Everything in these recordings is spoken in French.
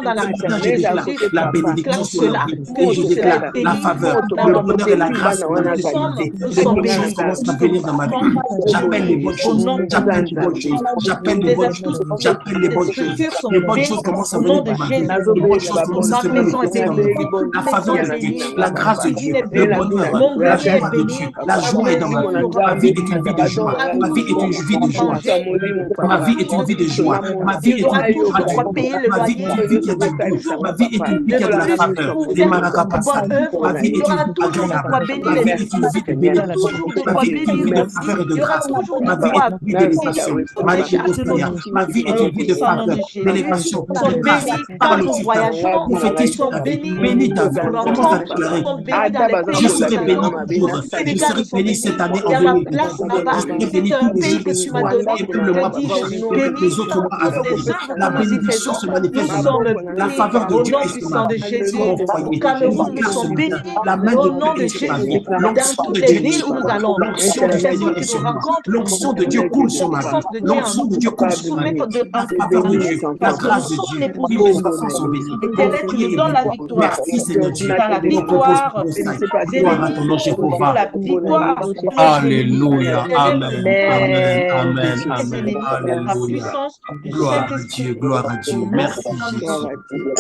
dans la matin, je déclare la bénédiction sur leur vie. Et je déclare la faveur, le bonheur et la grâce, les bonnes choses commencent à venir dans ma vie. J'appelle les bonnes choses, j'appelle les bonnes choses, j'appelle les bonnes choses, j'appelle les bonnes choses. Les bonnes choses commencent à venir dans ma vie. Les bonnes choses commencent à se manifester dans ma vie. La faveur de Dieu, la grâce de Dieu, le bonheur, la joie de Dieu. La joie est dans ma vie. Ma vie est une vie de joie. Ma vie est une vie de joie. Ma vie est une vie de joie. Ma vie est une vie de gratitude. Ma vie est une vie qui a du goût. Ma vie est une vie qui a de la faveur. Des maracapasa. Ma vie est une vie agréable. Ma vie est une vie de bénédiction. Ma vie est une vie de faveur et de grâce. Ma vie est une vie d'élévation. Ma vie est une vie de faveur, d'élévation, de grâce. Parle sur ta vie. Prophétise sur ta vie. Bénis ta vie. Commence à déclarer. Je serai béni toujours. Je serai béni cette année en 2023. Je serai béni tous les jours de ce mois et tout le mois prochain et les autres mois à venir. La bénédiction se manifeste dans ma vie. La faveur de Dieu est sur ma vie, sur mon foyer. La main de Dieu est sur ma vie. L'onction de Dieu est sur moi. L'onction du Seigneur est sur moi. L'onction de Dieu coule sur ma vie. L'onction de Dieu coule sur ma vie. La faveur de Dieu, la grâce de Dieu. Oui, mes enfants sont bénis. Merci Seigneur Dieu. Gloire à ton nom, Jéhovah. Alléluia. Amen. Amen. Amen. Amen. Alléluia. Gloire à Dieu. Gloire à Dieu. Merci Jésus.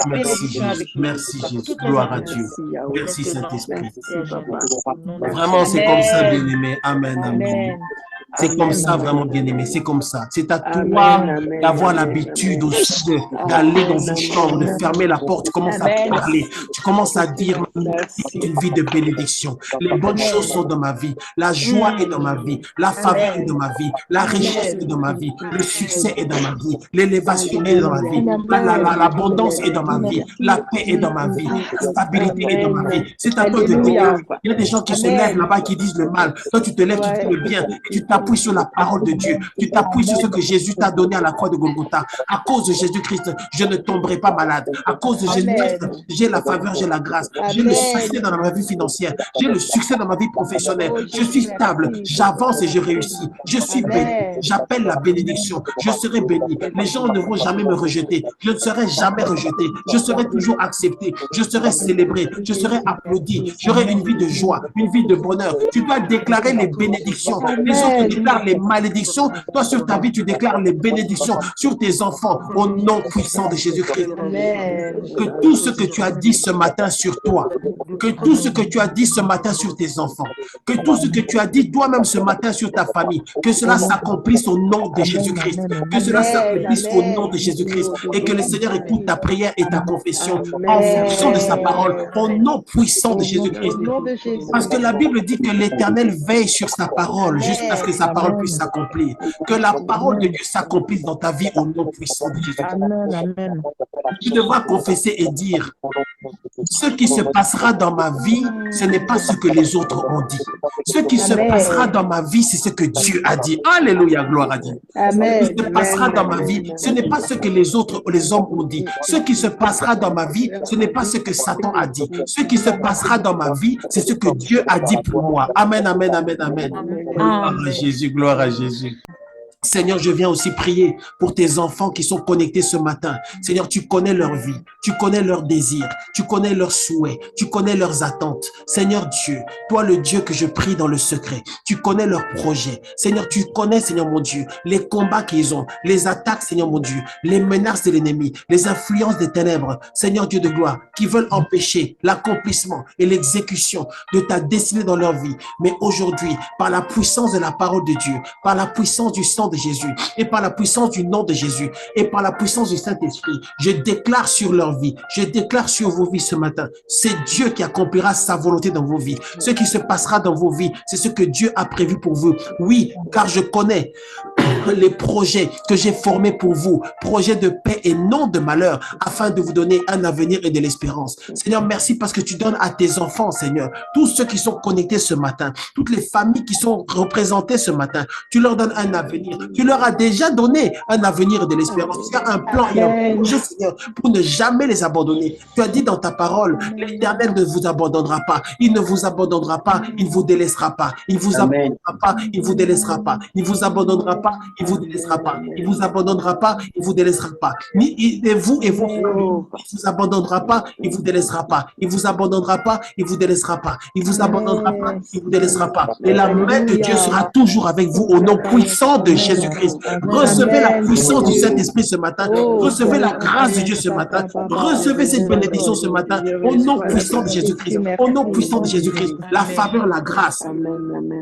Merci Jésus. Merci Jésus. Gloire à Dieu. Merci Saint-Esprit. Vraiment, c'est comme ça, bien-aimé. Amen. Amen. C'est comme ça, vraiment bien-aimé, c'est comme ça. C'est à toi d'avoir l'habitude aussi d'aller dans une chambre, de fermer la porte, tu commences à parler, tu commences à dire, c'est une vie de bénédiction. Les bonnes choses sont dans ma vie, la joie est dans ma vie, la faveur est dans ma vie, la richesse est dans ma vie, le succès est dans ma vie, l'élévation est dans ma vie, l'abondance est dans ma vie, la paix est dans ma vie, la stabilité est dans ma vie. C'est à toi de dire. Il y a des gens qui se lèvent là-bas qui disent le mal. Toi, tu te lèves, tu dis le bien et tu t'appuies sur la parole de Dieu. Tu t'appuies sur ce que Jésus t'a donné à la croix de Golgotha. À cause de Jésus-Christ, je ne tomberai pas malade. À cause de Jésus-Christ, j'ai la faveur, j'ai la grâce. J'ai le succès dans ma vie financière. J'ai le succès dans ma vie professionnelle. Je suis stable. J'avance et je réussis. Je suis béni. J'appelle la bénédiction. Je serai béni. Les gens ne vont jamais me rejeter. Je ne serai jamais rejeté. Je serai toujours accepté. Je serai célébré. Je serai applaudi. J'aurai une vie de joie, une vie de bonheur. Tu dois déclarer les bénédictions. Les autres déclarent les malédictions. Toi, sur ta vie, tu déclares les bénédictions sur tes enfants au nom puissant de Jésus-Christ. Que tout ce que tu as dit ce matin sur toi, que tout ce que tu as dit ce matin sur tes enfants, que tout ce que tu as dit toi-même ce matin sur ta famille, que cela s'accomplisse au nom de Jésus-Christ. Que cela s'accomplisse au nom de Jésus-Christ. Et que le Seigneur écoute ta prière et ta confession en fonction de sa parole, au nom puissant de Jésus-Christ. Parce que la Bible dit que l'Éternel veille sur sa parole jusqu'à ce que sa parole puisse s'accomplir. Que la parole de Dieu s'accomplisse dans ta vie au nom puissant de Jésus-Christ. Tu devras confesser et dire: ce qui se passera dans ma vie, ce n'est pas ce que les autres ont dit. Ce qui se passera dans ma vie, c'est ce que Dieu a dit. Alléluia, gloire à Dieu. Ce qui se passera dans ma vie, ce n'est pas ce que les autres, les hommes ont dit. Ce qui se passera dans ma vie, ce n'est pas ce que Satan a dit. Ce qui se passera dans ma vie, c'est ce que Dieu a dit pour moi. Amen, amen, amen, amen. Gloire à Jésus, gloire à Jésus. Seigneur, je viens aussi prier pour tes enfants qui sont connectés ce matin. Seigneur, tu connais leur vie, tu connais leurs désirs, tu connais leurs souhaits, tu connais leurs attentes. Seigneur Dieu, toi le Dieu que je prie dans le secret, tu connais leurs projets. Seigneur, tu connais, Seigneur mon Dieu, les combats qu'ils ont, les attaques, Seigneur mon Dieu, les menaces de l'ennemi, les influences des ténèbres, Seigneur Dieu de gloire, qui veulent empêcher l'accomplissement et l'exécution de ta destinée dans leur vie. Mais aujourd'hui, par la puissance de la parole de Dieu, par la puissance du sang de Jésus et par la puissance du nom de Jésus et par la puissance du Saint-Esprit, je déclare sur leur vie, je déclare sur vos vies ce matin, c'est Dieu qui accomplira sa volonté dans vos vies. Ce qui se passera dans vos vies, c'est ce que Dieu a prévu pour vous. Oui, car je connais les projets que j'ai formés pour vous, projets de paix et non de malheur, afin de vous donner un avenir et de l'espérance. Seigneur, merci parce que tu donnes à tes enfants, Seigneur, tous ceux qui sont connectés ce matin, toutes les familles qui sont représentées ce matin, tu leur donnes un avenir. Tu leur as déjà donné un avenir et de l'espérance. Tu as un plan et un projet, Seigneur, pour ne jamais les abandonner. Tu as dit dans ta parole, l'Éternel ne vous abandonnera pas. Il ne vous abandonnera pas, il ne vous délaissera pas. Il ne vous abandonnera pas, il ne vous délaissera pas. Il ne vous abandonnera pas, il ne vous délaissera pas. Il ne vous abandonnera pas, il ne vous délaissera pas. Ni vous et vos familles, il ne vous abandonnera pas, il ne vous délaissera pas. Il ne vous abandonnera pas, il ne vous délaissera pas. Il ne vous abandonnera pas, il ne vous délaissera pas. Et la main de Dieu sera toujours avec vous au nom puissant de Jésus-Christ. Recevez la puissance du Saint-Esprit ce matin. Recevez la grâce de Dieu ce matin. Recevez cette bénédiction ce matin au nom puissant de Jésus-Christ. Au nom puissant de Jésus-Christ. La faveur, la grâce.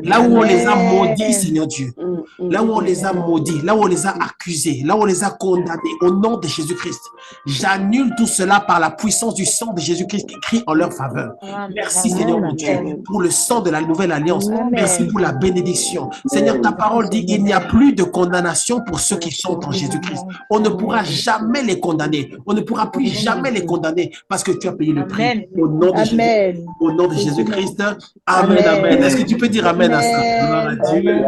Là où on les a maudits, Seigneur Dieu. Là où on les a maudits, là où on les a accusés, là où on les a condamnés, au nom de Jésus-Christ. J'annule tout cela par la puissance du sang de Jésus-Christ qui crie en leur faveur. Merci, Seigneur mon Dieu, pour le sang de la nouvelle alliance. Merci pour la bénédiction. Seigneur, ta parole dit qu'il n'y a plus de condamnation pour ceux qui sont en Jésus-Christ. On ne pourra jamais les condamner. On ne pourra plus jamais les condamner parce que tu as payé le prix. Au nom de Jésus. Au nom de Jésus-Christ. Amen, amen. Est-ce que tu peux dire amen à ça? Gloire à Dieu.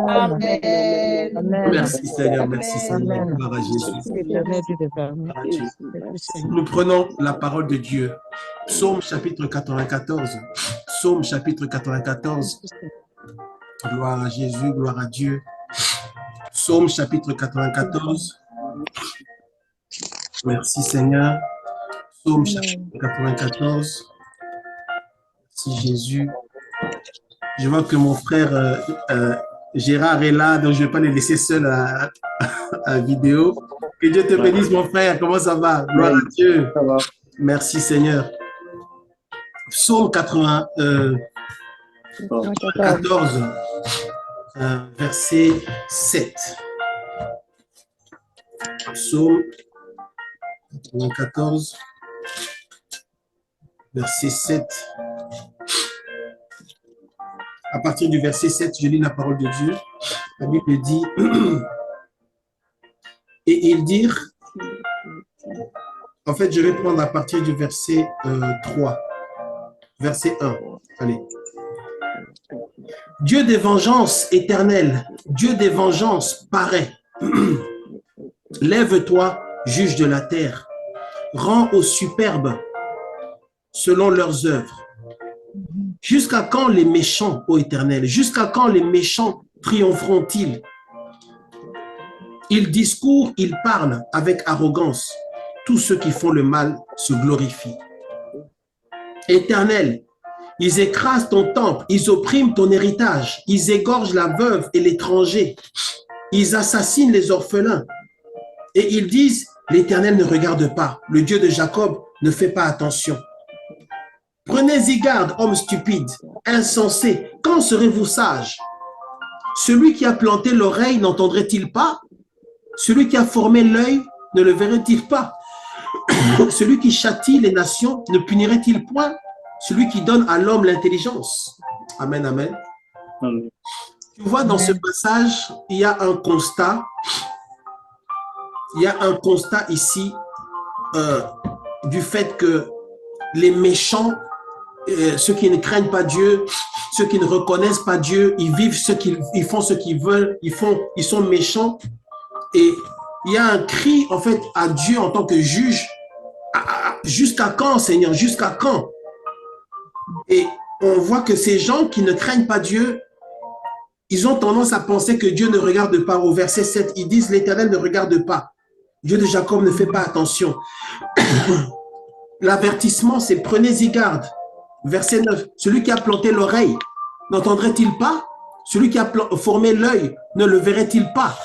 Amen. Merci Seigneur, merci Seigneur. Gloire à Jésus. Gloire à Dieu. Nous prenons la parole de Dieu. Psaume chapitre 94. Psaume chapitre 94. Gloire à Jésus, gloire à Dieu. Psaume chapitre 94. Merci Seigneur. Psaume chapitre 94. Merci Jésus. Je vois que mon frère Gérard est là, donc je ne vais pas le laisser seul à la vidéo. Que Dieu te bénisse mon frère, comment ça va? Gloire à Dieu. Ça va. Merci Seigneur. Psaume 14, verset 7. Psaume 94, verset 7. À partir du verset 7, je lis la parole de Dieu. La Bible dit, et ils dirent, en fait, je vais prendre à partir du verset 3, verset 1. Allez. Dieu des vengeances éternelles, Dieu des vengeances paraît. Lève-toi, juge de la terre. Rends aux superbes selon leurs œuvres. Jusqu'à quand les méchants, ô Éternel? Jusqu'à quand les méchants triompheront-ils? Ils discourent, ils parlent avec arrogance. Tous ceux qui font le mal se glorifient. Éternel, ils écrasent ton temple, ils oppriment ton héritage, ils égorgent la veuve et l'étranger, ils assassinent les orphelins. Et ils disent, l'Éternel ne regarde pas, le Dieu de Jacob ne fait pas attention. Prenez-y garde, hommes stupides, insensés, quand serez-vous sages? Celui qui a planté l'oreille n'entendrait-il pas? Celui qui a formé l'œil ne le verrait-il pas? Celui qui châtie les nations ne punirait-il point? Celui qui donne à l'homme l'intelligence. Amen, amen. Amen. Tu vois, dans ce passage, il y a un constat. Il y a un constat ici du fait que les méchants, ceux qui ne craignent pas Dieu, ceux qui ne reconnaissent pas Dieu, ils vivent ils font ce qu'ils veulent, ils sont méchants. Et il y a un cri en fait à Dieu en tant que juge. Jusqu'à quand, Seigneur? Jusqu'à quand? Et on voit que ces gens qui ne craignent pas Dieu, ils ont tendance à penser que Dieu ne regarde pas. Au verset 7, ils disent l'Éternel ne regarde pas. Dieu de Jacob ne fait pas attention. L'avertissement, c'est prenez-y garde. Verset 9, celui qui a planté l'oreille, n'entendrait-il pas? Celui qui a formé l'œil, ne le verrait-il pas?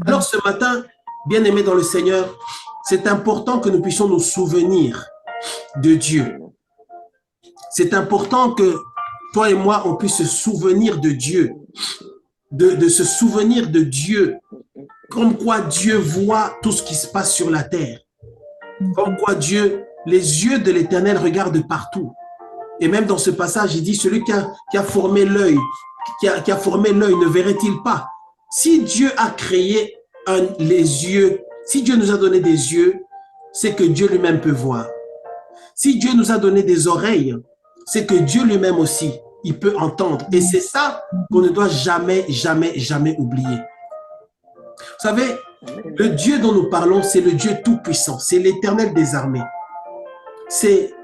Alors ce matin, bien-aimés dans le Seigneur, c'est important que nous puissions nous souvenir de Dieu. C'est important que toi et moi, on puisse se souvenir de Dieu, de se souvenir de Dieu, comme quoi Dieu voit tout ce qui se passe sur la terre, comme quoi Dieu, les yeux de l'Éternel regardent partout. Et même dans ce passage, il dit, celui qui a formé l'œil, qui a formé l'œil, ne verrait-il pas? Si Dieu a créé les yeux, si Dieu nous a donné des yeux, c'est que Dieu lui-même peut voir. Si Dieu nous a donné des oreilles, c'est que Dieu lui-même aussi, il peut entendre. Et c'est ça qu'on ne doit jamais, jamais, jamais oublier. Vous savez, le Dieu dont nous parlons, c'est le Dieu tout-puissant, c'est l'Éternel des armées. C'est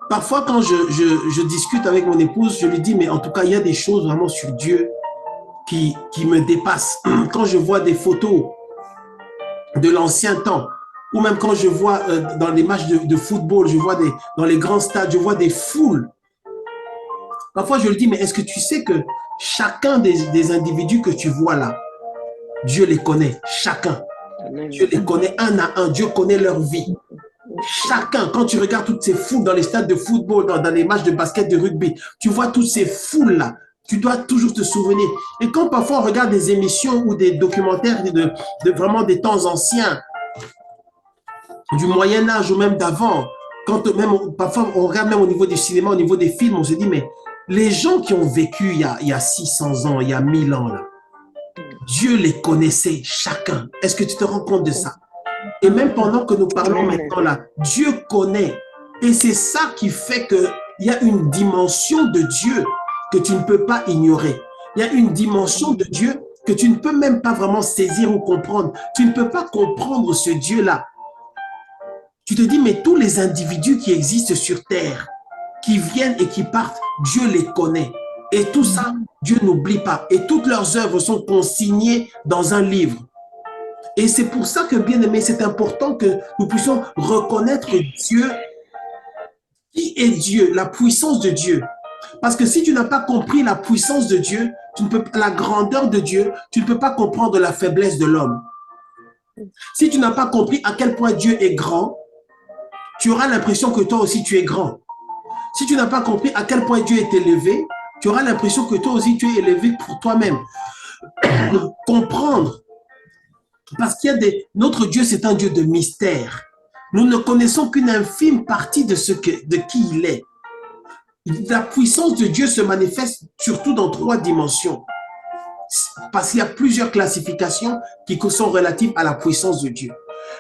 parfois quand je discute avec mon épouse, je lui dis, mais en tout cas, il y a des choses vraiment sur Dieu qui me dépasse. Quand je vois des photos de l'ancien temps, ou même quand je vois dans les matchs de football, je vois dans les grands stades, je vois des foules. Parfois, je le dis, mais est-ce que tu sais que chacun des individus que tu vois là, Dieu les connaît, chacun. Dieu les connaît un à un. Dieu connaît leur vie. Chacun, quand tu regardes toutes ces foules dans les stades de football, dans les matchs de basket, de rugby, tu vois toutes ces foules-là. Tu dois toujours te souvenir. Et quand parfois on regarde des émissions ou des documentaires de vraiment des temps anciens, du Moyen-Âge ou même d'avant, quand même, parfois on regarde même au niveau du cinéma, au niveau des films, on se dit, mais les gens qui ont vécu il y a 600 ans, il y a 1000 ans, là, Dieu les connaissait chacun. Est-ce que tu te rends compte de ça? Et même pendant que nous parlons maintenant là, Dieu connaît. Et c'est ça qui fait qu'il y a une dimension de Dieu que tu ne peux pas ignorer. Il y a une dimension de Dieu que tu ne peux même pas vraiment saisir ou comprendre. Tu ne peux pas comprendre ce Dieu-là. Tu te dis, mais tous les individus qui existent sur terre, qui viennent et qui partent, Dieu les connaît. Et tout ça, Dieu n'oublie pas. Et toutes leurs œuvres sont consignées dans un livre. Et c'est pour ça que, bien aimé, c'est important que nous puissions reconnaître Dieu, qui est Dieu, la puissance de Dieu. Parce que si tu n'as pas compris la puissance de Dieu, la grandeur de Dieu, tu ne peux pas comprendre la faiblesse de l'homme. Si tu n'as pas compris à quel point Dieu est grand, tu auras l'impression que toi aussi tu es grand. Si tu n'as pas compris à quel point Dieu est élevé, tu auras l'impression que toi aussi tu es élevé pour toi-même. Comprendre. Parce qu'il y a notre Dieu, c'est un Dieu de mystère. Nous ne connaissons qu'une infime partie de qui il est. La puissance de Dieu se manifeste surtout dans 3 dimensions. Parce qu'il y a plusieurs classifications qui sont relatives à la puissance de Dieu.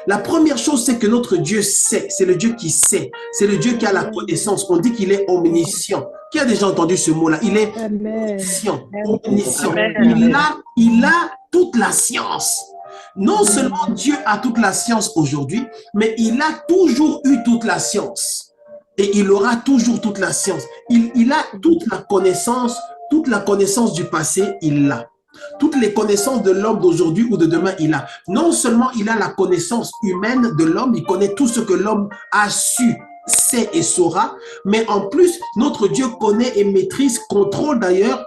La première chose, c'est que notre Dieu sait. C'est le Dieu qui sait. C'est le Dieu qui a la connaissance. On dit qu'il est omniscient. Qui a déjà entendu ce mot-là? Il est omniscient. Omniscient. Il a toute la science. Non seulement Dieu a toute la science aujourd'hui, mais il a toujours eu toute la science. Et il aura toujours toute la science. Il a toute la connaissance du passé, il l'a. Toutes les connaissances de l'homme d'aujourd'hui ou de demain, il a. Non seulement il a la connaissance humaine de l'homme, il connaît tout ce que l'homme a su, sait et saura, mais en plus, notre Dieu connaît et maîtrise, contrôle d'ailleurs,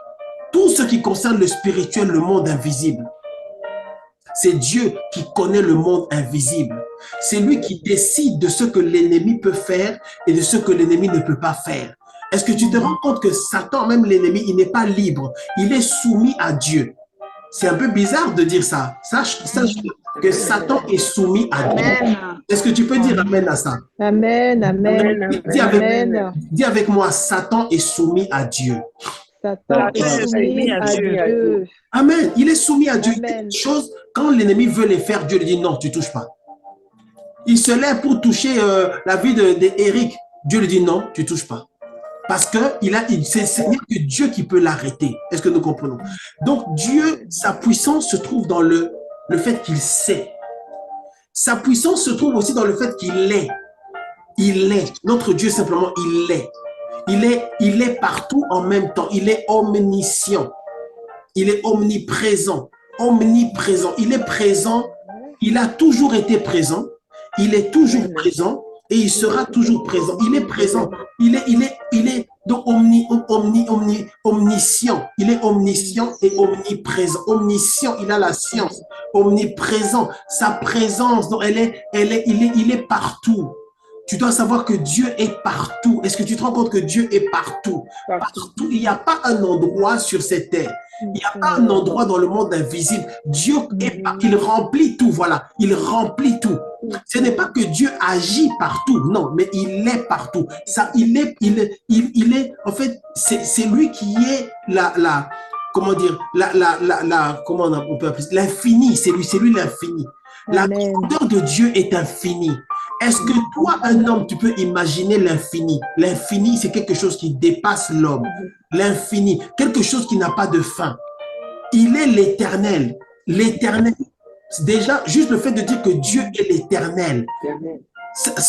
tout ce qui concerne le spirituel, le monde invisible. C'est Dieu qui connaît le monde invisible. C'est lui qui décide de ce que l'ennemi peut faire et de ce que l'ennemi ne peut pas faire. Est-ce que tu te rends compte que Satan, même l'ennemi, il n'est pas libre. Il est soumis à Dieu. C'est un peu bizarre de dire ça. Sache que Satan est soumis à Dieu. Est-ce que tu peux dire amen à ça? Amen, amen. Dis avec moi, Satan est soumis à Dieu. Satan est soumis à Dieu. Amen. Il est soumis à Dieu. Quelque chose, quand l'ennemi veut les faire, Dieu lui dit non, tu ne touches pas. Il se lève pour toucher la vie d'Éric. Dieu lui dit non, tu ne touches pas. Parce que c'est que Dieu qui peut l'arrêter. Est-ce que nous comprenons? Donc Dieu, sa puissance se trouve dans le fait qu'il sait. Sa puissance se trouve aussi dans le fait qu'il est. Il est. Notre Dieu, simplement, il est. Il est partout en même temps. Il est omniscient. Il est omniprésent. Omniprésent. Il est présent. Il a toujours été présent. Il est toujours présent. Et il sera toujours présent. Il est présent. Il est donc omniscient. Il est omniscient et omniprésent. Omniscient, il a la science. Omniprésent, sa présence, donc il est partout. Tu dois savoir que Dieu est partout. Est-ce que tu te rends compte que Dieu est partout? Partout. Il n'y a pas un endroit sur cette terre. Il n'y a pas un endroit dans le monde invisible. Dieu est partout. Il remplit tout, voilà. Il remplit tout. Ce n'est pas que Dieu agit partout, non, mais il est partout. Ça, il est, en fait, c'est lui qui est comment dire, comment on peut appeler ça? L'infini, c'est lui l'infini. La grandeur de Dieu est infinie. Est-ce que toi, un homme, tu peux imaginer l'infini? L'infini, c'est quelque chose qui dépasse l'homme. L'infini, quelque chose qui n'a pas de fin. Il est l'éternel. L'éternel. Déjà, juste le fait de dire que Dieu est l'éternel.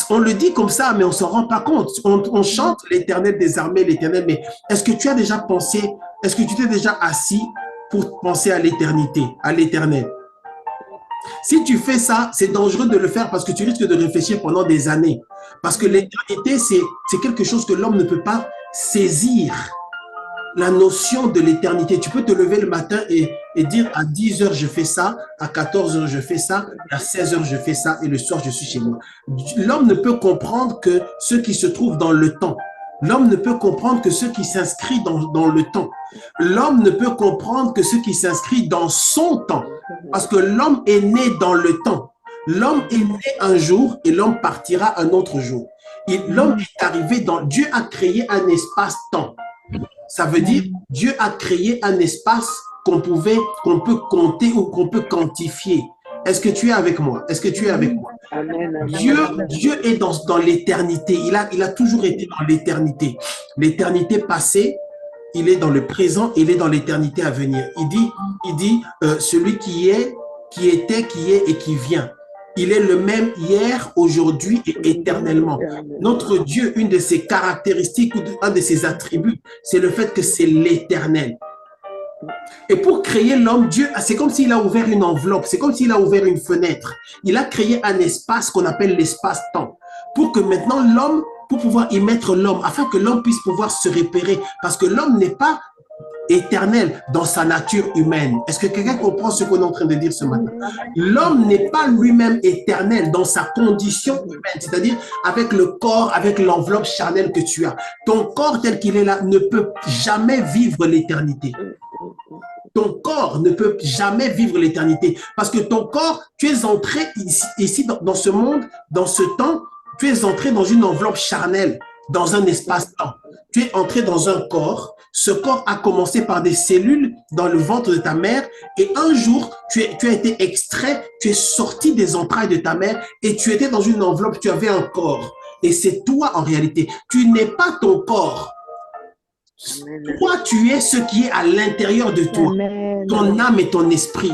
On le dit comme ça, mais on ne s'en rend pas compte. On chante l'éternel des armées, l'éternel, mais est-ce que tu as déjà pensé, est-ce que tu t'es déjà assis pour penser à l'éternité, à l'éternel. Si tu fais ça, c'est dangereux de le faire parce que tu risques de réfléchir pendant des années. Parce que l'éternité, c'est quelque chose que l'homme ne peut pas saisir. La notion de l'éternité. Tu peux te lever le matin et dire à 10 heures je fais ça, à 14 heures je fais ça, à 16 heures je fais ça et le soir je suis chez moi. L'homme ne peut comprendre que ce qui se trouve dans le temps. L'homme ne peut comprendre que ce qui s'inscrit dans le temps. L'homme ne peut comprendre que ce qui s'inscrit dans son temps. Parce que l'homme est né dans le temps. L'homme est né un jour et l'homme partira un autre jour. L'homme est arrivé dans... Dieu a créé un espace-temps. Ça veut dire Dieu a créé un espace qu'on peut compter ou qu'on peut quantifier. Est-ce que tu es avec moi? Est-ce que tu es avec moi? Amen. Dieu est dans l'éternité. Il a toujours été dans l'éternité. L'éternité passée, il est dans le présent, il est dans l'éternité à venir. Il dit celui qui est, qui était, qui est et qui vient. Il est le même hier, aujourd'hui et éternellement. Notre Dieu, une de ses caractéristiques, un de ses attributs, c'est le fait que c'est l'éternel. Et pour créer l'homme, Dieu, c'est comme s'il a ouvert une enveloppe, c'est comme s'il a ouvert une fenêtre. Il a créé un espace qu'on appelle l'espace-temps. Pour que maintenant l'homme, pour pouvoir y mettre l'homme, afin que l'homme puisse pouvoir se repérer. Parce que l'homme n'est pas éternel dans sa nature humaine. Est-ce que quelqu'un comprend ce qu'on est en train de dire ce matin? L'homme n'est pas lui-même éternel dans sa condition humaine, c'est-à-dire avec le corps, avec l'enveloppe charnelle que tu as. Ton corps tel qu'il est là ne peut jamais vivre l'éternité. Ton corps ne peut jamais vivre l'éternité parce que ton corps, tu es entré ici dans ce monde, dans ce temps, tu es entré dans une enveloppe charnelle, dans un espace-temps. Tu es entré dans un corps. Ce corps a commencé par des cellules dans le ventre de ta mère et un jour, tu as été extrait, tu es sorti des entrailles de ta mère et tu étais dans une enveloppe, tu avais un corps. Et c'est toi en réalité. Tu n'es pas ton corps. Toi, tu es ce qui est à l'intérieur de toi. Ton âme et ton esprit.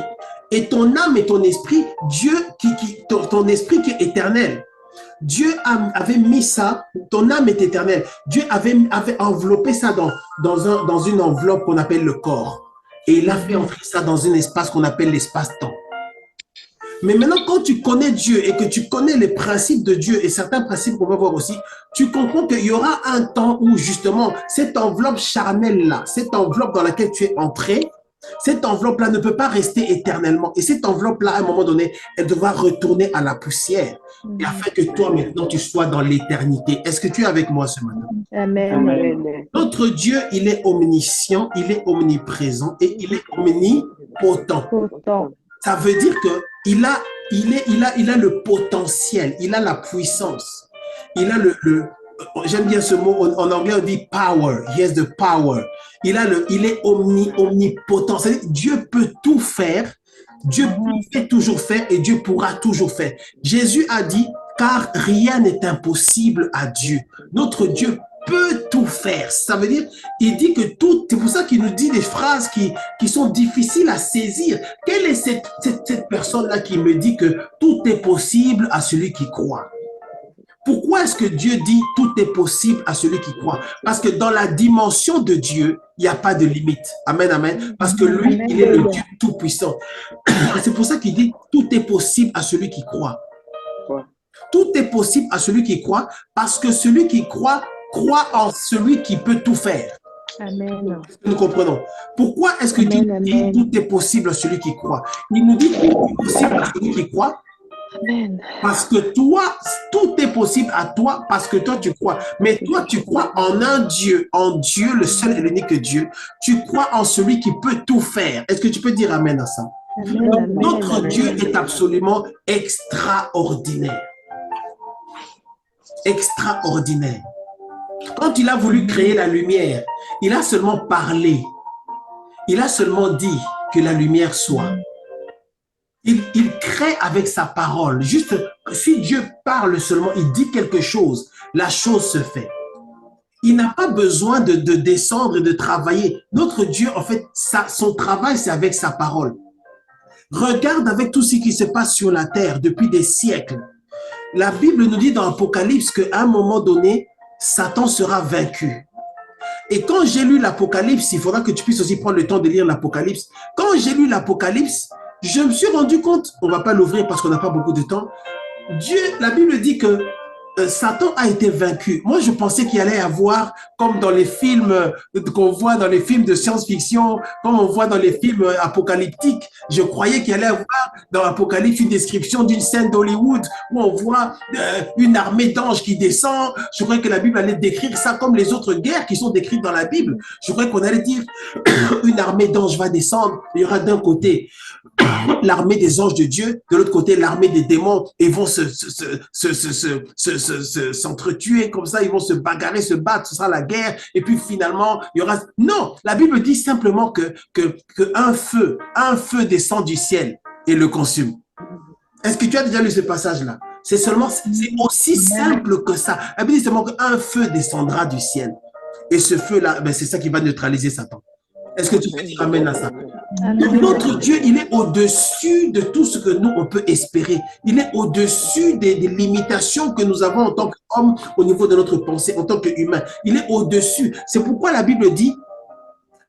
Et ton âme et ton esprit, Dieu, ton esprit qui est éternel. Dieu avait mis ça, ton âme est éternelle. Dieu avait enveloppé ça dans une enveloppe qu'on appelle le corps. Et il a fait entrer ça dans un espace qu'on appelle l'espace-temps. Mais maintenant, quand tu connais Dieu et que tu connais les principes de Dieu et certains principes qu'on va voir aussi, tu comprends qu'il y aura un temps où justement cette enveloppe charnelle-là, cette enveloppe dans laquelle tu es entré, cette enveloppe-là ne peut pas rester éternellement. Et cette enveloppe-là, à un moment donné, elle devra retourner à la poussière. Et afin que toi, maintenant, tu sois dans l'éternité. Est-ce que tu es avec moi ce matin? Amen. Notre Dieu, il est omniscient, il est omniprésent et il est omnipotent. Ça veut dire qu'il a le potentiel, il a la puissance. Il a j'aime bien ce mot, en anglais on dit power, he has the power. Il est omnipotent. C'est-à-dire, Dieu peut tout faire, Dieu peut toujours faire et Dieu pourra toujours faire. Jésus a dit, car rien n'est impossible à Dieu. Notre Dieu peut tout faire. Ça veut dire, il dit que tout, c'est pour ça qu'il nous dit des phrases qui sont difficiles à saisir. Quelle est cette personne-là qui me dit que tout est possible à celui qui croit? Pourquoi est-ce que Dieu dit tout est possible à celui qui croit? Parce que dans la dimension de Dieu, il n'y a pas de limite. Amen, amen. Parce que lui, il est le Dieu tout-puissant. C'est pour ça qu'il dit tout est possible à celui qui croit. Tout est possible à celui qui croit parce que celui qui croit en celui qui peut tout faire. Amen. Nous comprenons. Pourquoi est-ce que Dieu dit tout est possible à celui qui croit? Il nous dit tout est possible à celui qui croit. Amen. Parce que toi, tout est possible à toi parce que toi tu crois. Mais toi tu crois en un Dieu, en Dieu, le seul et l'unique Dieu. Tu crois en celui qui peut tout faire. Est-ce que tu peux dire amen à ça? Amen. Notre Dieu est absolument extraordinaire. Extraordinaire. Quand il a voulu créer la lumière, il a seulement parlé. Il a seulement dit que la lumière soit. Il crée avec sa parole. Juste, si Dieu parle seulement, il dit quelque chose, la chose se fait. Il n'a pas besoin de descendre et de travailler. Notre Dieu, en fait, son travail, c'est avec sa parole. Regarde avec tout ce qui se passe sur la terre depuis des siècles. La Bible nous dit dans l'Apocalypse qu'à un moment donné, Satan sera vaincu. Et quand j'ai lu l'Apocalypse, il faudra que tu puisses aussi prendre le temps de lire l'Apocalypse. Quand j'ai lu l'Apocalypse, je me suis rendu compte, on ne va pas l'ouvrir parce qu'on n'a pas beaucoup de temps, Dieu, la Bible dit que Satan a été vaincu. Moi, je pensais qu'il allait y avoir, comme dans les films qu'on voit dans les films de science-fiction, comme on voit dans les films apocalyptiques, je croyais qu'il allait y avoir dans l'Apocalypse une description d'une scène d'Hollywood où on voit une armée d'anges qui descend. Je croyais que la Bible allait décrire ça comme les autres guerres qui sont décrites dans la Bible. Je croyais qu'on allait dire une armée d'anges va descendre. Il y aura d'un côté l'armée des anges de Dieu, de l'autre côté l'armée des démons, et vont s'entretuer comme ça, ils vont se bagarrer, se battre, ce sera la guerre, et puis finalement, il y aura... Non, la Bible dit simplement que un feu descend du ciel et le consume. Est-ce que tu as déjà lu ce passage-là? C'est aussi simple que ça. La Bible dit seulement qu'un feu descendra du ciel. Et ce feu-là, ben c'est ça qui va neutraliser Satan. Est-ce que tu peux dire amen à ça? Notre Dieu, il est au-dessus de tout ce que nous, on peut espérer. Il est au-dessus des limitations que nous avons en tant qu'hommes au niveau de notre pensée, en tant qu'humain. Il est au-dessus. C'est pourquoi la Bible dit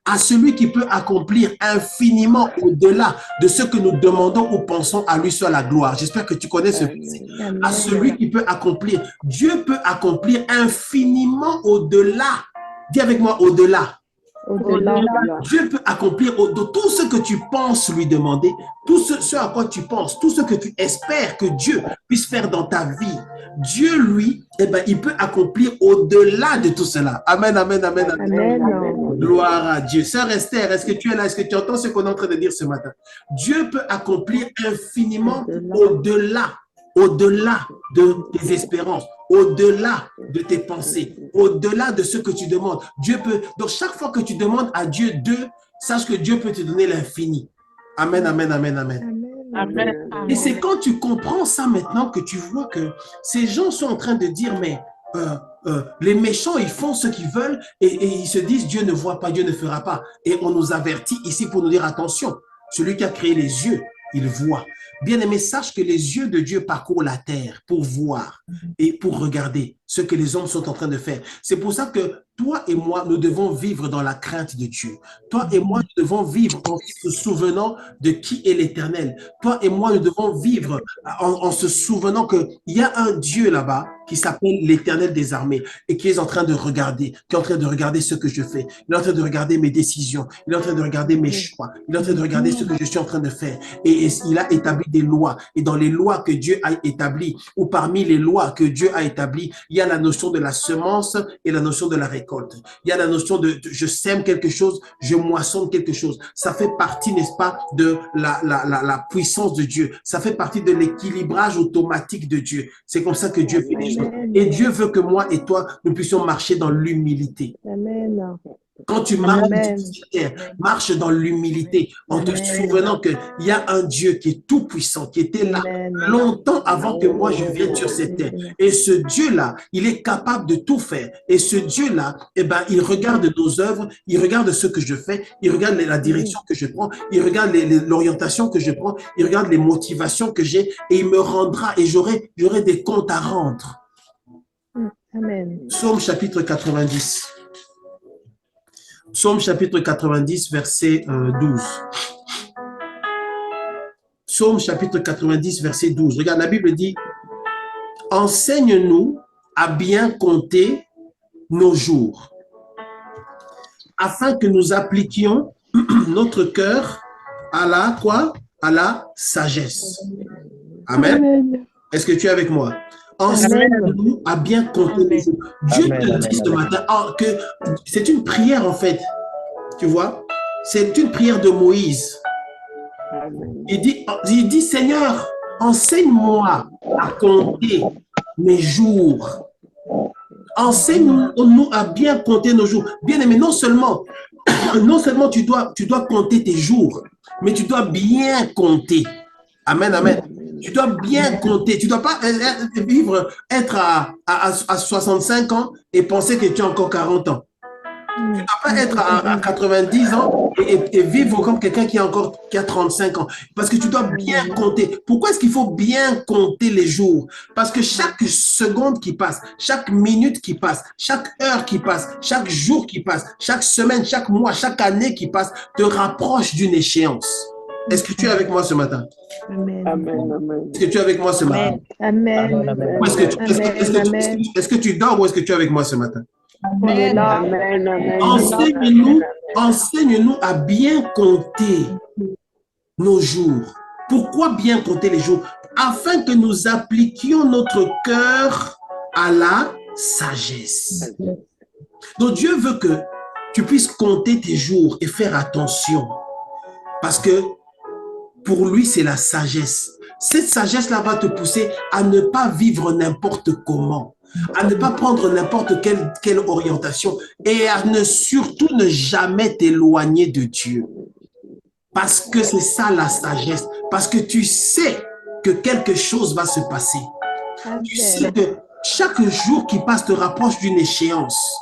à celui qui peut accomplir infiniment au-delà de ce que nous demandons ou pensons, à lui soit la gloire. J'espère que tu connais ce verset. À celui qui peut accomplir. Dieu peut accomplir infiniment au-delà. Dis avec moi, au-delà. Dieu peut accomplir de tout ce que tu penses lui demander, tout ce à quoi tu penses, tout ce que tu espères que Dieu puisse faire dans ta vie. Dieu, lui, il peut accomplir au-delà de tout cela. Amen, amen, amen, amen. Gloire à Dieu. Sœur Esther, est-ce que tu es là? Est-ce que tu entends ce qu'on est en train de dire ce matin? Dieu peut accomplir infiniment au-delà de tes espérances, au-delà de tes pensées, au-delà de ce que tu demandes. Dieu peut, donc chaque fois que tu demandes à Dieu sache que Dieu peut te donner l'infini. Amen, amen, amen, amen. Amen. Et c'est quand tu comprends ça maintenant que tu vois que ces gens sont en train de dire, mais les méchants, ils font ce qu'ils veulent et ils se disent, Dieu ne voit pas, Dieu ne fera pas. Et on nous avertit ici pour nous dire, attention, celui qui a créé les yeux, il voit. Bien-aimé, sache que les yeux de Dieu parcourent la terre pour voir et pour regarder ce que les hommes sont en train de faire. C'est pour ça que toi et moi, nous devons vivre dans la crainte de Dieu. Toi et moi, nous devons vivre en se souvenant de qui est l'Éternel. Toi et moi, nous devons vivre en se souvenant qu'il y a un Dieu là-bas qui s'appelle l'Éternel des armées et qui est en train de regarder, qui est en train de regarder ce que je fais. Il est en train de regarder mes décisions. Il est en train de regarder mes choix. Il est en train de regarder ce que je suis en train de faire. Et il a établi des lois. Et dans les lois que Dieu a établies, ou parmi les lois que Dieu a établies, il y a la notion de la semence et la notion de la récolte. Il y a la notion de je sème quelque chose, je moissonne quelque chose. Ça fait partie, n'est-ce pas, de la puissance de Dieu. Ça fait partie de l'équilibrage automatique de Dieu. C'est comme ça que Dieu fait les choses. Et Dieu veut que moi et toi, nous puissions marcher dans l'humilité. Amen. Quand tu marches sur terre, marche dans l'humilité en te souvenant qu'il y a un Dieu qui est tout puissant, qui était là longtemps avant que moi je vienne sur cette terre. Et ce Dieu-là, il est capable de tout faire. Et ce Dieu-là, il regarde nos œuvres, il regarde ce que je fais, il regarde la direction que je prends, il regarde l'orientation que je prends, il regarde les motivations que j'ai et il me rendra et j'aurai des comptes à rendre. Amen. Psaume chapitre 90. Psaume chapitre 90, verset 12. Psaume chapitre 90, verset 12. Regarde, la Bible dit, « Enseigne-nous à bien compter nos jours, afin que nous appliquions notre cœur à la quoi? À la sagesse. » Amen. Est-ce que tu es avec moi? Enseigne-nous à bien compter nos jours. Dieu te dit ce matin que c'est une prière en fait. Tu vois? C'est une prière de Moïse. Il dit Seigneur, enseigne-moi à compter mes jours. Enseigne-nous à bien compter nos jours. Bien aimé, non seulement tu dois compter tes jours, mais tu dois bien compter. Amen, amen. Tu dois bien compter. Tu ne dois pas être à 65 ans et penser que tu as encore 40 ans. Tu ne dois pas être à 90 ans et vivre comme quelqu'un qui a 35 ans. Parce que tu dois bien compter. Pourquoi est-ce qu'il faut bien compter les jours? Parce que chaque seconde qui passe, chaque minute qui passe, chaque heure qui passe, chaque jour qui passe, chaque semaine, chaque mois, chaque année qui passe, te rapproche d'une échéance. Est-ce que tu es avec moi ce matin? Amen. Est-ce que tu es avec moi ce matin? Amen. Est-ce que tu dors ou est-ce que tu es avec moi ce matin? Amen. Enseigne-nous à bien compter nos jours. Pourquoi bien compter les jours? Afin que nous appliquions notre cœur à la sagesse. Donc Dieu veut que tu puisses compter tes jours et faire attention. Parce que pour lui, c'est la sagesse. Cette sagesse-là va te pousser à ne pas vivre n'importe comment, à ne pas prendre n'importe quelle orientation et à surtout ne jamais t'éloigner de Dieu. Parce que c'est ça la sagesse. Parce que tu sais que quelque chose va se passer. Tu sais que chaque jour qui passe te rapproche d'une échéance.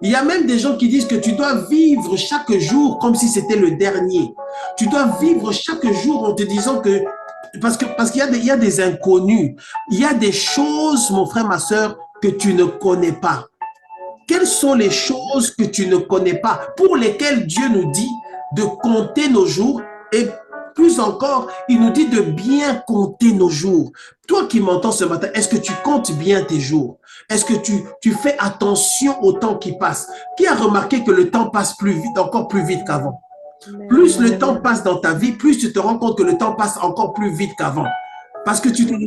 Il y a même des gens qui disent que tu dois vivre chaque jour comme si c'était le dernier. Tu dois vivre chaque jour en te disant que parce qu'il y a des inconnus, il y a des choses, mon frère, ma soeur, que tu ne connais pas. Quelles sont les choses que tu ne connais pas pour lesquelles Dieu nous dit de compter nos jours et plus encore, il nous dit de bien compter nos jours. Toi qui m'entends ce matin, est-ce que tu comptes bien tes jours? Est-ce que tu fais attention au temps qui passe? Qui a remarqué que le temps passe plus vite, encore plus vite qu'avant? Plus le temps passe dans ta vie, plus tu te rends compte que le temps passe encore plus vite qu'avant. Parce que tu te dis,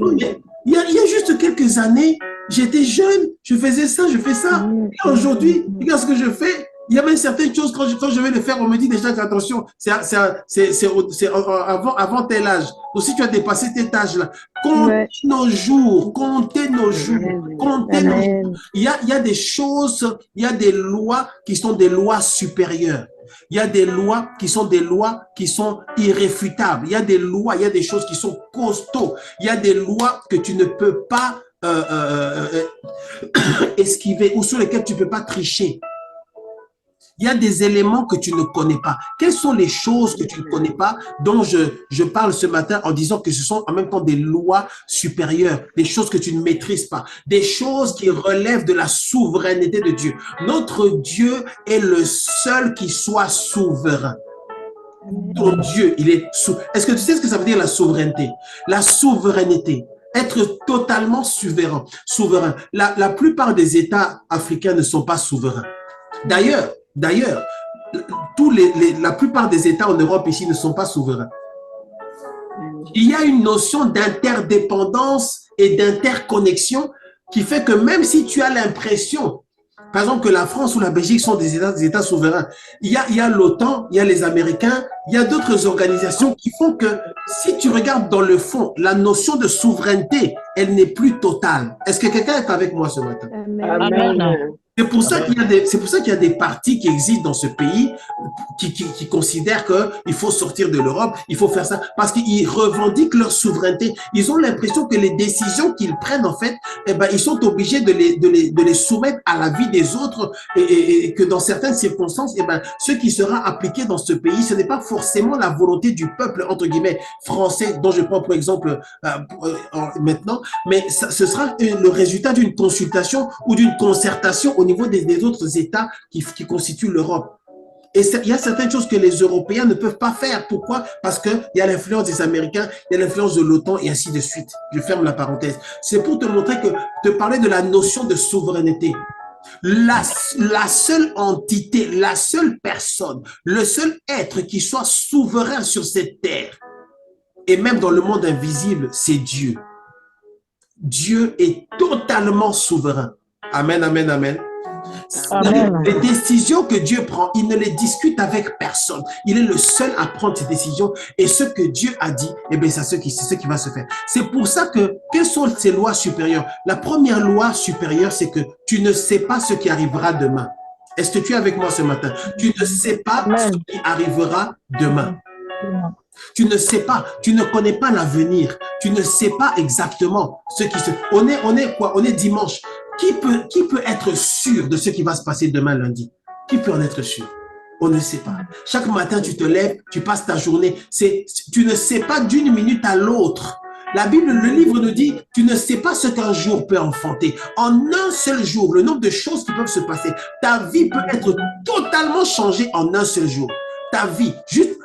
il y a juste quelques années, j'étais jeune, je faisais ça, je fais ça. Et aujourd'hui, regarde ce que je fais. Il y a même certaines choses, quand je vais le faire, on me dit déjà attention, c'est avant tel âge. Donc, si tu as dépassé cet âge-là, comptez nos jours, comptez nos jours, comptez nos jours. Il y a des choses, il y a des lois qui sont des lois supérieures. Il y a des lois qui sont irréfutables. Il y a des lois, il y a des choses qui sont costauds. Il y a des lois que tu ne peux pas esquiver ou sur lesquelles tu ne peux pas tricher. Il y a des éléments que tu ne connais pas. Quelles sont les choses que tu ne connais pas dont je parle ce matin en disant que ce sont en même temps des lois supérieures, des choses que tu ne maîtrises pas, des choses qui relèvent de la souveraineté de Dieu. Notre Dieu est le seul qui soit souverain. Ton Dieu, il est souverain. Est-ce que tu sais ce que ça veut dire la souveraineté? La souveraineté. Être totalement souverain. La plupart des États africains ne sont pas souverains. D'ailleurs, la plupart des États en Europe ici ne sont pas souverains. Il y a une notion d'interdépendance et d'interconnexion qui fait que même si tu as l'impression, par exemple, que la France ou la Belgique sont des États souverains, il y a l'OTAN, il y a les Américains, il y a d'autres organisations qui font que si tu regardes dans le fond, la notion de souveraineté, elle n'est plus totale. Est-ce que quelqu'un est avec moi ce matin? Amen. C'est pour ça qu'il y a des partis qui existent dans ce pays qui considèrent qu'il faut sortir de l'Europe, il faut faire ça, parce qu'ils revendiquent leur souveraineté. Ils ont l'impression que les décisions qu'ils prennent, en fait, ils sont obligés de les soumettre à la vie des autres et que dans certaines circonstances, ce qui sera appliqué dans ce pays, ce n'est pas forcément la volonté du peuple, entre guillemets, français, dont je prends pour exemple maintenant, mais ce sera le résultat d'une consultation ou d'une concertation au niveau des autres États qui constituent l'Europe. Et il y a certaines choses que les Européens ne peuvent pas faire. Pourquoi? Parce qu'il y a l'influence des Américains, il y a l'influence de l'OTAN et ainsi de suite. Je ferme la parenthèse. C'est pour te montrer que, te parler de la notion de souveraineté. La seule entité, la seule personne, le seul être qui soit souverain sur cette terre, et même dans le monde invisible, c'est Dieu. Dieu est totalement souverain. Amen, amen, amen. Amen. Les décisions que Dieu prend, il ne les discute avec personne. Il est le seul à prendre ces décisions. Et ce que Dieu a dit, c'est ce qui va se faire. C'est pour ça que, quelles sont ces lois supérieures? La première loi supérieure, c'est que tu ne sais pas ce qui arrivera demain. Est-ce que tu es avec moi ce matin? Tu ne sais pas ce qui arrivera demain. Tu ne sais pas, tu ne connais pas l'avenir. Tu ne sais pas exactement ce qui se... On est quoi? On est dimanche. Qui peut être sûr de ce qui va se passer demain lundi? Qui peut en être sûr? On ne sait pas. Chaque matin, tu te lèves, tu passes ta journée. Tu ne sais pas d'une minute à l'autre. La Bible, le livre nous dit, tu ne sais pas ce qu'un jour peut enfanter. En un seul jour, le nombre de choses qui peuvent se passer, ta vie peut être totalement changée en un seul jour. Ta vie, juste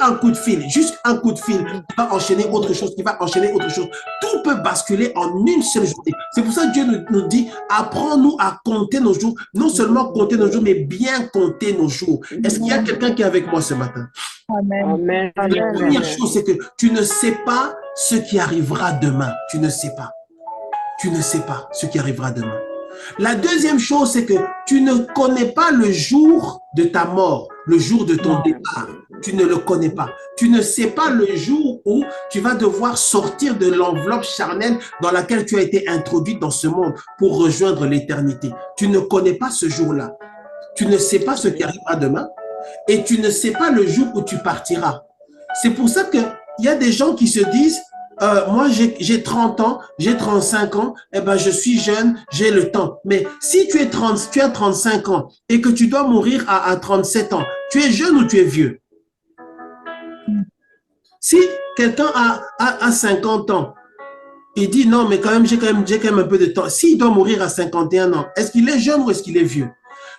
un coup de fil, qui va enchaîner autre chose, Tout peut basculer en une seule journée. C'est pour ça que Dieu nous dit, apprends-nous à compter nos jours. Non seulement compter nos jours, mais bien compter nos jours. Est-ce qu'il y a quelqu'un qui est avec moi ce matin? Amen. La première chose, c'est que tu ne sais pas ce qui arrivera demain. Tu ne sais pas. Tu ne sais pas ce qui arrivera demain. La deuxième chose, c'est que tu ne connais pas le jour de ta mort, le jour de ton départ. Tu ne le connais pas. Tu ne sais pas le jour où tu vas devoir sortir de l'enveloppe charnelle dans laquelle tu as été introduit dans ce monde pour rejoindre l'éternité. Tu ne connais pas ce jour-là. Tu ne sais pas ce qui arrivera demain et tu ne sais pas le jour où tu partiras. C'est pour ça qu'il y a des gens qui se disent moi, j'ai 30 ans, j'ai 35 ans, eh ben, je suis jeune, j'ai le temps. Mais si tu as 35 ans et que tu dois mourir à 37 ans, tu es jeune ou tu es vieux? Si quelqu'un a 50 ans, il dit non, mais j'ai quand même un peu de temps. S'il doit mourir à 51 ans, est-ce qu'il est jeune ou est-ce qu'il est vieux?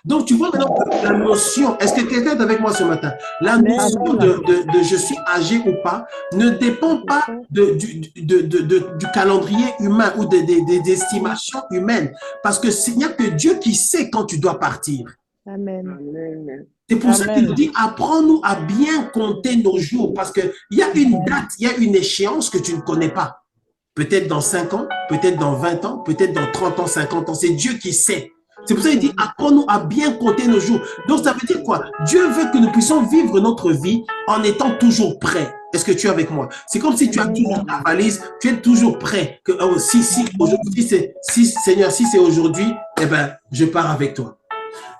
Donc, tu vois maintenant la notion, est-ce que quelqu'un est avec moi ce matin? La notion de je suis âgé ou pas ne dépend pas du calendrier humain ou des estimations humaines. Parce que il n'y a que Dieu qui sait quand tu dois partir. Amen. C'est pour ça qu'il nous dit, apprends-nous à bien compter nos jours. Parce qu'il y a une date, il y a une échéance que tu ne connais pas. Peut-être dans 5 ans, peut-être dans 20 ans, peut-être dans 30 ans, 50 ans. C'est Dieu qui sait. C'est pour ça qu'il dit, apprends-nous à bien compter nos jours. Donc, ça veut dire quoi? Dieu veut que nous puissions vivre notre vie en étant toujours prêts. Est-ce que tu es avec moi? C'est comme si tu as toujours ta valise, tu es toujours prêt. Que, oh, Seigneur, si c'est aujourd'hui, eh ben, je pars avec toi.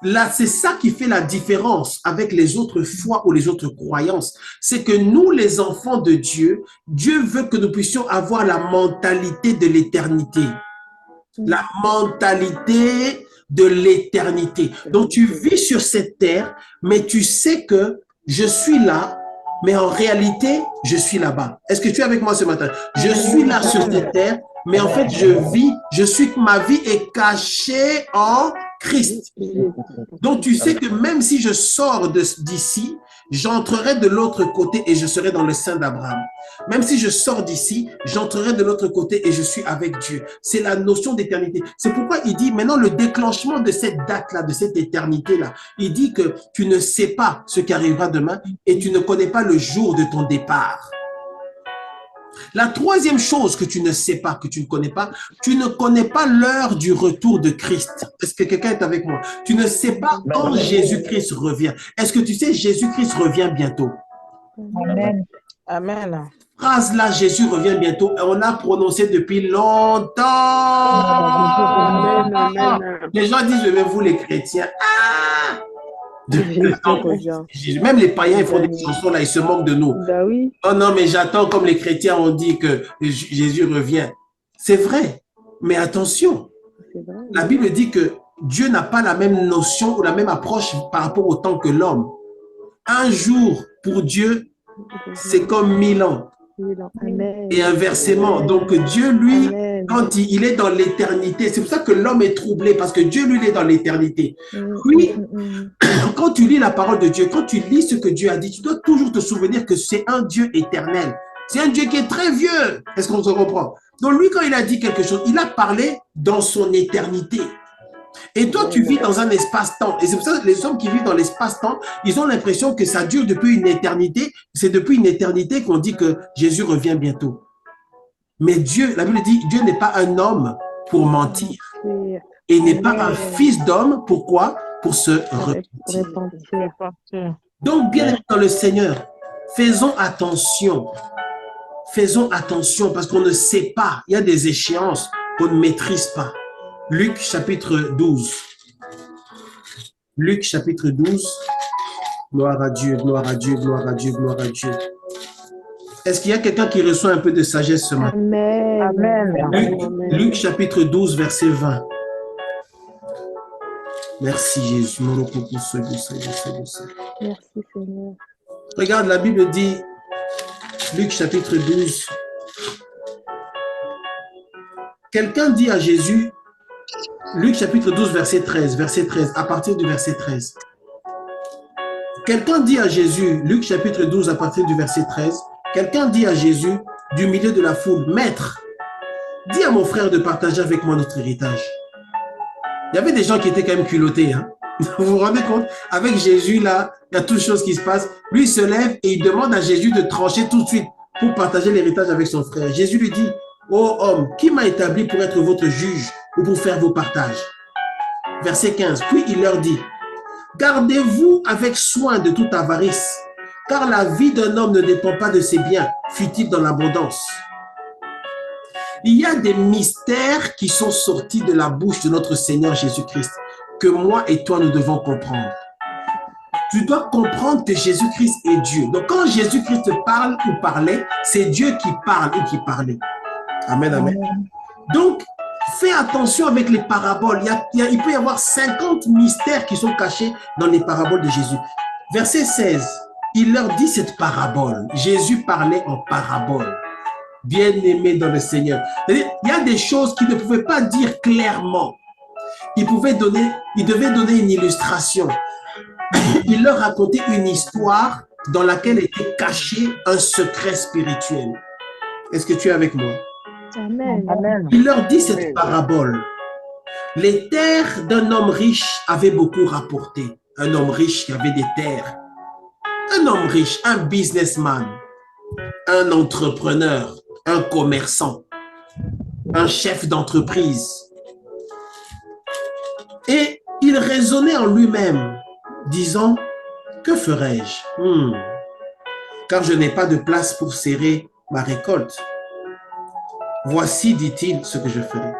Là, c'est ça qui fait la différence avec les autres foi ou les autres croyances. C'est que nous, les enfants de Dieu, Dieu veut que nous puissions avoir la mentalité de l'éternité. La mentalité de l'éternité. Donc, tu vis sur cette terre, mais tu sais que je suis là, mais en réalité, je suis là-bas. Est-ce que tu es avec moi ce matin? Je suis là sur cette terre, mais en fait, ma vie est cachée en Christ. Donc, tu sais que même si je sors d'ici, j'entrerai de l'autre côté et je serai dans le sein d'Abraham. Même si je sors d'ici, j'entrerai de l'autre côté et je suis avec Dieu. C'est la notion d'éternité. C'est pourquoi il dit maintenant le déclenchement de cette date-là, de cette éternité-là. Il dit que tu ne sais pas ce qui arrivera demain et tu ne connais pas le jour de ton départ. La troisième chose que tu ne sais pas, que tu ne connais pas l'heure du retour de Christ. Est-ce que quelqu'un est avec moi? Tu ne sais pas quand Jésus-Christ revient. Est-ce que tu sais, Jésus-Christ revient bientôt? Amen. Amen. Phrase là, Jésus revient bientôt. On l'a prononcé depuis longtemps. Les gens disent, je vais vous les chrétiens. Même les païens, ils font des chansons là, ils se moquent de nous. Oh non, mais j'attends comme les chrétiens ont dit que Jésus revient. C'est vrai, mais attention. La Bible dit que Dieu n'a pas la même notion ou la même approche par rapport au temps que l'homme. Un jour pour Dieu, c'est comme 1000 ans. Et inversement. Donc Dieu, lui, quand il est dans l'éternité, c'est pour ça que l'homme est troublé, parce que Dieu, lui, il est dans l'éternité. Oui, quand tu lis la parole de Dieu, quand tu lis ce que Dieu a dit, tu dois toujours te souvenir que c'est un Dieu éternel. C'est un Dieu qui est très vieux. Est-ce qu'on se comprend? Donc lui, quand il a dit quelque chose, il a parlé dans son éternité. Et toi, tu vis dans un espace-temps. Et c'est pour ça que les hommes qui vivent dans l'espace-temps, ils ont l'impression que ça dure depuis une éternité. C'est depuis une éternité qu'on dit que Jésus revient bientôt. Mais Dieu, la Bible dit, Dieu n'est pas un homme pour mentir. Et n'est pas un fils d'homme. Pourquoi? Pour se repentir. Donc, bien aimé dans le Seigneur, faisons attention. Faisons attention parce qu'on ne sait pas. Il y a des échéances qu'on ne maîtrise pas. Luc chapitre 12. Luc chapitre 12. Gloire à Dieu, gloire à Dieu, gloire à Dieu, gloire à Dieu. Est-ce qu'il y a quelqu'un qui reçoit un peu de sagesse ce matin? Amen. Luc chapitre 12, verset 20. Merci Jésus. Merci Seigneur. Regarde, la Bible dit, Luc chapitre 12, quelqu'un dit à Jésus, Luc chapitre 12, verset 13, à partir du verset 13. Quelqu'un dit à Jésus, Luc chapitre 12, à partir du verset 13, quelqu'un dit à Jésus, du milieu de la foule, Maître, dis à mon frère de partager avec moi notre héritage. Il y avait des gens qui étaient quand même culottés. Hein? Vous vous rendez compte? Avec Jésus, là, il y a toutes choses qui se passent. Lui, il se lève et il demande à Jésus de trancher tout de suite pour partager l'héritage avec son frère. Jésus lui dit, ô homme, qui m'a établi pour être votre juge ou pour faire vos partages? Verset 15, puis il leur dit, gardez-vous avec soin de toute avarice, car la vie d'un homme ne dépend pas de ses biens, fut-il dans l'abondance. Il y a des mystères qui sont sortis de la bouche de notre Seigneur Jésus-Christ, que moi et toi, nous devons comprendre. Tu dois comprendre que Jésus-Christ est Dieu. Donc, quand Jésus-Christ parle ou parlait, c'est Dieu qui parle ou qui parlait. Amen, amen. Donc, fais attention avec les paraboles. Il peut y avoir 50 mystères qui sont cachés dans les paraboles de Jésus. Verset 16, il leur dit cette parabole. Jésus parlait en parabole. Bien-aimé dans le Seigneur. Il y a des choses qu'il ne pouvait pas dire clairement. Il devait donner une illustration. Il leur racontait une histoire dans laquelle était caché un secret spirituel. Est-ce que tu es avec moi? Amen. Amen. Il leur dit cette parabole. Les terres d'un homme riche avaient beaucoup rapporté. Un homme riche qui avait des terres. Un homme riche, un businessman, un entrepreneur, un commerçant, un chef d'entreprise. Et il raisonnait en lui-même, disant, que ferai-je? Car je n'ai pas de place pour serrer ma récolte. Voici, dit-il, ce que je ferai.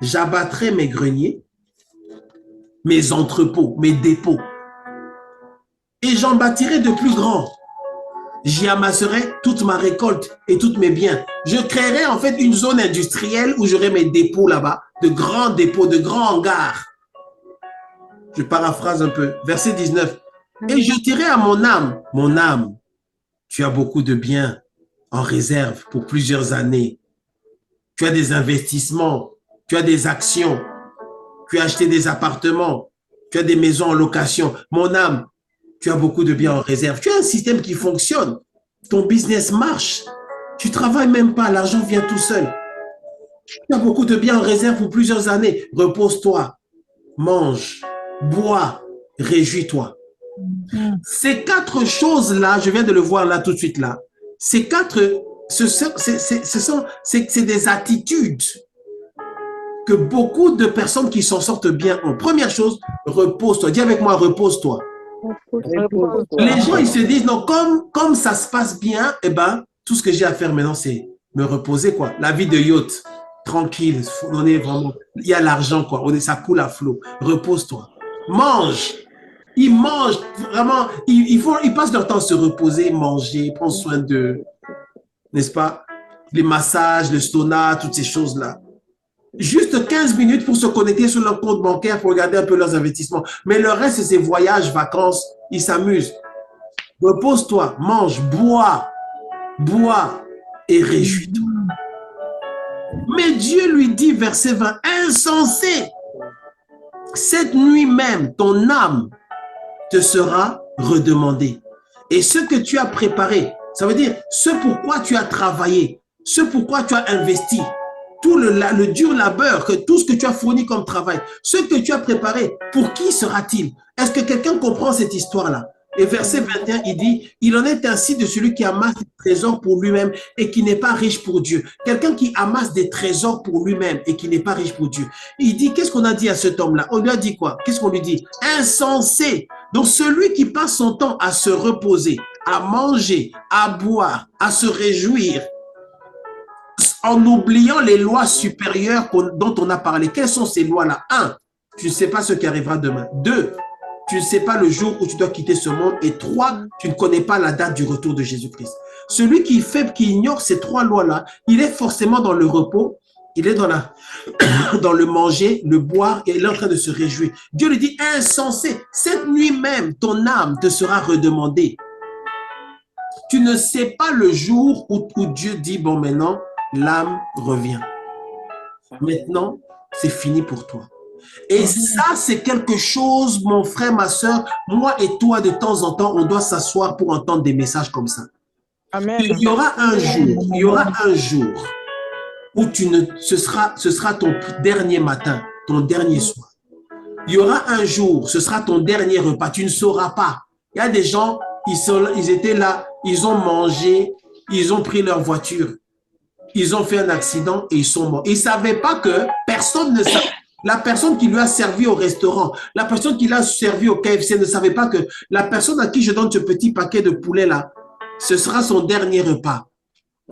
J'abattrai mes greniers, mes entrepôts, mes dépôts, et j'en bâtirai de plus grands. J'y amasserai toute ma récolte et tous mes biens. Je créerai en fait une zone industrielle où j'aurai mes dépôts là-bas, de grands dépôts, de grands hangars. Je paraphrase un peu. Verset 19. Et je dirai à mon âme, tu as beaucoup de biens en réserve pour plusieurs années. Tu as des investissements, tu as des actions, tu as acheté des appartements, tu as des maisons en location. Mon âme, tu as beaucoup de biens en réserve. Tu as un système qui fonctionne. Ton business marche. Tu ne travailles même pas, l'argent vient tout seul. Tu as beaucoup de biens en réserve pour plusieurs années. Repose-toi, mange, bois, réjouis-toi. Ces 4 choses-là, je viens de le voir là tout de suite là, ces 4, c'est des attitudes que beaucoup de personnes qui s'en sortent bien ont. Première chose, repose-toi. Dis avec moi, repose-toi. Les gens, ils se disent, non, comme ça se passe bien, eh ben, tout ce que j'ai à faire maintenant, c'est me reposer, quoi. La vie de yacht, tranquille, on est vraiment, il y a l'argent, quoi. Ça coule à flot. Repose-toi. Mange. Ils mangent, vraiment, ils passent leur temps à se reposer, manger, prendre soin d'eux, n'est-ce pas? Les massages, le sauna, toutes ces choses-là. Juste 15 minutes pour se connecter sur leur compte bancaire pour regarder un peu leurs investissements. Mais le reste, c'est ces voyages, vacances, ils s'amusent. Repose-toi, mange, bois et réjouis-toi. Mais Dieu lui dit, verset 20, insensé, cette nuit même, ton âme te sera redemandée. Et ce que tu as préparé, ça veut dire ce pourquoi tu as travaillé, ce pourquoi tu as investi, tout le dur labeur, tout ce que tu as fourni comme travail, ce que tu as préparé, pour qui sera-t-il? Est-ce que quelqu'un comprend cette histoire-là? Et verset 21, il dit, il en est ainsi de celui qui amasse des trésors pour lui-même et qui n'est pas riche pour Dieu. Quelqu'un qui amasse des trésors pour lui-même et qui n'est pas riche pour Dieu. Il dit, qu'est-ce qu'on a dit à cet homme-là? On lui a dit quoi? Qu'est-ce qu'on lui dit? Insensé. Donc celui qui passe son temps à se reposer, à manger, à boire, à se réjouir, en oubliant les lois supérieures dont on a parlé. Quelles sont ces lois-là? 1, tu ne sais pas ce qui arrivera demain. 2, tu ne sais pas le jour où tu dois quitter ce monde. Et 3, tu ne connais pas la date du retour de Jésus-Christ. Celui qui ignore ces 3 lois-là, il est forcément dans le repos, Il est dans le manger, le boire, et il est en train de se réjouir. Dieu lui dit, insensé, cette nuit même, ton âme te sera redemandée. Tu ne sais pas le jour où Dieu dit, bon, maintenant, l'âme revient. Maintenant, c'est fini pour toi. Et ça, c'est quelque chose, mon frère, ma soeur, moi et toi, de temps en temps, on doit s'asseoir pour entendre des messages comme ça. Amen. Il y aura un jour où ce sera ton dernier matin, ton dernier soir. Il y aura un jour, ce sera ton dernier repas, tu ne sauras pas. Il y a des gens, ils étaient là, ils ont mangé, ils ont pris leur voiture, ils ont fait un accident et ils sont morts. Ils ne savaient pas que personne ne savait. La personne qui lui a servi au restaurant, la personne qui l'a servi au KFC ne savait pas que la personne à qui je donne ce petit paquet de poulet là, ce sera son dernier repas.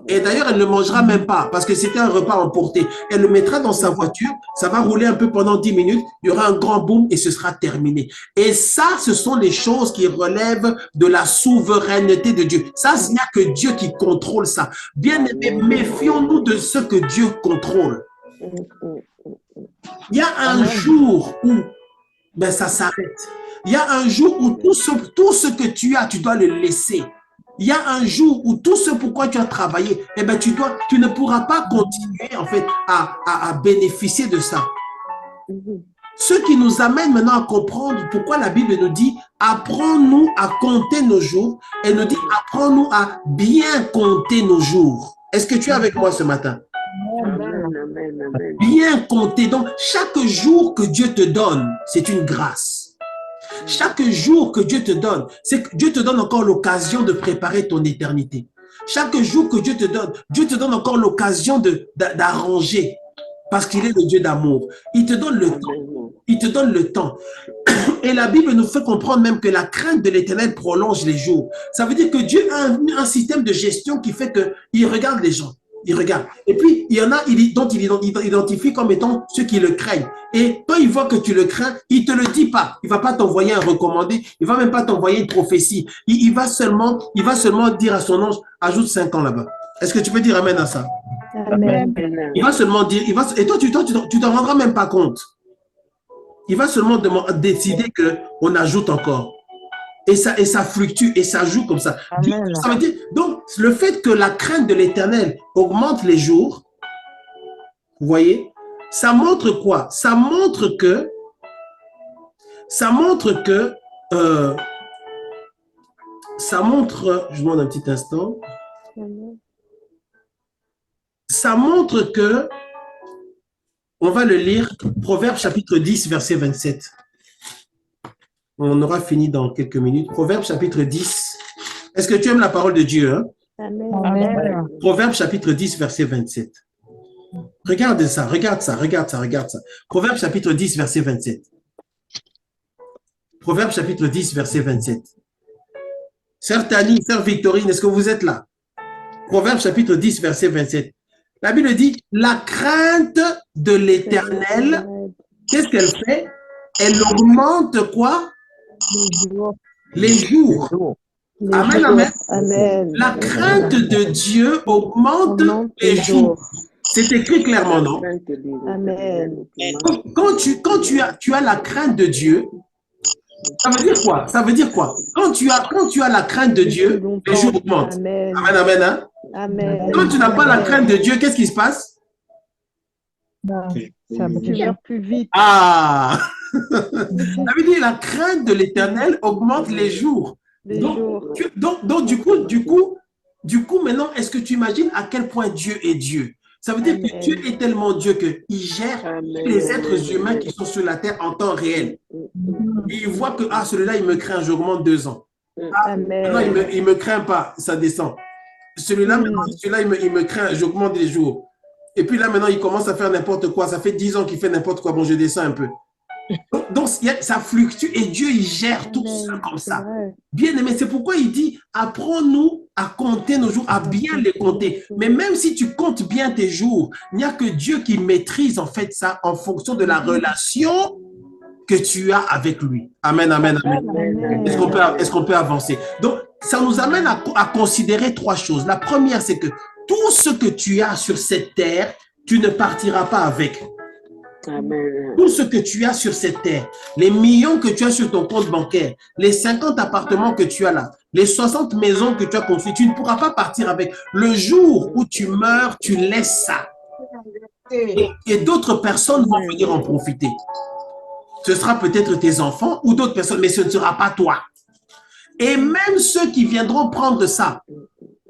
Et d'ailleurs, elle ne mangera même pas parce que c'était un repas emporté. Elle le mettra dans sa voiture, ça va rouler un peu pendant 10 minutes, il y aura un grand boom et ce sera terminé. Et ça, ce sont les choses qui relèvent de la souveraineté de Dieu. Ça, il n'y a que Dieu qui contrôle ça. Bien aimés, méfions-nous de ce que Dieu contrôle. Il y a un jour où ça s'arrête. Il y a un jour où tout ce que tu as, tu dois le laisser. Il y a un jour où tout ce pourquoi tu as travaillé, tu ne pourras pas continuer en fait à bénéficier de ça. Ce qui nous amène maintenant à comprendre pourquoi la Bible nous dit apprends-nous à compter nos jours. Elle nous dit apprends-nous à bien compter nos jours. Est-ce que tu es avec moi ce matin? Bien compter. Donc, chaque jour que Dieu te donne, c'est une grâce. Chaque jour que Dieu te donne, c'est que Dieu te donne encore l'occasion de préparer ton éternité. Chaque jour que Dieu te donne encore l'occasion d'arranger parce qu'il est le Dieu d'amour. Il te donne le temps. Il te donne le temps. Et la Bible nous fait comprendre même que la crainte de l'Éternel prolonge les jours. Ça veut dire que Dieu a un système de gestion qui fait qu'il regarde les gens. Il regarde. Et puis, il y en a dont il identifie comme étant ceux qui le craignent. Et quand il voit que tu le crains, il ne te le dit pas. Il ne va pas t'envoyer un recommandé. Il ne va même pas t'envoyer une prophétie. Il va seulement dire à son ange, ajoute 5 ans là-bas. Est-ce que tu peux dire amen à ça? Amen. Il va seulement dire, et toi, tu t'en rendras même pas compte. Il va seulement décider qu'on ajoute encore. Et ça fluctue et ça joue comme ça. Ça veut dire, donc, le fait que la crainte de l'Éternel augmente les jours, vous voyez, ça montre quoi? Ça montre que, je demande un petit instant, ça montre que, on va le lire, Proverbe chapitre 10, verset 27. On aura fini dans quelques minutes. Proverbe chapitre 10. Est-ce que tu aimes la parole de Dieu? Hein? Amen. Proverbe chapitre 10, verset 27. Regarde ça, regarde ça. Proverbe chapitre 10, verset 27. Proverbe chapitre 10, verset 27. Sœur Tani, sœur Victorine, est-ce que vous êtes là? Proverbe chapitre 10, verset 27. La Bible dit, la crainte de l'Éternel, qu'est-ce qu'elle fait? Elle augmente quoi? Les jours. Amen, amen. Amen. La crainte de Dieu augmente les jours. C'est écrit clairement, non? Amen. Quand tu as la crainte de Dieu, ça veut dire quoi? Ça veut dire quoi? Quand tu as la crainte de Dieu, les jours augmentent. Amen. Amen, amen. Hein? Amen. Quand tu n'as pas la crainte de Dieu, qu'est-ce qui se passe? Tu vas plus vite. Ah! Ça veut dire la crainte de l'Éternel augmente les jours. Donc, du coup, maintenant, est-ce que tu imagines à quel point Dieu est Dieu? Ça veut dire que Dieu est tellement Dieu qu'il gère les êtres humains qui sont sur la terre en temps réel. Et il voit que, celui-là, il me craint, j'augmente 2 ans. Maintenant, il me craint pas, ça descend. Celui-là, il me craint, j'augmente les jours. Et puis là, maintenant, il commence à faire n'importe quoi. Ça fait 10 ans qu'il fait n'importe quoi. Bon, je descends un peu. Donc, ça fluctue et Dieu, il gère tout ça comme ça. Bien aimé, c'est pourquoi il dit, apprends-nous à compter nos jours, à bien les compter. Mais même si tu comptes bien tes jours, il n'y a que Dieu qui maîtrise en fait ça en fonction de la relation que tu as avec lui. Amen, amen, amen. Est-ce qu'on peut avancer? Donc, ça nous amène à considérer 3 choses. La première, c'est que tout ce que tu as sur cette terre, tu ne partiras pas avec. Amen. Tout ce que tu as sur cette terre, les millions que tu as sur ton compte bancaire, les 50 appartements que tu as là, les 60 maisons que tu as construites, tu ne pourras pas partir avec. Le jour où tu meurs, tu laisses ça. Et d'autres personnes vont venir en profiter. Ce sera peut-être tes enfants ou d'autres personnes, mais ce ne sera pas toi. Et même ceux qui viendront prendre ça,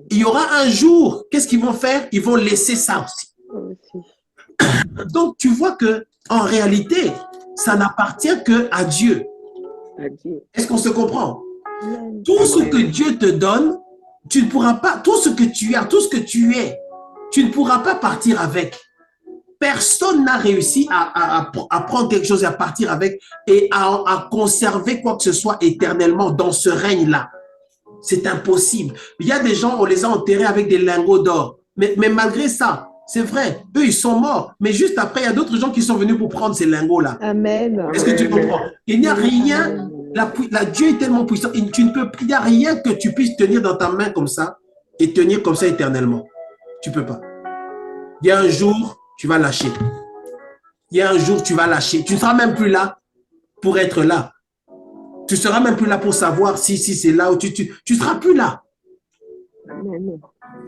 il y aura un jour, qu'est-ce qu'ils vont faire? Ils vont laisser ça aussi. Donc, tu vois que en réalité, ça n'appartient qu'à Dieu. Est-ce qu'on se comprend? Tout ce que Dieu te donne, tu ne pourras pas, tout ce que tu as, tout ce que tu es, tu ne pourras pas partir avec. Personne n'a réussi à prendre quelque chose et à partir avec et à conserver quoi que ce soit éternellement dans ce règne-là. C'est impossible. Il y a des gens, on les a enterrés avec des lingots d'or. Mais malgré ça, c'est vrai, eux, ils sont morts. Mais juste après, il y a d'autres gens qui sont venus pour prendre ces lingots-là. Amen. Est-ce que tu comprends? Il n'y a rien, Dieu est tellement puissant, il n'y a rien que tu puisses tenir dans ta main comme ça et tenir comme ça éternellement. Tu ne peux pas. Il y a un jour, tu vas lâcher. Il y a un jour, tu vas lâcher. Tu ne seras même plus là pour être là. Tu ne seras même plus là pour savoir si c'est là ou tu ne seras plus là.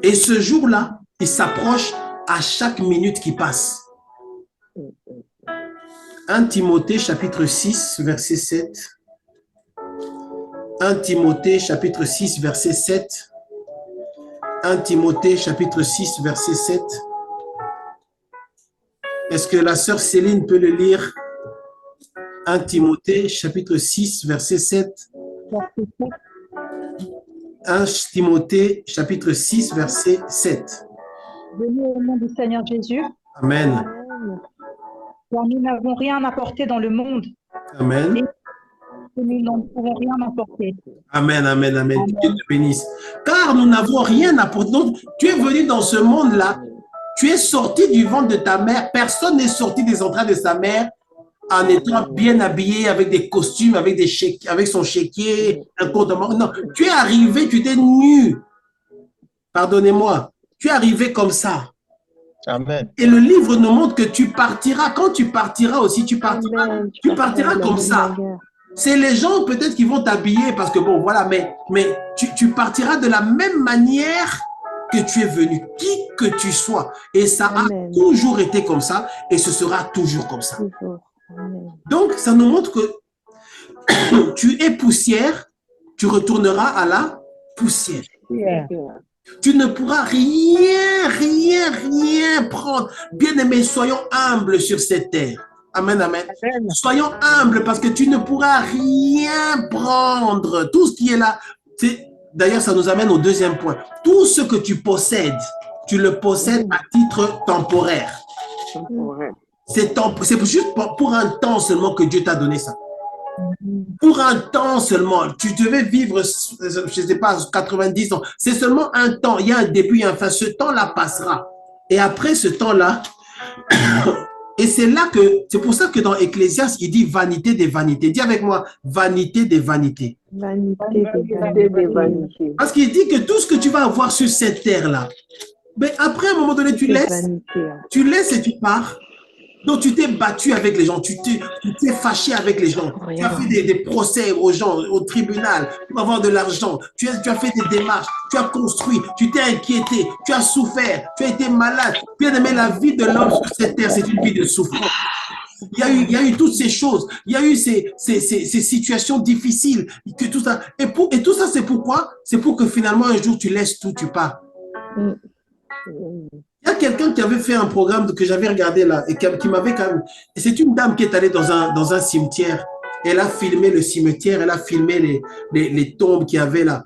Et ce jour-là, il s'approche à chaque minute qui passe. 1 Timothée chapitre 6 verset 7. 1 Timothée chapitre 6 verset 7. 1 Timothée chapitre 6 verset 7. Est-ce que la sœur Céline peut le lire? 1 Timothée chapitre 6 verset 7. 1 Timothée chapitre 6 verset 7. Béni au nom du Seigneur Jésus. Amen. Car nous n'avons rien apporté dans le monde. Amen. Et nous n'en pouvons rien apporter. Amen, amen, amen. Dieu te bénisse. Car nous n'avons rien apporté. Donc, tu es venu dans ce monde-là. Tu es sorti du ventre de ta mère. Personne n'est sorti des entrailles de sa mère en étant bien habillé, avec des costumes, avec son chéquier, un compte de banque. Non, tu es arrivé, tu étais nu. Pardonnez-moi. Tu es arrivé comme ça. Amen. Et le livre nous montre que tu partiras. Quand tu partiras aussi, tu partiras comme ça. C'est les gens peut-être qui vont t'habiller parce que bon, voilà, mais tu partiras de la même manière que tu es venu, qui que tu sois. Et ça a toujours été comme ça et ce sera toujours comme ça. Donc, ça nous montre que tu es poussière, tu retourneras à la poussière. Tu ne pourras rien prendre. Bien-aimés, soyons humbles sur cette terre. Amen, amen. Soyons humbles parce que tu ne pourras rien prendre. Tout ce qui est là, d'ailleurs, ça nous amène au deuxième point. Tout ce que tu possèdes, tu le possèdes à titre temporaire. C'est juste pour un temps seulement que Dieu t'a donné ça. Pour un temps seulement. Tu devais vivre, je ne sais pas, 90 ans. C'est seulement un temps. Il y a un début et un fin. Ce temps-là passera. Et après ce temps-là, et c'est pour ça que dans Ecclésiaste, il dit vanité des vanités. Dis avec moi, vanité des vanités. Vanité des vanités. Parce qu'il dit que tout ce que tu vas avoir sur cette terre-là, mais après, à un moment donné, tu laisses et tu pars. Donc, tu t'es battu avec les gens, tu t'es fâché avec les gens, tu as fait des procès aux gens, au tribunal, pour avoir de l'argent, tu as fait des démarches, tu as construit, tu t'es inquiété, tu as souffert, tu as été malade. Bien aimé, la vie de l'homme sur cette terre, c'est une vie de souffrance. Il y a eu toutes ces choses, il y a eu ces situations difficiles, que tout ça. Et tout ça, c'est pourquoi? C'est pour que finalement, un jour, tu laisses tout, tu pars. Il y a quelqu'un qui avait fait un programme que j'avais regardé là et qui m'avait quand même... C'est une dame qui est allée dans un cimetière. Elle a filmé le cimetière, elle a filmé les tombes qu'il y avait là.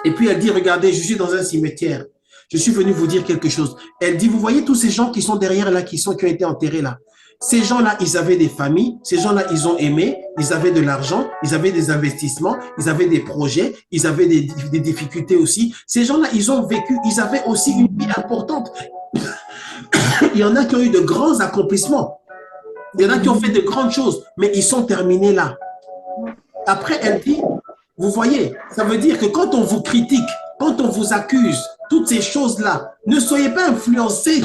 Et puis elle dit, regardez, je suis dans un cimetière. Je suis venu vous dire quelque chose. Elle dit, vous voyez tous ces gens qui sont derrière là, qui ont été enterrés là. Ces gens-là, ils avaient des familles, ces gens-là, ils ont aimé, ils avaient de l'argent, ils avaient des investissements, ils avaient des projets, ils avaient des difficultés aussi. Ces gens-là, ils ont vécu, ils avaient aussi une vie importante. Il y en a qui ont eu de grands accomplissements. Il y en a qui ont fait de grandes choses, mais ils sont terminés là. Après, elle dit, vous voyez, ça veut dire que quand on vous critique, quand on vous accuse, toutes ces choses-là, ne soyez pas influencés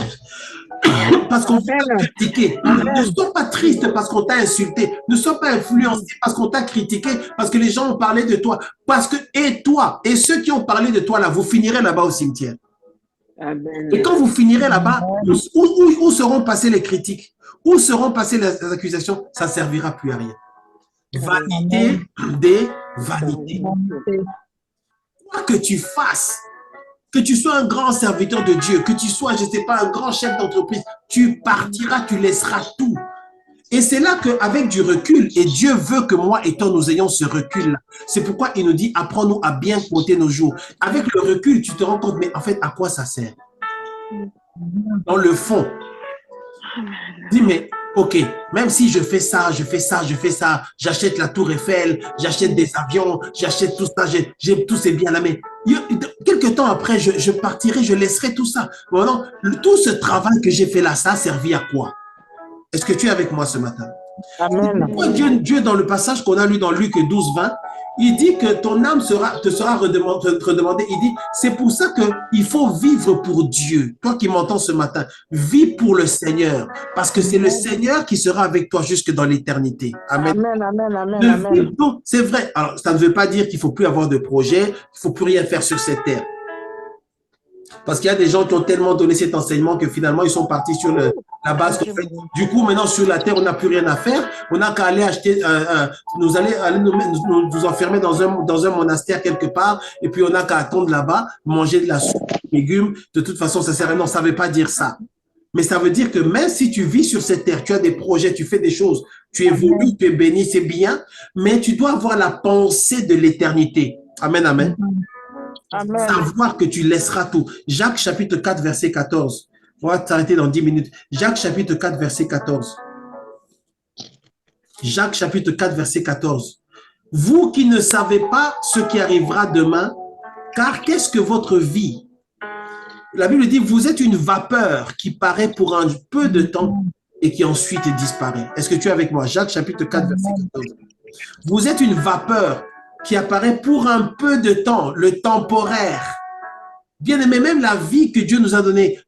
parce qu'on t'a critiqué. Ne sois pas triste parce qu'on t'a insulté. Ne sois pas influencé parce qu'on t'a critiqué, parce que les gens ont parlé de toi. Parce que, et toi, et ceux qui ont parlé de toi là, vous finirez là-bas au cimetière. Amen. Et quand vous finirez là-bas, où seront passées les critiques? Où seront passées les accusations? Ça ne servira plus à rien. Vanité des vanités. Quoi que tu fasses, que tu sois un grand serviteur de Dieu, que tu sois, je ne sais pas, un grand chef d'entreprise, tu partiras, tu laisseras tout. Et c'est là qu'avec du recul, et Dieu veut que moi et toi, nous ayons ce recul-là. C'est pourquoi il nous dit, apprends-nous à bien compter nos jours. Avec le recul, tu te rends compte, mais en fait, à quoi ça sert? Dans le fond, dis, mais ok, même si je fais ça, j'achète la tour Eiffel, j'achète des avions, j'achète tout ça, j'ai tous ces biens-là, mais quelques temps après, je partirai, je laisserai tout ça. Maintenant, tout ce travail que j'ai fait là, ça a servi à quoi? Est-ce que tu es avec moi ce matin? Amen. Dieu, dans le passage qu'on a lu dans Luc 12, 20, il dit que ton âme te sera redemandée. Il dit, c'est pour ça qu'il faut vivre pour Dieu. Toi qui m'entends ce matin, vis pour le Seigneur, parce que c'est le Seigneur qui sera avec toi jusque dans l'éternité. Amen. Amen. C'est vrai. Alors, ça ne veut pas dire qu'il ne faut plus avoir de projet, qu'il ne faut plus rien faire sur cette terre. Parce qu'il y a des gens qui ont tellement donné cet enseignement que finalement, ils sont partis sur la base. Du coup, maintenant, sur la terre, on n'a plus rien à faire. On n'a qu'à aller acheter, nous enfermer dans un monastère quelque part, et puis on n'a qu'à attendre là-bas, manger de la soupe, des légumes. De toute façon, ça sert à rien. Non, ça ne veut pas dire ça. Mais ça veut dire que même si tu vis sur cette terre, tu as des projets, tu fais des choses, tu évolues, tu es béni, c'est bien, mais tu dois avoir la pensée de l'éternité. Amen, amen. Amen. Savoir que tu laisseras tout. Jacques chapitre 4, verset 14. On va t'arrêter dans 10 minutes. Jacques chapitre 4, verset 14. Jacques chapitre 4, verset 14. Vous qui ne savez pas ce qui arrivera demain, car qu'est-ce que votre vie? La Bible dit, vous êtes une vapeur qui paraît pour un peu de temps et qui ensuite disparaît. Est-ce que tu es avec moi? Jacques chapitre 4, verset 14. Vous êtes une vapeur qui apparaît pour un peu de temps, le temporaire. Bien aimé, même la vie que Dieu nous a donnée,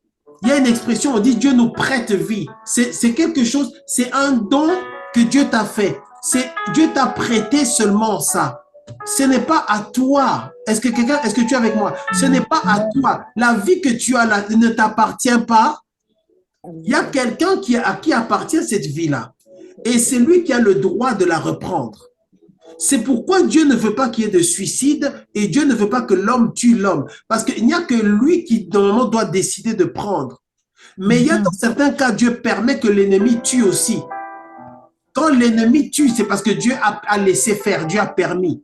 il y a une expression, on dit Dieu nous prête vie. C'est quelque chose, c'est un don que Dieu t'a fait. Dieu t'a prêté seulement ça. Ce n'est pas à toi. Est-ce que tu es avec moi? Ce n'est pas à toi. La vie que tu as là ne t'appartient pas. Il y a quelqu'un à qui appartient cette vie-là. Et c'est lui qui a le droit de la reprendre. C'est pourquoi Dieu ne veut pas qu'il y ait de suicide et Dieu ne veut pas que l'homme tue l'homme. Parce qu'il n'y a que lui qui, normalement, doit décider de prendre. Mais il y a dans certains cas, Dieu permet que l'ennemi tue aussi. Quand l'ennemi tue, c'est parce que Dieu a laissé faire, Dieu a permis.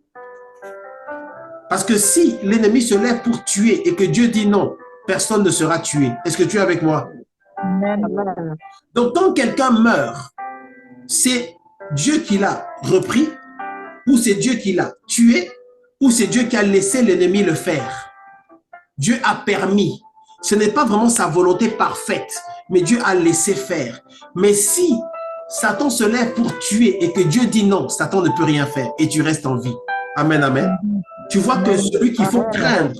Parce que si l'ennemi se lève pour tuer et que Dieu dit non, personne ne sera tué. Est-ce que tu es avec moi? Amen. Donc, quand quelqu'un meurt, c'est Dieu qui l'a repris, ou c'est Dieu qui l'a tué, ou c'est Dieu qui a laissé l'ennemi le faire. Dieu a permis. Ce n'est pas vraiment sa volonté parfaite, mais Dieu a laissé faire. Mais si Satan se lève pour tuer et que Dieu dit non, Satan ne peut rien faire et tu restes en vie. Amen, amen. Tu vois que celui qu'il faut craindre,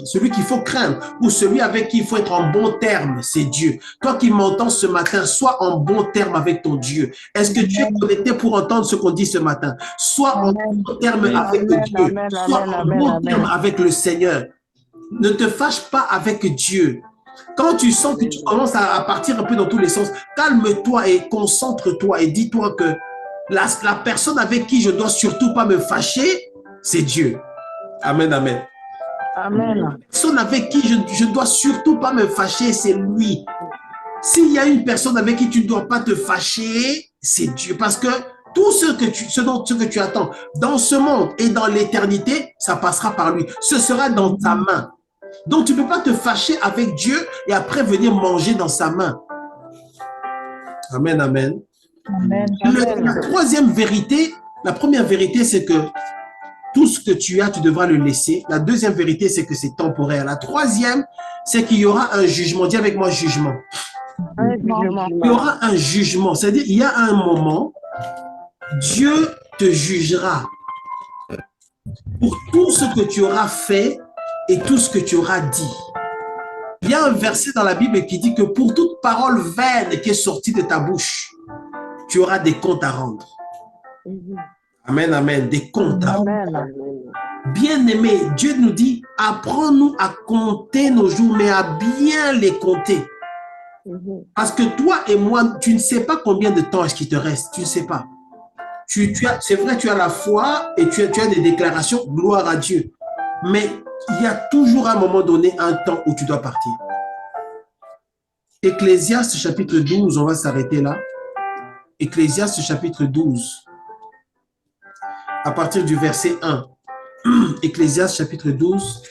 ou celui avec qui il faut être en bon terme, c'est Dieu. Toi qui m'entends ce matin, sois en bon terme avec ton Dieu. Est-ce que tu es connecté pour entendre ce qu'on dit ce matin? Sois en bon terme avec Dieu. Sois en bon terme avec le Seigneur. Ne te fâche pas avec Dieu. Quand tu sens que tu commences à partir un peu dans tous les sens, calme-toi et concentre-toi et dis-toi que la personne avec qui je dois surtout pas me fâcher, c'est Dieu. Amen, amen. Amen. La personne avec qui je ne dois surtout pas me fâcher, c'est lui. S'il y a une personne avec qui tu ne dois pas te fâcher, c'est Dieu. Parce que tout ce que tu attends dans ce monde et dans l'éternité, ça passera par lui. Ce sera dans ta main. Donc, tu ne peux pas te fâcher avec Dieu et après venir manger dans sa main. Amen, amen. Amen. La troisième vérité, la première vérité, c'est que tout ce que tu as, tu devras le laisser. La deuxième vérité, c'est que c'est temporaire. La troisième, c'est qu'il y aura un jugement. Dis avec moi, jugement. Il y aura un jugement. C'est-à-dire, il y a un moment, Dieu te jugera pour tout ce que tu auras fait et tout ce que tu auras dit. Il y a un verset dans la Bible qui dit que pour toute parole vaine qui est sortie de ta bouche, tu auras des comptes à rendre. Amen, amen, des comptes à rendre. Amen. Bien-aimé, Dieu nous dit, apprends-nous à compter nos jours, mais à bien les compter. Parce que toi et moi, tu ne sais pas combien de temps est-ce qu'il te reste, tu ne sais pas. C'est vrai, tu as la foi et tu as des déclarations, gloire à Dieu. Mais il y a toujours à un moment donné un temps où tu dois partir. Ecclésiaste chapitre 12, on va s'arrêter là. Ecclésiaste chapitre 12, à partir du verset 1. Ecclésiaste chapitre 12,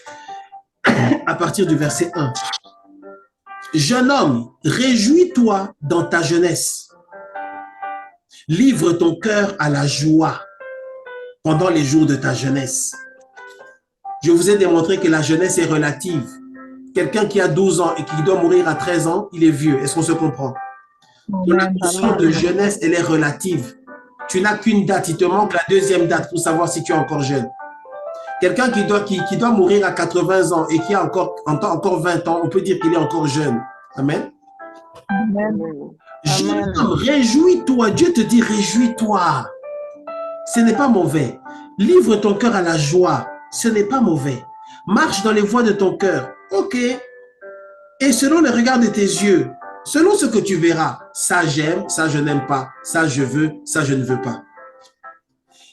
à partir du verset 1. Jeune homme, réjouis-toi dans ta jeunesse. Livre ton cœur à la joie pendant les jours de ta jeunesse. Je vous ai démontré que la jeunesse est relative. Quelqu'un qui a 12 ans et qui doit mourir à 13 ans, il est vieux. Est-ce qu'on se comprend? La notion de jeunesse, elle est relative. Tu n'as qu'une date, il te manque la deuxième date pour savoir si tu es encore jeune. Quelqu'un qui doit mourir à 80 ans et qui a encore 20 ans, on peut dire qu'il est encore jeune. Amen. Amen. Jeune homme, réjouis-toi. Dieu te dit réjouis-toi. Ce n'est pas mauvais. Livre ton cœur à la joie. Ce n'est pas mauvais. Marche dans les voies de ton cœur. Ok. Et selon le regard de tes yeux, selon ce que tu verras, ça j'aime, ça je n'aime pas, ça je veux, ça je ne veux pas.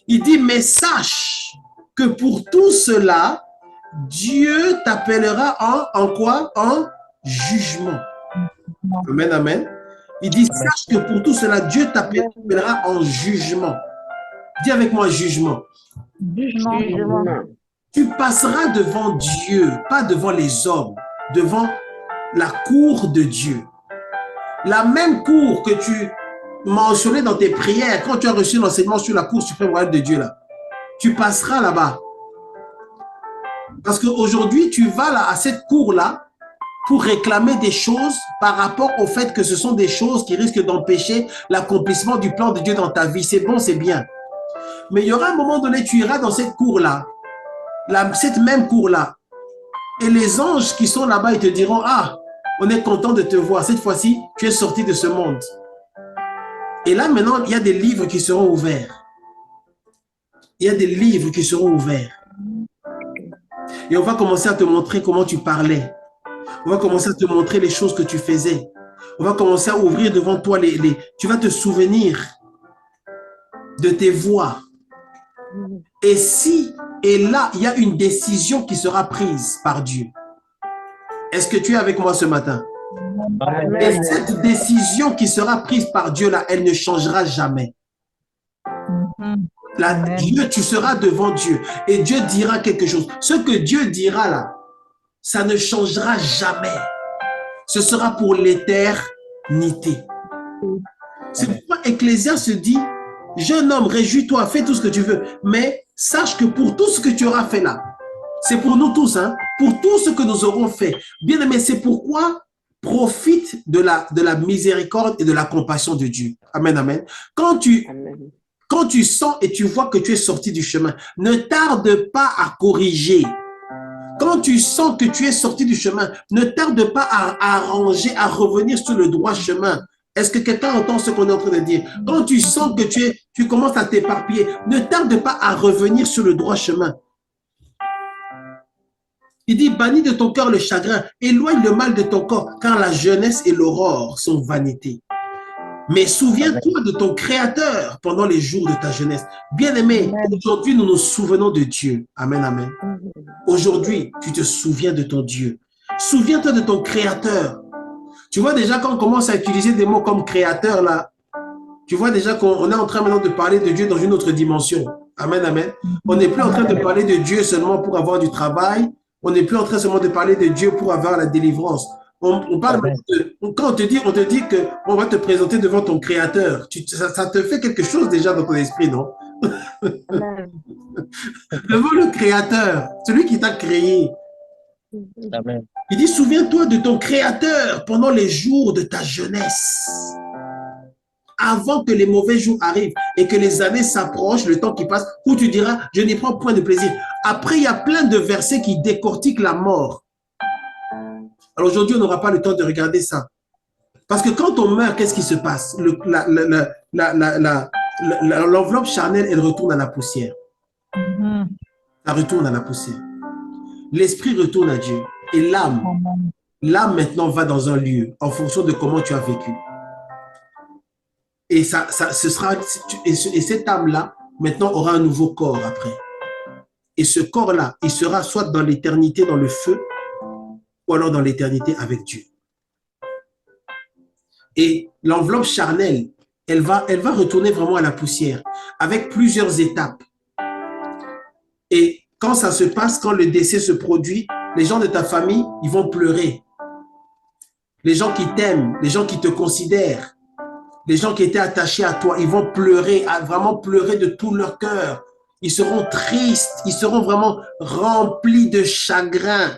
Il dit, mais sache que pour tout cela, Dieu t'appellera en quoi? En jugement. Amen, amen. Il dit, sache que pour tout cela, Dieu t'appellera en jugement. Dis avec moi, jugement. Jugement. Tu passeras devant Dieu, pas devant les hommes, devant la cour de Dieu. La même cour que tu mentionnais dans tes prières, quand tu as reçu l'enseignement sur la cour suprême royale de Dieu, là, tu passeras là-bas. Parce qu'aujourd'hui, tu vas là, à cette cour-là pour réclamer des choses par rapport au fait que ce sont des choses qui risquent d'empêcher l'accomplissement du plan de Dieu dans ta vie. C'est bon, c'est bien. Mais il y aura un moment donné, tu iras dans cette cour-là, cette même cour-là, et les anges qui sont là-bas, ils te diront, ah, on est content de te voir. Cette fois-ci, tu es sorti de ce monde. Et là, maintenant, il y a des livres qui seront ouverts. Il y a des livres qui seront ouverts. Et on va commencer à te montrer comment tu parlais. On va commencer à te montrer les choses que tu faisais. On va commencer à ouvrir devant toi tu vas te souvenir de tes voix. Et là, il y a une décision qui sera prise par Dieu. Est-ce que tu es avec moi ce matin? Amen. Et cette décision qui sera prise par Dieu, là, elle ne changera jamais. Là, Dieu, tu seras devant Dieu et Dieu dira quelque chose. Ce que Dieu dira là, ça ne changera jamais. Ce sera pour l'éternité. C'est pourquoi Ecclésiaste se dit, jeune homme, réjouis-toi, fais tout ce que tu veux, mais sache que pour tout ce que tu auras fait là, c'est pour nous tous, hein, pour tout ce que nous aurons fait. Bien aimé, c'est pourquoi profite de la miséricorde et de la compassion de Dieu. Amen, amen. Quand tu sens et tu vois que tu es sorti du chemin, ne tarde pas à corriger. Quand tu sens que tu es sorti du chemin, ne tarde pas à arranger, à revenir sur le droit chemin. Est-ce que quelqu'un entend ce qu'on est en train de dire? Quand tu sens que tu commences à t'éparpiller, ne tarde pas à revenir sur le droit chemin. Il dit, bannis de ton cœur le chagrin, éloigne le mal de ton corps, car la jeunesse et l'aurore sont vanité. Mais souviens-toi de ton Créateur pendant les jours de ta jeunesse. Bien-aimé, aujourd'hui, nous nous souvenons de Dieu. Amen, amen. Aujourd'hui, tu te souviens de ton Dieu. Souviens-toi de ton Créateur. Tu vois déjà quand on commence à utiliser des mots comme Créateur, là, tu vois déjà qu'on est en train maintenant de parler de Dieu dans une autre dimension. Amen, amen. On n'est plus en train de parler de Dieu seulement pour avoir du travail. On n'est plus en train seulement de parler de Dieu pour avoir la délivrance. On parle quand on te dit qu'on va te présenter devant ton Créateur, ça te fait quelque chose déjà dans ton esprit, non? Devant le Créateur, celui qui t'a créé. Amen. Il dit, souviens-toi de ton Créateur pendant les jours de ta jeunesse. Avant que les mauvais jours arrivent et que les années s'approchent, le temps qui passe, où tu diras, je n'y prends point de plaisir. Après, il y a plein de versets qui décortiquent la mort. Alors aujourd'hui, on n'aura pas le temps de regarder ça. Parce que quand on meurt, qu'est-ce qui se passe? L'enveloppe charnelle, elle retourne à la poussière. Elle retourne à la poussière. L'esprit retourne à Dieu. Et l'âme maintenant va dans un lieu en fonction de comment tu as vécu. Et cette âme-là, maintenant, aura un nouveau corps après. Et ce corps-là, il sera soit dans l'éternité, dans le feu, ou alors dans l'éternité avec Dieu. Et l'enveloppe charnelle, elle va retourner vraiment à la poussière, avec plusieurs étapes. Et quand ça se passe, quand le décès se produit, les gens de ta famille, ils vont pleurer. Les gens qui t'aiment, les gens qui te considèrent, les gens qui étaient attachés à toi, ils vont pleurer, vraiment pleurer de tout leur cœur. Ils seront tristes, ils seront vraiment remplis de chagrin.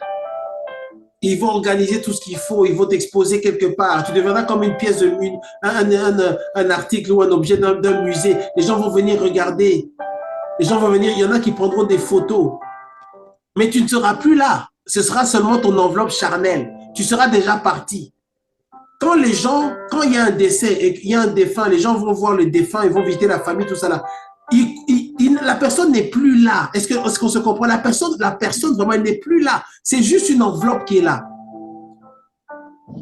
Ils vont organiser tout ce qu'il faut, ils vont t'exposer quelque part. Tu deviendras comme une pièce de un article ou un objet d'un musée. Les gens vont venir regarder. Les gens vont venir, il y en a qui prendront des photos. Mais tu ne seras plus là. Ce sera seulement ton enveloppe charnelle. Tu seras déjà parti. Quand il y a un décès et qu'il y a un défunt, les gens vont voir le défunt, ils vont visiter la famille, tout ça là. La personne n'est plus là. Est-ce qu'on se comprend? La personne vraiment, elle n'est plus là. C'est juste une enveloppe qui est là.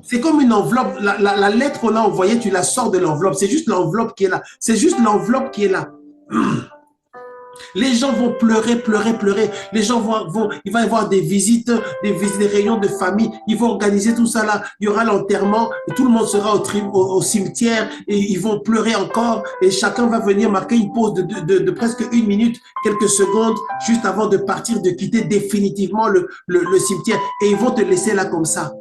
C'est comme une enveloppe. La lettre qu'on a envoyée, tu la sors de l'enveloppe. C'est juste l'enveloppe qui est là. C'est juste l'enveloppe qui est là. Les gens vont pleurer, pleurer, pleurer. Les gens il va y avoir des visites, des réunions de famille. Ils vont organiser tout ça là. Il y aura l'enterrement. Tout le monde sera au cimetière et ils vont pleurer encore. Et chacun va venir marquer une pause de presque 1 minute, quelques secondes, juste avant de partir, de quitter définitivement le cimetière. Et ils vont te laisser là comme ça.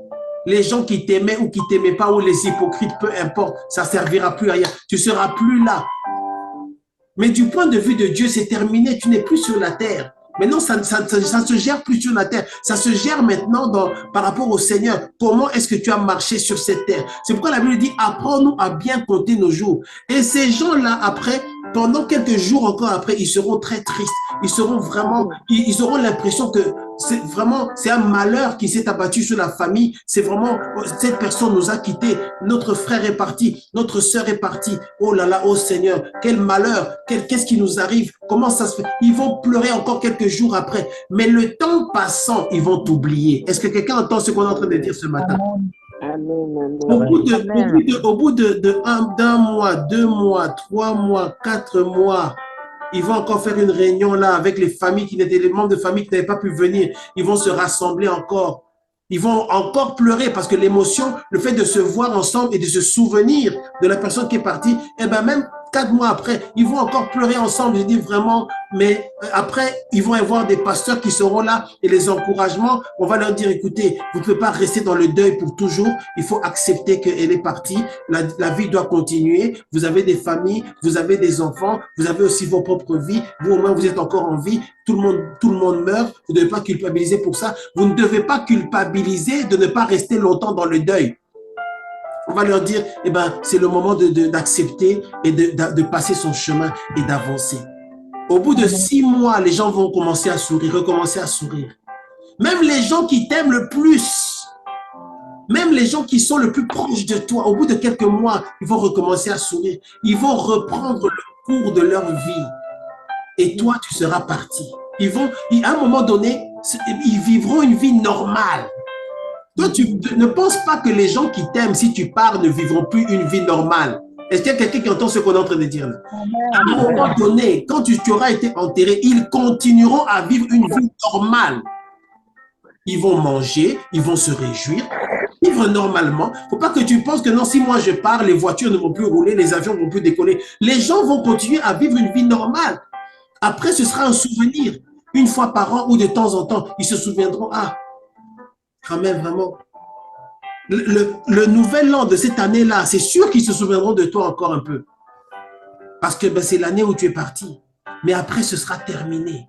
Les gens qui t'aimaient ou qui t'aimaient pas, ou les hypocrites, peu importe, ça servira plus à rien. Tu seras plus là. Mais du point de vue de Dieu, c'est terminé. Tu n'es plus sur la terre. Maintenant, ça ne se gère plus sur la terre. Ça se gère maintenant par rapport au Seigneur. Comment est-ce que tu as marché sur cette terre? C'est pourquoi la Bible dit, apprends-nous à bien compter nos jours. Et ces gens-là, après, pendant quelques jours encore après, ils seront très tristes. Ils seront vraiment, ils auront l'impression que c'est un malheur qui s'est abattu sur la famille. C'est vraiment, cette personne nous a quittés. Notre frère est parti. Notre sœur est partie. Oh là là, oh Seigneur, quel malheur. Qu'est-ce qui nous arrive? Comment ça se fait? Ils vont pleurer encore quelques jours après. Mais le temps passant, ils vont t'oublier. Est-ce que quelqu'un entend ce qu'on est en train de dire ce matin? Amen. Au bout d'un mois, 2 mois, 3 mois, 4 mois, ils vont encore faire une réunion là avec les membres de famille qui n'avaient pas pu venir. Ils vont se rassembler encore. Ils vont encore pleurer parce que l'émotion, le fait de se voir ensemble et de se souvenir de la personne qui est partie, eh ben même 4 mois après, ils vont encore pleurer ensemble. Je dis vraiment, mais après, ils vont y avoir des pasteurs qui seront là et les encouragements, on va leur dire, écoutez, vous ne pouvez pas rester dans le deuil pour toujours. Il faut accepter qu'elle est partie. La vie doit continuer. Vous avez des familles, vous avez des enfants, vous avez aussi vos propres vies. Vous, au moins, vous êtes encore en vie. Tout le monde meurt. Vous ne devez pas culpabiliser pour ça. Vous ne devez pas culpabiliser de ne pas rester longtemps dans le deuil. On va leur dire, eh ben, c'est le moment d'accepter et de passer son chemin et d'avancer. Au bout de 6 mois, les gens vont commencer à sourire, recommencer à sourire. Même les gens qui t'aiment le plus, même les gens qui sont le plus proches de toi, au bout de quelques mois, ils vont recommencer à sourire. Ils vont reprendre le cours de leur vie. Et toi, tu seras parti. À un moment donné, ils vivront une vie normale. Toi, tu ne penses pas que les gens qui t'aiment, si tu pars, ne vivront plus une vie normale. Est-ce qu'il y a quelqu'un qui entend ce qu'on est en train de dire là? À un moment donné, quand tu auras été enterré, ils continueront à vivre une vie normale. Ils vont manger, ils vont se réjouir, vivre normalement. Il ne faut pas que tu penses que non, si moi je pars, les voitures ne vont plus rouler, les avions ne vont plus décoller. Les gens vont continuer à vivre une vie normale. Après, ce sera un souvenir. Une fois par an ou de temps en temps, ils se souviendront, ah, quand même, vraiment. Le nouvel an de cette année-là, c'est sûr qu'ils se souviendront de toi encore un peu. Parce que ben, c'est l'année où tu es parti. Mais après, ce sera terminé.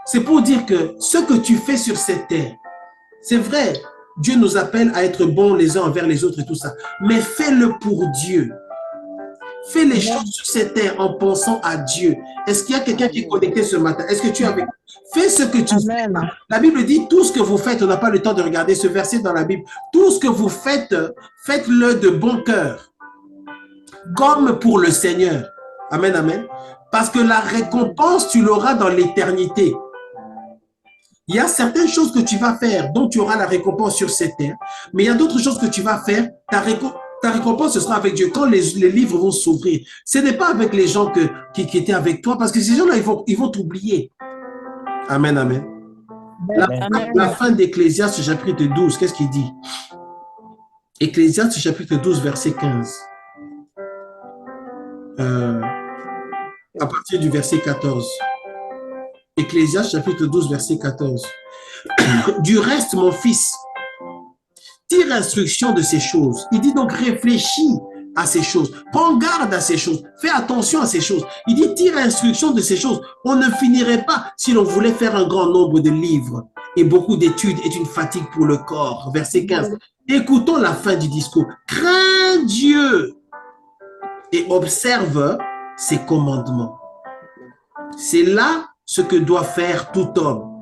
C'est pour dire que ce que tu fais sur cette terre, c'est vrai, Dieu nous appelle à être bons les uns envers les autres et tout ça. Mais fais-le pour Dieu. Fais les choses sur cette terre en pensant à Dieu. Est-ce qu'il y a quelqu'un qui est connecté ce matin? Est-ce que tu es avec? Fais ce que tu fais. La Bible dit, tout ce que vous faites, on n'a pas le temps de regarder ce verset dans la Bible. Tout ce que vous faites, faites-le de bon cœur, comme pour le Seigneur. Amen, amen. Parce que la récompense, tu l'auras dans l'éternité. Il y a certaines choses que tu vas faire dont tu auras la récompense sur cette terre, mais il y a d'autres choses que tu vas faire, ta récompense, ce sera avec Dieu. Quand les livres vont s'ouvrir, ce n'est pas avec les gens qui étaient avec toi, parce que ces gens-là, ils vont t'oublier. Amen, amen. La fin d'Ecclésiaste, chapitre 12, qu'est-ce qu'il dit? Ecclésiaste, chapitre 12, verset 15. À partir du verset 14. Ecclésiaste, chapitre 12, verset 14. Du reste, mon fils, tire instruction de ces choses. Il dit donc, réfléchis à ces choses. Prends garde à ces choses. Fais attention à ces choses. Il dit, tire instruction de ces choses. On ne finirait pas si l'on voulait faire un grand nombre de livres. Et beaucoup d'études est une fatigue pour le corps. Verset 15. Écoutons la fin du discours. Crains Dieu et observe ses commandements. C'est là ce que doit faire tout homme.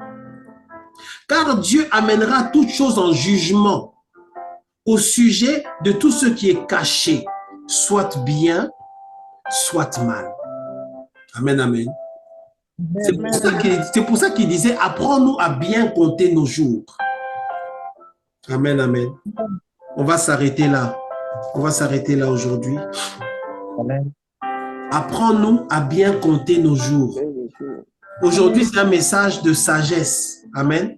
Car Dieu amènera toute chose en jugement au sujet de tout ce qui est caché, soit bien, soit mal. Amen, amen. C'est pour ça qu'il disait, apprends-nous à bien compter nos jours. Amen, amen. On va s'arrêter là. On va s'arrêter là aujourd'hui. Amen. Apprends-nous à bien compter nos jours. Aujourd'hui, c'est un message de sagesse. Amen.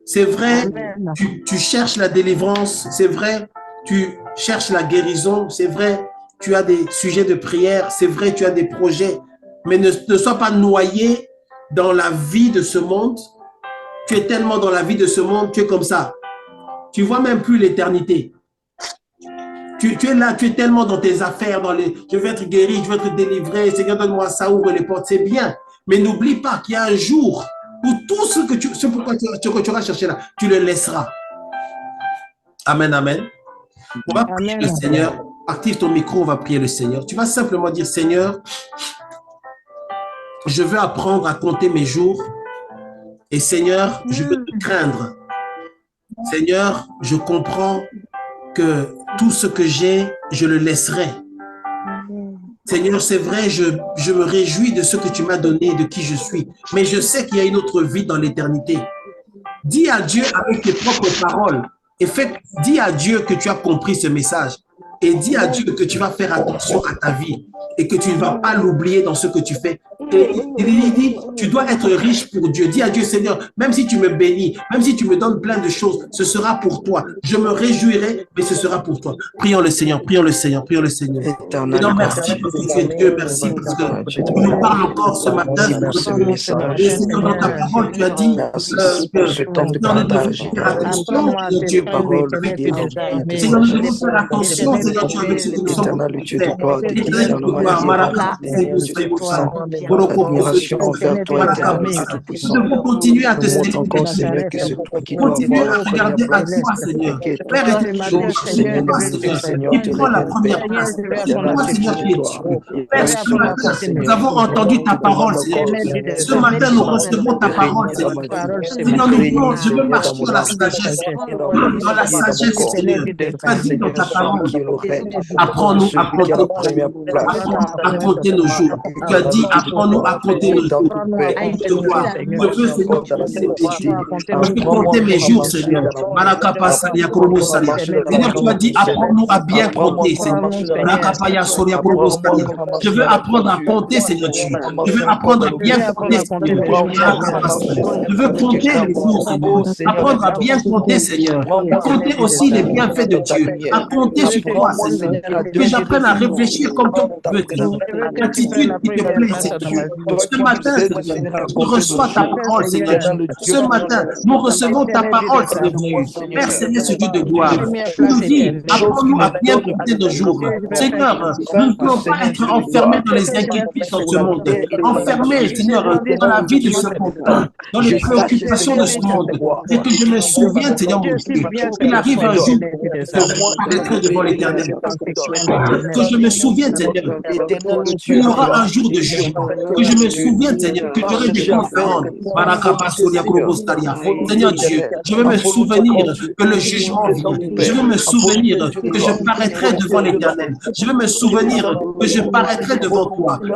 C'est vrai, tu cherches la délivrance. C'est vrai, tu cherches la guérison. C'est vrai, tu as des sujets de prière. C'est vrai, tu as des projets. Mais ne sois pas noyé dans la vie de ce monde. Tu es tellement dans la vie de ce monde, tu es comme ça. Tu ne vois même plus l'éternité. Tu es là, tu es tellement dans tes affaires, je veux être guéri, je veux être délivré, Seigneur, donne-moi ça, ouvre les portes, c'est bien. Mais n'oublie pas qu'il y a un jour où tout ce pourquoi tu auras cherché là, tu le laisseras. Amen, amen. On va prier le Seigneur. Active ton micro, on va prier le Seigneur. Tu vas simplement dire, Seigneur, je veux apprendre à compter mes jours. Et Seigneur, je veux te craindre. Seigneur, je comprends que tout ce que j'ai, je le laisserai. Seigneur, c'est vrai, je me réjouis de ce que tu m'as donné et de qui je suis. Mais je sais qu'il y a une autre vie dans l'éternité. Dis à Dieu avec tes propres paroles et dis à Dieu que tu as compris ce message. Et dis à Dieu que tu vas faire attention à ta vie et que tu ne vas pas l'oublier dans ce que tu fais. Et il dit, tu dois être riche pour Dieu. Dis à Dieu, Seigneur, même si tu me bénis, même si tu me donnes plein de choses, ce sera pour toi. Je me réjouirai, mais ce sera pour toi. Prions le Seigneur, prions le Seigneur, prions le Seigneur. Seigneur, merci parce que tu es Dieu, merci parce que tu nous parles encore ce matin. Et Seigneur, dans ta parole, tu as dit que dans le devoir faire attention, Dieu parole. Seigneur, nous devons faire attention, Seigneur, tu es avec ce que nous sommes. Nous devons continuer à te servir. Continuer à regarder à toi, Seigneur. Père et tu prends la première place. C'est toi, Seigneur, qui es Dieu. Père, ce matin, nous avons entendu ta parole, Seigneur. Ce matin, nous recevons ta parole, Seigneur. Seigneur, nous voulons, je veux marcher dans la sagesse. Dans la sagesse, Seigneur. Tu as dit dans ta parole. Apprends-nous à compter nos jours. Tu as dit, apprends-nous à compter nos jours. Je veux, Seigneur, je veux compter mes jours, Seigneur. Seigneur, tu as dit, apprends-nous à bien compter, Seigneur. Je veux apprendre à compter, Seigneur Dieu. Je veux apprendre à bien compter, Seigneur. Je veux compter les jours, Seigneur. Apprendre à bien compter, Seigneur. À compter aussi les bienfaits de Dieu. À compter sur toi, Seigneur. Que j'apprenne à réfléchir comme toi tu veux, Seigneur. L'attitude qui te plaît, Seigneur. Dieu. Ce matin, Seigneur, je reçois ta parole, Seigneur. Ce matin, nous recevons ta parole, Seigneur. Père Céleste, Dieu de gloire. Tu nous dis, apprends-nous à bien compter nos jours. Seigneur, nous ne pouvons pas être enfermés dans les inquiétudes dans ce monde. Enfermés, Seigneur, dans la vie de ce monde, dans les préoccupations de ce monde. Et que je me souvienne, Seigneur, mon Dieu, qu'il arrive un jour d'être devant l'Éternel. Que je me souvienne, Seigneur, qu'il y aura un jour de jugement. Que je me souvienne, Seigneur, que j'aurai des comptes à rendre. Seigneur Dieu, je veux me souvenir que le jugement vient. Je veux me souvenir que je paraîtrai devant l'Éternel. Je veux me souvenir que je paraîtrai devant toi. Je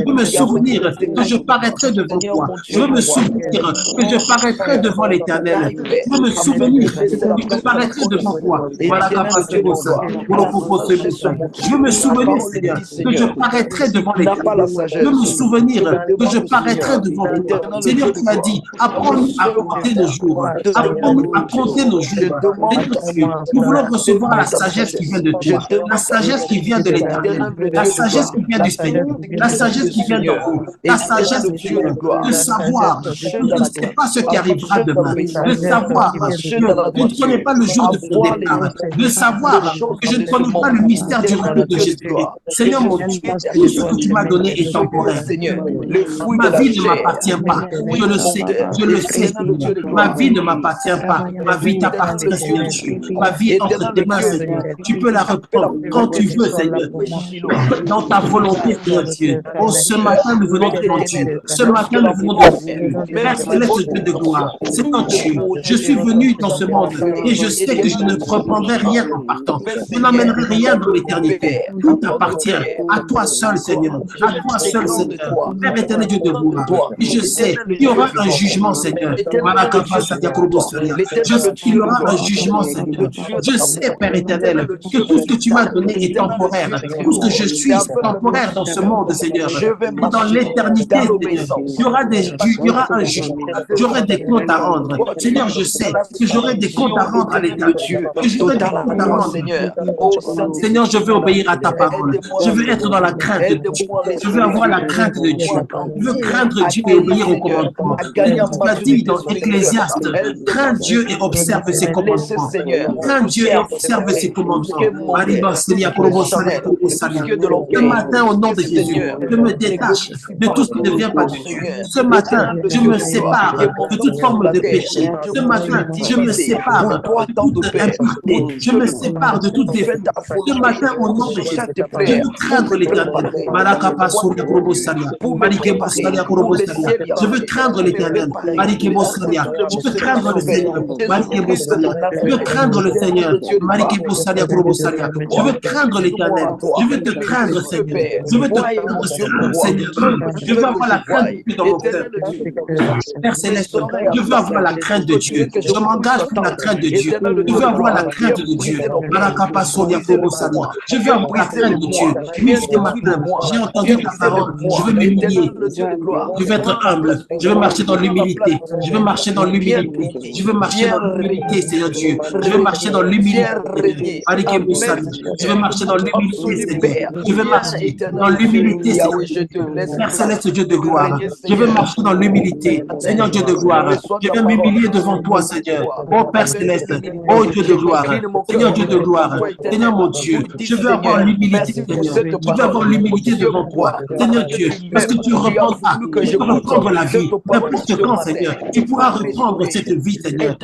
veux me souvenir que je paraîtrai devant toi. Je veux me souvenir que je paraîtrai devant l'Éternel. Je veux me souvenir que je paraîtrai devant toi. Je veux me souvenir, Seigneur, que je paraîtrai devant l'Éternel. Je veux me souvenir que je paraîtrai devant toi. Seigneur, tu m'as dit, apprends-nous à compter nos jours. Apprends-nous à compter nos jours. Seigneur, nous voulons recevoir la sagesse qui vient de toi, la sagesse qui vient de l'Éternel, la sagesse qui vient du Seigneur, la sagesse qui vient de vous, la sagesse de savoir que je ne sais pas ce qui arrivera demain, de savoir que je ne connais pas le jour de ton départ, de savoir que je ne connais pas le mystère du retour de Jésus. Seigneur mon Dieu, tout ce que tu m'as donné est temporaire. Ma vie ne m'appartient pas. Je le sais, Seigneur. Ma vie ne m'appartient pas. Ma vie t'appartient, Seigneur Dieu. Ma vie est entre tes mains, Seigneur. Tu peux la reprendre quand tu veux, Seigneur. Dans ta volonté, Seigneur Dieu. Oh, ce matin, nous venons devant Dieu. Ce matin, nous venons devant Dieu. Père Céleste, Dieu de gloire. Seigneur Dieu, je suis venu dans ce monde et je sais que je ne reprendrai rien en partant. Je n'emmènerai rien dans l'éternité. Tout appartient à toi seul, Seigneur. À toi seul, Seigneur. Père éternel, Dieu de gloire. Et je sais qu'il y aura un jugement, Seigneur. Je sais qu'il y aura un jugement, Seigneur. Je sais, Père éternel, que tout ce que tu m'as donné est temporaire. Tout ce que je suis est temporaire dans ce monde, Seigneur. Et dans l'éternité, Seigneur, il y aura un jugement. J'aurai des comptes à rendre. Seigneur, je sais que j'aurai des comptes à rendre à l'éternité. Que j'aurai des comptes à rendre. Seigneur, je veux obéir à ta parole. Je veux être dans la crainte de Dieu. Je veux avoir la crainte de Dieu. Je veux craindre Dieu et obéir aux commandements. Seigneur, tu l'as dit dans Ecclésiaste, crains Dieu et observe ses commandements. Crains Dieu et observe ses commandements. Ce matin, au nom de Jésus, je me détache de tout ce qui ne vient pas de Dieu. Ce matin, je me sépare de toute forme de péché. Ce matin, je me sépare de toute impureté. Je me sépare de toute défaite. Ce matin, au nom de Jésus, je veux craindre l'Éternel. Je veux craindre l'Éternel. Je veux craindre le Seigneur. Je veux craindre le Seigneur. Je veux craindre l'Éternel. Je veux te craindre, Seigneur. Je veux te craindre, Seigneur. Je veux avoir la crainte de Dieu dans mon cœur. Père Céleste, je veux avoir la crainte de Dieu. Je m'engage pour la crainte de Dieu. Je veux avoir la crainte de Dieu. Je veux avoir la crainte de Dieu. Oui, ce matin, j'ai entendu ta parole. Je veux m'humilier. Je veux être humble. Je veux marcher dans l'humilité. Je veux marcher dans l'humilité. Je veux marcher dans l'humilité, Seigneur Dieu. Je veux marcher dans l'humilité. Je veux marcher dans l'humilité, Seigneur. Je veux marcher dans l'humilité, Seigneur. Père Céleste, Dieu de gloire. Je veux marcher dans l'humilité. Seigneur Dieu de gloire. Je veux m'humilier devant toi, Seigneur. Oh Père Céleste. Oh Dieu de gloire. Seigneur Dieu de gloire. Seigneur mon Dieu. Je veux avoir l'humilité, Seigneur. Je veux avoir l'humilité devant toi. Seigneur Dieu. Parce que tu reprendras. Tu peux reprendre la vie. N'importe quand, Seigneur. Tu pourras reprendre cette vie, Seigneur.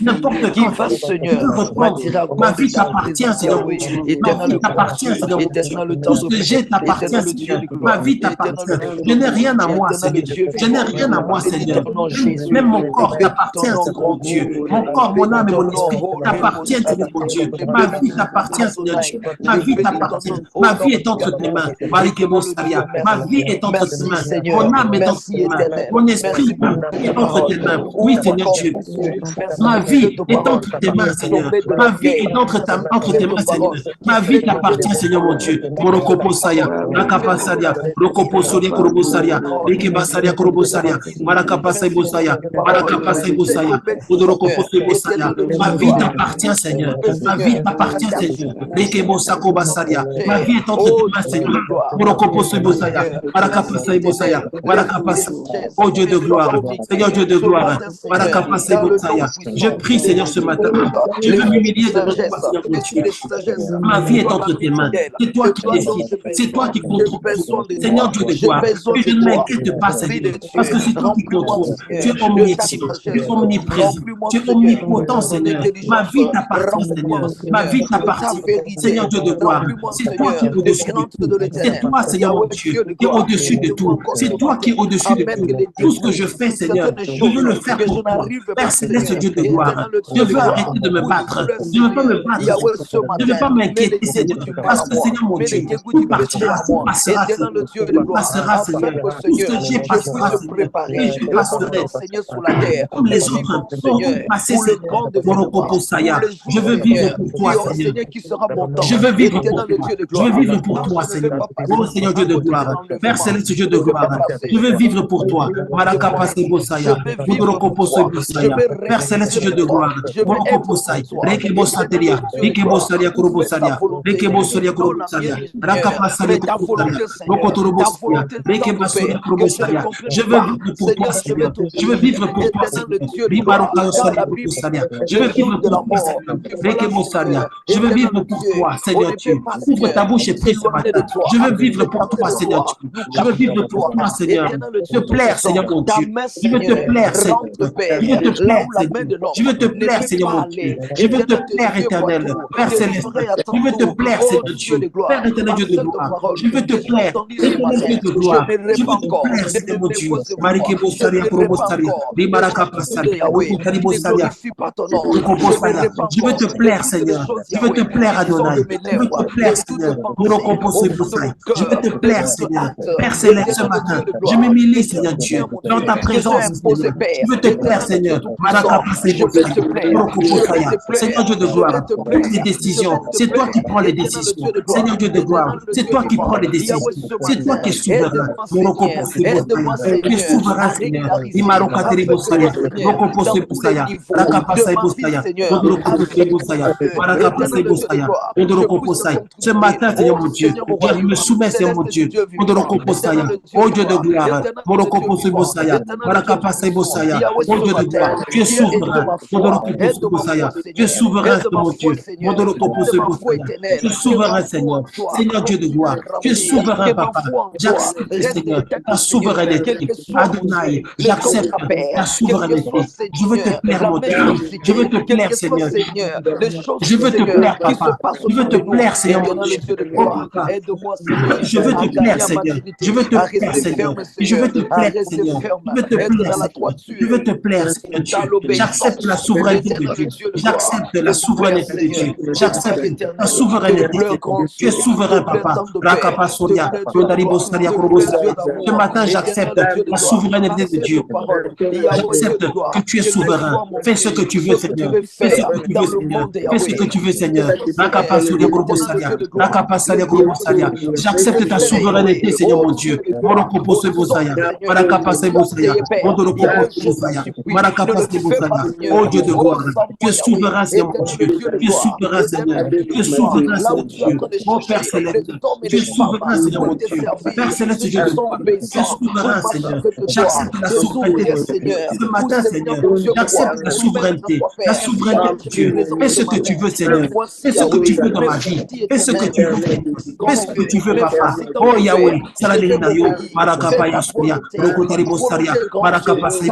N'importe quand, Seigneur. Tu peux reprendre. Ma vie t'appartient, Seigneur mon Dieu. Ma vie t'appartient, Seigneur mon Dieu. Tout ce que j'ai t'appartient, Seigneur. Ma vie t'appartient. Je n'ai rien à moi, Seigneur. Je n'ai rien à moi, Seigneur. Même mon corps t'appartient, Seigneur mon Dieu. Mon corps, mon âme et mon esprit t'appartiennent, Seigneur mon Dieu. Ma vie t'appartient, Seigneur Dieu. Ma vie t'appartient. Ma vie est entre tes mains. Ma vie est entre tes mains. Mon âme est entre tes mains. Mon esprit est entre tes mains. Oui, Seigneur Dieu. Ma vie est entre tes mains, Seigneur. Ma vie est entre tes mains, Seigneur. Ma vie t'appartient, Seigneur mon Dieu. Morokopo Saya, Rakapasaria, Rokopo Soria Korobosaria, Rikebasaria Korobosaria, Marakapasai Bosaya, Marakapasai Bosaya, Udorokopo Bosaya. Ma vie t'appartient, Seigneur. Ma vie t'appartient, Seigneur. Rikebosako Basaria. Bosaya. Ma vie est entre tes mains, Seigneur. Morokoposo Bosaya. Marakapasa Bosaya. Marakapasa. Oh Dieu de gloire. Seigneur Dieu de gloire. Marakapasa Bosaya. Je prie, Seigneur, ce matin. Je veux m'humilier devant toi, Seigneur mon Dieu. Ma vie est entre tes mains. C'est toi qui décides. C'est toi qui contrôles tout. Seigneur Dieu de gloire. Que je ne m'inquiète pas, Seigneur. Parce que c'est toi qui contrôles. Tu es omniscient. Tu es omniprésent. Tu es omnipotent, Seigneur. Ma vie t'appartient, Seigneur. Ma vie t'appartient. Seigneur Dieu de gloire. C'est toi qui es au-dessus de tout. C'est toi, Seigneur mon Dieu, qui est au-dessus de tout. C'est toi qui es au-dessus de tout. Tout ce que je fais, Seigneur, je veux le faire pour toi. Père céleste, Dieu de gloire. Je veux arrêter de me battre. Je ne veux pas me battre. Je ne veux pas m'inquiéter, Seigneur. Parce que, Seigneur mon Dieu, tout partira, tout passera, Seigneur. Tout passera, Seigneur. Tout ce que j'ai passera, Seigneur. Et je passerai. Comme les autres sont passés, Seigneur. Morokopos-saya. Je veux vivre pour toi, Seigneur. Je veux vivre pour toi. Je veux vivre pour toi, Seigneur. Oh Seigneur Dieu de gloire. Père céleste, Dieu de gloire. Je veux vivre pour toi. Marakapasebosaya. Morokopos-saya. Père céleste, Dieu de gloire. Morokopos-saya. Rekebosateria. Rekebosaria kurobosaria. Rekebosaria kurobosaria. Rakapasaria kurobosaria. Rokotorobosaria. Rekebosaria kurobosaria. Je veux vivre pour toi, Seigneur. Je veux vivre pour toi, Seigneur. Ribarokaosaria kurobosaria. Je veux vivre pour toi, Seigneur. Rekebosaria. Je veux vivre pour toi, Seigneur Dieu. Ouvre ta bouche et prie ce matin. Je veux vivre pour toi, Seigneur Dieu. Je veux vivre pour toi, Seigneur. Je veux te plaire, Seigneur mon Dieu. Je veux te plaire, Seigneur. Je veux te plaire, Seigneur. Je veux te plaire, Seigneur mon Dieu. Je veux te plaire, éternel. Père céleste. Je veux te plaire, Seigneur Dieu. Père éternel, Dieu de gloire. Je veux te plaire, éternel Dieu de gloire. Je veux te plaire, Seigneur mon Dieu. Marike Bosaria, Korobosaria, Ribaraka Pasaria, Rokotari Bosaria, Rokobosaria. Je veux te plaire, Seigneur. Je veux te plaire, Adonai. Je veux te plaire, Seigneur. Je veux te plaire, Seigneur. Père céleste, ce matin, je m'humilie, Seigneur Dieu, dans ta présence, Seigneur. Je veux te plaire, Seigneur. Seigneur Dieu de gloire, toutes les décisions, c'est toi qui prends les décisions. Seigneur Dieu de gloire, c'est toi qui prends les décisions. C'est toi qui es souverain. Tu es souverain, Seigneur. Ce matin, Seigneur mon Dieu, je me soumets, Seigneur mon Dieu. Oh Dieu de gloire, oh Dieu de gloire, tu es souverain. Tu es souverain, mon Dieu. Tu es souverain, Seigneur. Seigneur Dieu de gloire, tu es souverain, Papa. J'accepte, Seigneur, ta souveraineté. Adonai, j'accepte ta souveraineté. Je veux te plaire, mon Dieu. Je veux te plaire, Seigneur. Je veux te plaire, Papa. Je veux te plaire, Seigneur, mon Dieu. Oh, Papa. Je veux te plaire, Seigneur. Je veux te plaire, Seigneur. Je veux te plaire, Seigneur. Je veux te plaire, Seigneur. Je veux te plaire, Seigneur Dieu. J'accepte la souveraineté de Dieu. J'accepte la souveraineté de Dieu. J'accepte la souveraineté de Dieu. Tu es souverain, Papa. Rakapasoria, Rodaribosaria, Korobosaria. Ce matin, j'accepte la souveraineté de Dieu. J'accepte que tu es souverain. Fais ce que tu veux, Seigneur. Fais ce que tu veux, Seigneur. Fais ce que tu veux, Seigneur. Rakapasoria, Korobosaria. Rakapasaria, Korobosaria. J'accepte ta souveraineté, Seigneur mon Dieu. Morokopose Bosaya. Marakapase Bosaya. Mondorokopose Bosaya. Marakapase Bosaya. Oh Dieu de gloire. Tu es souverain, Seigneur mon Dieu. Tu es souverain, Seigneur. Tu es souverain, Seigneur Dieu. Oh Père céleste. Tu es souverain, Seigneur mon Dieu. Père céleste, Dieu de gloire. Tu es souverain, Seigneur. J'accepte la souveraineté de Dieu. Ce matin, Seigneur, j'accepte la souveraineté. La souveraineté de Dieu. Fais ce que tu veux, Seigneur. Fais ce que tu veux dans ma vie. Fais ce que tu veux, Seigneur. Fais ce que tu veux, Papa. Oh Yahweh, Saladinayo, Marakapaya Soya, Rokotari Bosaria, Marakapasai,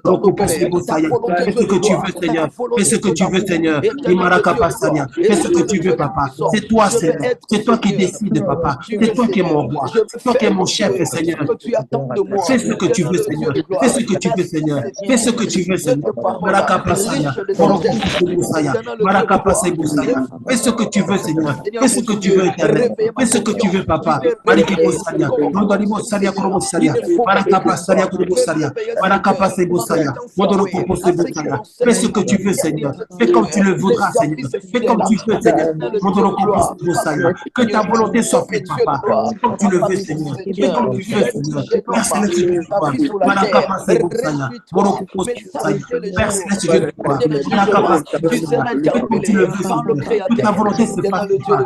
Rokopasai Bosaya. Fais ce que tu veux, Seigneur. Fais ce que tu veux, Seigneur. Imarakapasaria. Fais ce que tu veux, Papa. C'est toi, Seigneur. C'est toi qui décides, Papa. C'est toi qui es mon roi. C'est toi qui es mon chef, Seigneur. Fais ce que tu veux, Seigneur. Fais ce que tu veux, Seigneur. Fais ce que tu veux, Seigneur. Marakapasaya, Rokopasai Bosaya, Marakapasai Bosaya. Fais ce que tu veux, Seigneur. Fais ce que tu veux, Éternel. Fais ce que tu veux, Papa. Marikebosaria, Rodaribosaria, Korobosaria, Marakapasaria, Korobosaria, Marakapasai Bosaya, Mondorokopose Bosaya. Fais ce que tu veux, Seigneur. Fais comme tu le voudras, Seigneur. Fais comme tu veux, Seigneur. Mondorokopose Bosaya. Que ta volonté soit faite, Papa. Fais comme tu le veux, Seigneur. Fais comme tu veux, Seigneur. Père céleste, Dieu de gloire. Marakapasai Bosaya, Morokopose Bosaya. Père céleste, Dieu de gloire. Marakapasai Bosaya. Fais comme tu le veux, Seigneur. Que ta volonté se fasse, Papa.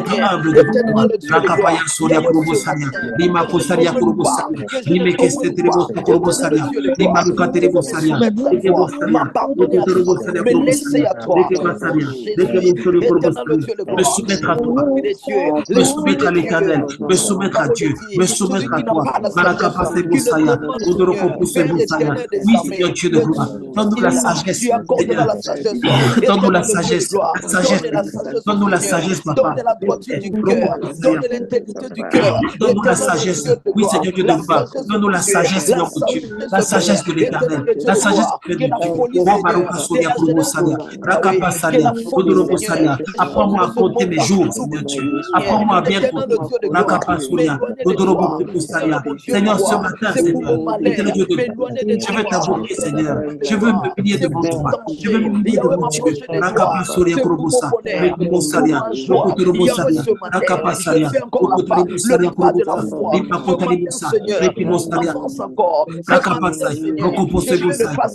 être rien. humble devant Éternellement, toi. le Dieu de gloire. Rakapaya Soria Kurobosaria, Lima Kosaria Kurobosaria, Lime Keste Terebosa Kurobosaria, Lima Luka Terebosaria, Leke Bosaria, M'abandonner Leke à toi, Terebosaria me laisser Kurobosaria, à toi. Leke Oh Basaria, Leke Jésus, Bosori éternel le Kurobosaria, Dieu de me gloire, soumettre à toi, l'Esprit des dieux, me l'Esprit soumettre des à l'Éternel, dieux. me La soumettre à parole Dieu, dit, me celui soumettre à qui n'a toi. pas la sagesse, Marakapase qui le Bosaya, demande, Seigneur, Odorokopose Père Bosaya. éternel des Oui, armées, Seigneur Dieu de le gloire, Dieu donne-nous la ciel, sagesse, tu accorderas Seigneur. la sagesse, Donne-nous la éternel le Dieu de sagesse, gloire, la sagesse, donne la sagesse au donne-nous la Seigneur, sagesse, donne papa. la droiture du cœur, donne l'intégrité du cœur, Donne-nous la éternel le sagesse. Dieu de Oui, gloire, Seigneur Dieu de la gloire. sagesse Donne-nous pour la tuer, sagesse, la Seigneur mon Dieu. sagesse La Père, sagesse de éternel l'éternel. le Dieu La de sagesse gloire, de que la Dieu. folie Oh, Seigneur, Baruka que Soria la Kurobo jeunesse Saria. ah oui, Rakapa que Saria. la folie Odorobo Seigneur, Saria. que sorte Apprends-moi de à ce compter monde mes jours, nous Seigneur Dieu. Seigneur, Apprends-moi à bien éternel le compter. Dieu de gloire, Rakapa Soria. m'éloigner de Odorobo toi, Kupo éternel Saria. mon Dieu de Seigneur, ce gloire, matin, c'est pour Seigneur, mon éternel malheur, Dieu de gloire, m'éloigner de je vais toi, t'invoquer, éternel Seigneur. mon Dieu de Je veux me gloire, plier c'est devant pour toi. Je veux m'attacher, m'humilier Yahweh devant Dieu. m'approcher de Rakapa toi, Soria c'est pour Kurobo mon Sa. bonheur, Rekobo pour Saria. ma joie, Rokotorobo Yahweh Saria. ce matin, Rakapa je Saria. fais encore Rokotorobo le Saria pas de Kurobo la Sa. foi, Lipa ce matin Kotalibusa. Seigneur, avance encore.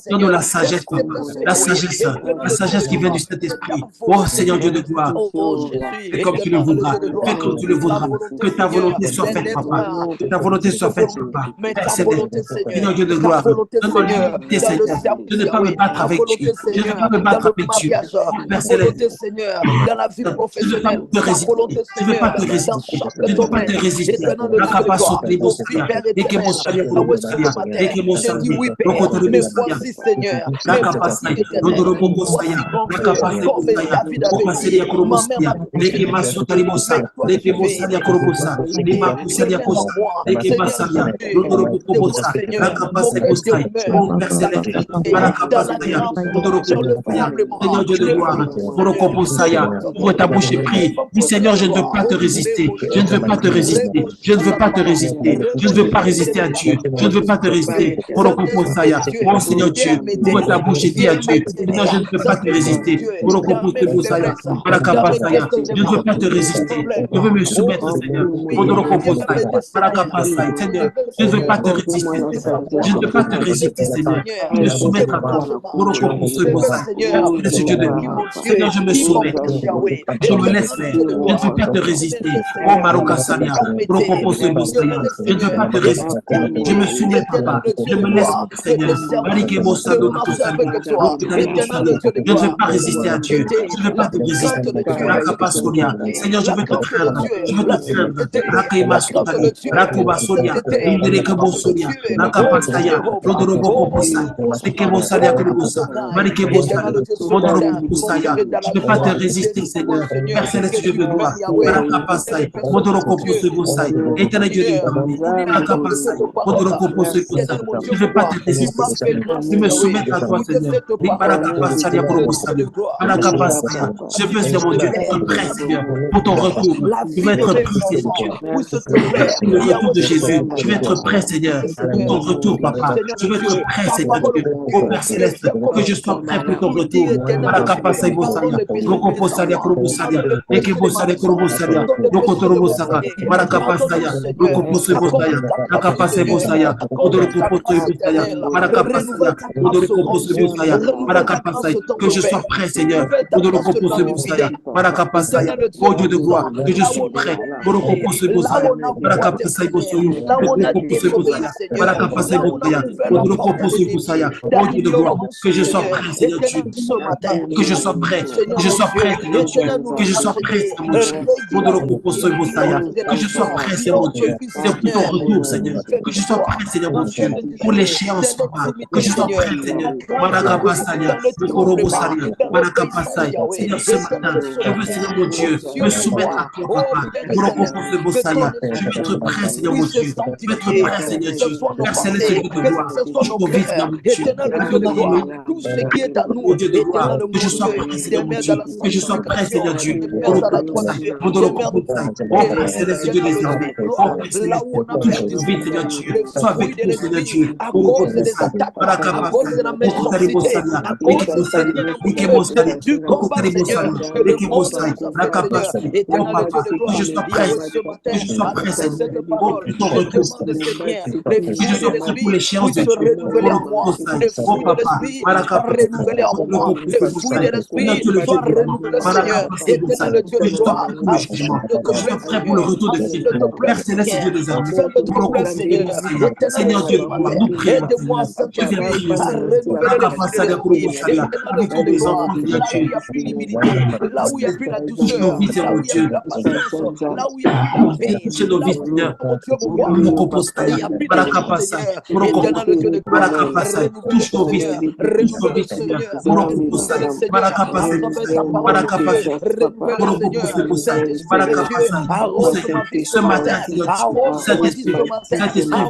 Donne la sagesse, papa. La sagesse qui vient du Saint-Esprit. Oh Seigneur Dieu de gloire. Fais comme tu le voudras. Fais comme tu le voudras. Que ta volonté soit faite, papa. Que ta volonté soit faite, papa. Père Céleste, Seigneur Dieu de gloire. Donne-moi l'unité, Seigneur. Je ne veux pas me battre avec Dieu. Je ne veux pas me battre avec Dieu. Père Céleste, Seigneur, dans la vie professionnelle, je ne veux pas te résister. Je ne veux pas te résister. La capacité de Seigneur. Et que mon Seigneur, et que mon Seigneur, mais voici, Seigneur, la capacité de Seigneur. La capacité de Seigneur. Seigneur Dieu de gloire, pour ta bouche et prie. Dis Seigneur, je ne veux pas te résister. Je ne veux pas te résister. Je ne veux pas te résister. Je ne veux pas résister à Dieu. Je ne veux pas te résister. Pour le Composaya. Oh Seigneur Dieu, ouvre ta bouche et dis à Dieu. Seigneur, je ne veux pas te résister. Pour le Composaya. Je ne veux pas te résister. Je veux me soumettre, Seigneur. Pour le Composaya. Seigneur, je ne veux pas te résister. Je ne veux pas te résister, Seigneur. Je me soumettre à toi. Pour le Composaya. Seigneur, je me soumets. Je me laisse faire. Je ne veux pas te résister. Oh Maroka Sanya. Pour le Composaya. Je ne veux pas te résister. Je me soumets, papa. Je me laisse, Seigneur. Je ne veux pas résister à Dieu. Je ne veux pas te résister. Seigneur, je veux te craindre. Je veux te craindre. Rakema Sotani. Rakuba Sonia. Inderekebo Sonia. Rakapasaya. Rodorobo Koposai. Sekebo Salia Kurubusa. Marikebo Salia. Rodorobo Kusaya. Je ne veux pas te résister, Seigneur. Père Céleste, Dieu de gloire. Rakapasai. Rodorobo Koposai. Éternel Dieu de gloire. Rakapasai. Rodorobo Koposai. Je ne veux pas te résister. Je me soumets à toi, Seigneur. Je veux, Seigneur mon Dieu, être prêt, Seigneur, pour ton retour. Je veux être prêt, Seigneur. Le retour de Jésus. Je veux être prêt, Seigneur, pour ton retour, papa. Je veux être prêt, Seigneur Dieu. Ô Père Céleste, que je sois prêt pour ton retour. Marakapasai Bosalia. Rokoposalia Kurubusalia. Ekebosalia Kurubusalia. Rokotorobosaka. Marakapasaya. Rokoposai Bosaya. Rakapasai Bosaya. Odorokoposai Bosaya. Marakapasaya. Odorokoposai Bosaya. Marakapasai. Que je sois prêt, Seigneur. Odorokoposai Bosaya. Marakapasaya. Oh Dieu de gloire, que je suis prêt. Odorokoposai Bosaya. Marakapasai Bosaya. Odorokoposai Bosaya. Marakapasai Bosaya. Odorokoposai Bosaya. Oh Dieu de gloire, que je sois prêt, Seigneur Dieu. Que je sois prêt. Que je sois prêt, Seigneur Dieu. Que je sois prêt, Seigneur mon Dieu. Odorokoposai Bosaya. Que je sois prêt, Seigneur mon Dieu. C'est pour ton retour, Seigneur. Que je sois prêt, Seigneur mon Dieu. Pour l'échéance, papa. Que je sois prêt, Seigneur. Marakapasaya. Okorobosalia. Marakapasai. Seigneur, ce matin, je veux, Seigneur mon Dieu, me soumettre à toi, papa. Odorokoposai Bosaya. Je veux être prêt, Seigneur mon Dieu. Je veux être prêt, Seigneur Dieu. Père Céleste, Dieu de gloire. Je suis Seigneur mon Dieu. Tout ce qui est à nous, Oh Dieu de gloire, que je sois prêt, Seigneur mon Dieu. Que je sois prêt, Seigneur Dieu. Oh Père Céleste, Dieu des armées. Oh Père Céleste, touche nos vies, Seigneur Dieu. Sois avec nous, Seigneur Dieu. Oh que je sois prêt, que je sois prêt, Seigneur. Oh, ton retour, que je sois prêt pour l'échéance de Dieu. Oh papa, que je sois prêt pour le jugement, que je sois prêt pour le retour de Christ. Père Céleste, Dieu des armées, Seigneur Dieu, nous prions. Je viens prier. Avec tous les enfants de Dieu. Là où il n'y a plus la Touche nos vies, Seigneur Dieu. là où il y a la paix, Touche nos vies, Seigneur. Touche nos vies, Seigneur. Ce matin, Saint-Esprit,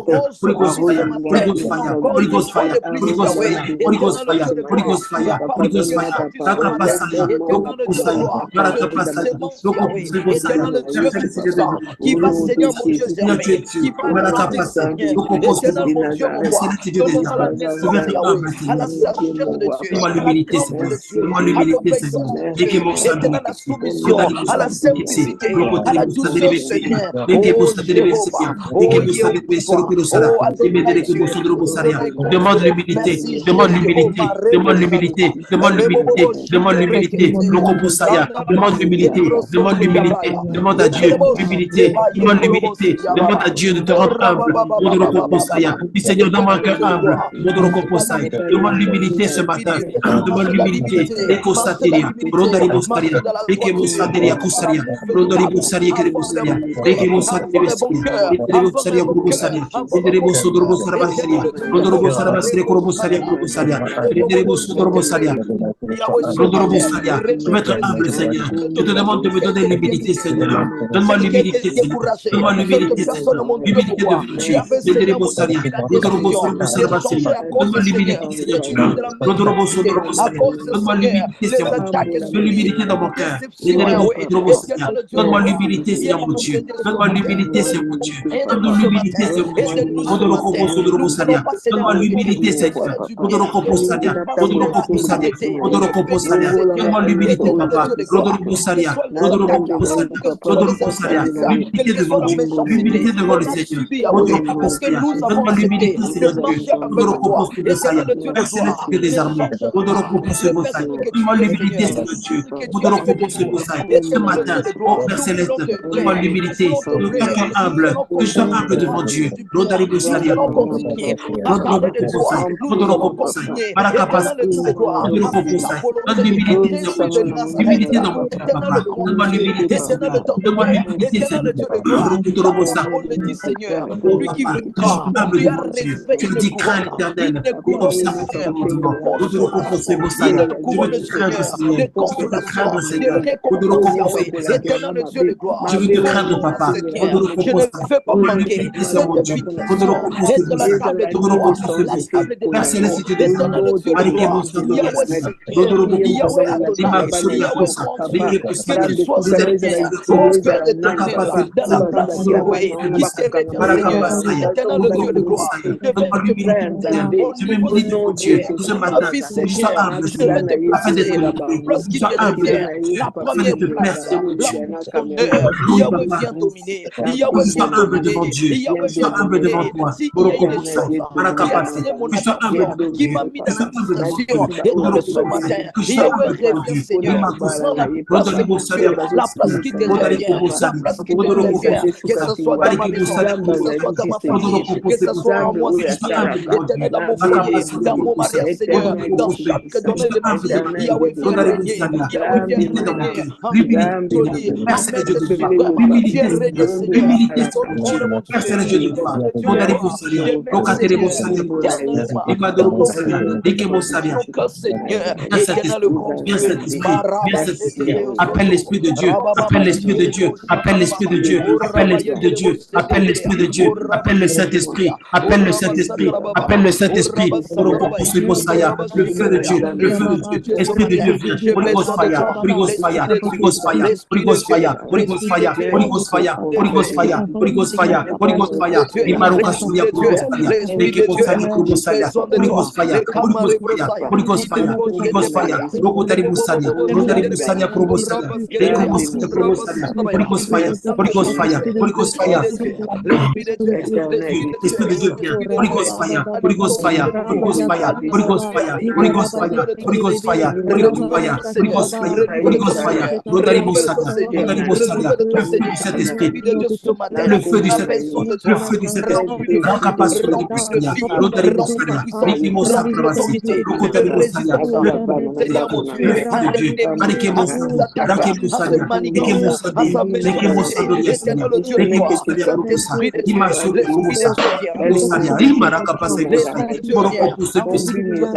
puissant, qui va, Seigneur mon Dieu, germer, qui va monter, Seigneur, éternel mon Dieu, mon roi, selon à la naissance, Yahweh, à la sagesse de Dieu, à la grandeur de Dieu, à l'obéissance de Dieu, éternel la soumission, à la simplicité, à la douceur, Seigneur. Oh Jéhovah, oh demande l'humilité, demande l'humilité, demande l'humilité, demande l'humilité, demande l'humilité, demande l'humilité, demande l'humilité, demande à Dieu l'humilité, demande l'humilité, demande à Dieu de te rendre humble, dis Seigneur, donne-moi un cœur humble, demande l'humilité ce matin, demande l'humilité, et constateria, Rondari Bostaria, et que Mosaderia Kusaria, Rondari Bosaria, que Bosaria, et que Mosaderia Bosaria, Bosaria, Indrebo Sodrobo Sarabaseria, Rondorobo Sarabaseria, Corbosaria, Corbosaria, Indrebo Sodrobo Saria, Rondorobo Saria, je veux être humble, Seigneur. Je te demande de me donner l'humilité, Seigneur. Donne-moi l'humilité, Seigneur. Donne-moi l'humilité, Seigneur. L'humilité de vertu. Indrebo Saria, Rondorobo Sarabaseria, donne-moi l'humilité, Seigneur. Rondorobo Sodrobo Saria, donne-moi l'humilité, Seigneur. De l'humilité dans mon cœur. Donne-moi l'humilité, Seigneur mon Dieu. Donne-moi l'humilité, Seigneur mon Dieu. Donne-moi l'humilité, Seigneur mon Dieu. Donne-moi l'humilité, Seigneur. Donne-moi l'humilité, Papa. L'humilité devant Dieu. L'humilité devant le Seigneur. Donne-moi l'humilité, Seigneur Dieu. Personne n'est des armées. Donne-moi l'humilité, Seigneur Dieu. Ce matin, oh Père Céleste, donne-moi l'humilité, le cœur humble, que je sois humble devant Dieu. L'humilité dans mon cœur, Papa. Donne-moi l'humilité, Seigneur. Donne-moi l'humilité, Seigneur. Tu le dis, crains l'Éternel et observe tes commandements. Je veux te craindre, Seigneur. Je veux te craindre, Seigneur. Je veux te craindre, Papa. Je ne veux pas manquer. Père Céleste, tu te je me dis devant Dieu ce matin, je sois humble, afin d'être la première place, Yahweh vient dominer, Yahweh vient humble devant Dieu, je sois humble devant toi, je sois humble, qui m'a mis dans la frustration, et dans ce matin, Yahweh revient, Seigneur, la place qui te revient, la place qui te revient, que ce soit dans ma maison, que ce soit dans ma famille, que ce soit en moi, Seigneur, éternel dans mon foyer, dans mon mariage, Seigneur, dans chaque domaine de ma vie, Yahweh vient régner, Yahweh vient dominer, merci de appelle l'Esprit de Dieu, appelle l'Esprit de Dieu, appelle l'Esprit de Dieu, appelle l'Esprit de Dieu, appelle l'Esprit de Dieu, appelle le Saint-Esprit, appelle le Saint-Esprit, appelle le Saint-Esprit, le feu de Dieu, le feu de Dieu, Esprit de Dieu vient, Holy Ghost fire, Holy Ghost fire, Holy Ghost fire, Holy Ghost fire, Holy Ghost fire, Holy Ghost fire, Holy Ghost fire, Holy Ghost fire, Holy Ghost fire, Imaruka Suria Kurosaya, Leke Osani Kurosaya, Holy Ghost fire, Holy Ghost fire, Holy Ghost fire, Holy Ghost fire, Rokotari Musania, Rotari Musania Kurosaya, Leke Musania Kurosaya, Holy Ghost fire, Holy Ghost fire, Holy Ghost fire, Esprit de Dieu vient, Holy Ghost fire, Holy Ghost fire, Holy Ghost fire, Holy Ghost fire, Holy Ghost fire, Holy Ghost fire, Holy Ghost fire, Holy Ghost fire, Holy Ghost fire, Rotari Musania, Rotari Musania, le feu du Saint-Esprit, le feu du Saint-Esprit, le feu du Saint-Esprit, grand capacité de Musania, Rotari Musania, Niki Mosa Pravasi, Rokotari Musania, le feu de Dieu, Anike Musania, Rake Musania, Niki Musania, Niki Musania, Niki Musania, Imaso Musa, Musania, Rimara Kapasa Musania, Moroko Pousse Musania,